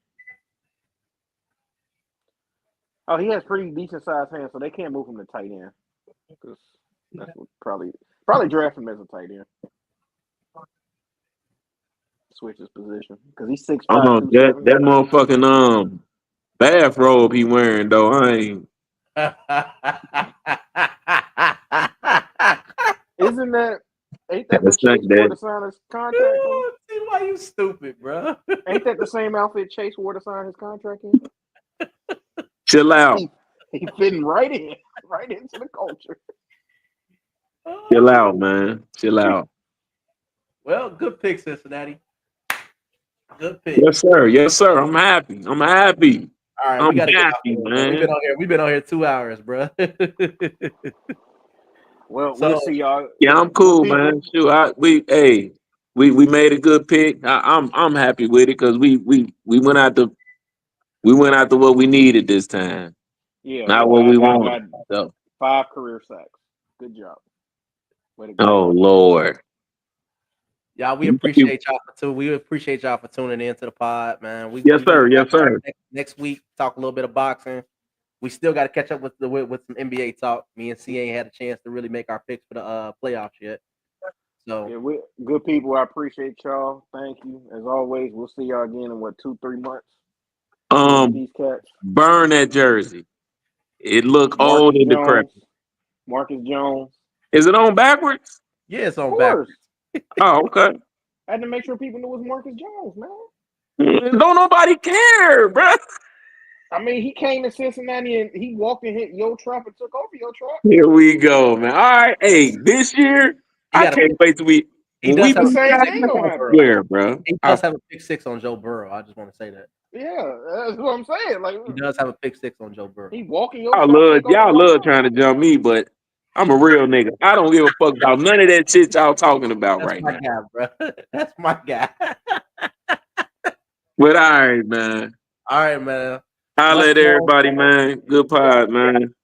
Oh, he has pretty decent sized hands, so they can't move him to tight end. Because that's what probably draft him as a tight end. Switch his position because he's 6'5",
I don't know that
270.
motherfucking bathrobe he wearing though. I ain't.
Ain't that
That's
what Chase wore
that.
to sign his contract on?
See why you stupid, bro?
Ain't that the same outfit Chase wore to sign his contract in?
Chill out.
He fitting right into the culture.
Chill out, man. Chill out.
Well, good pick, Cincinnati. Good pick.
Yes, sir. Yes, sir. I'm happy. I'm happy.
All right,
I'm
we gotta get
happy,
off here,
man.
We've been on here 2 hours, bro.
Well,
So-
we'll see y'all.
Yeah, I'm cool,
People-
man. Shoot, we made a good pick. I'm happy with it because we went out to what we needed this time,
Yeah,
not what we
I
wanted.
got
So,
5 career sacks. Good job. Way to go.
oh Lord,
Y'all, we appreciate y'all for tuning in to the pod, man.
Yes, sir. Yes, sir.
Next week, talk a little bit of boxing. We still got to catch up with some NBA talk. Me and C ain't had a chance to really make our picks for the playoffs yet. So
Yeah, we good people. I appreciate y'all. Thank you. As always, we'll see y'all again in 2-3 months. These cats.
burn that jersey. It look
Marcus
old and
Jones.
decrepit.
Marcus Jones.
Is it on backwards?
yeah, it's
Of
on back.
course.
Oh, okay.
I had to make sure people knew it was Marcus Jones, man.
Don't nobody care, bro.
I mean, he came to Cincinnati and he walked and hit Yo Trap and took over Yo Trap.
Here we go, man. All right, hey, this year I can't wait till we.
He
when
does
we
have a
beat
same
that,
thing gonna happen.
swear, bro.
He does have a pick 6 on Joe Burrow. I just want to say that.
Yeah, that's what I'm saying. Like
He does have a pick 6 on Joe Burrow.
he walking Yo
Y'all
Trap.
love trying to jump me, but I'm a real nigga. I don't give a fuck about none of that shit y'all talking about
That's
right
my
now.
guy, bro. That's my guy.
But all right, man.
All right, man.
Holla
Much
at
love.
everybody, man. Good pod, man.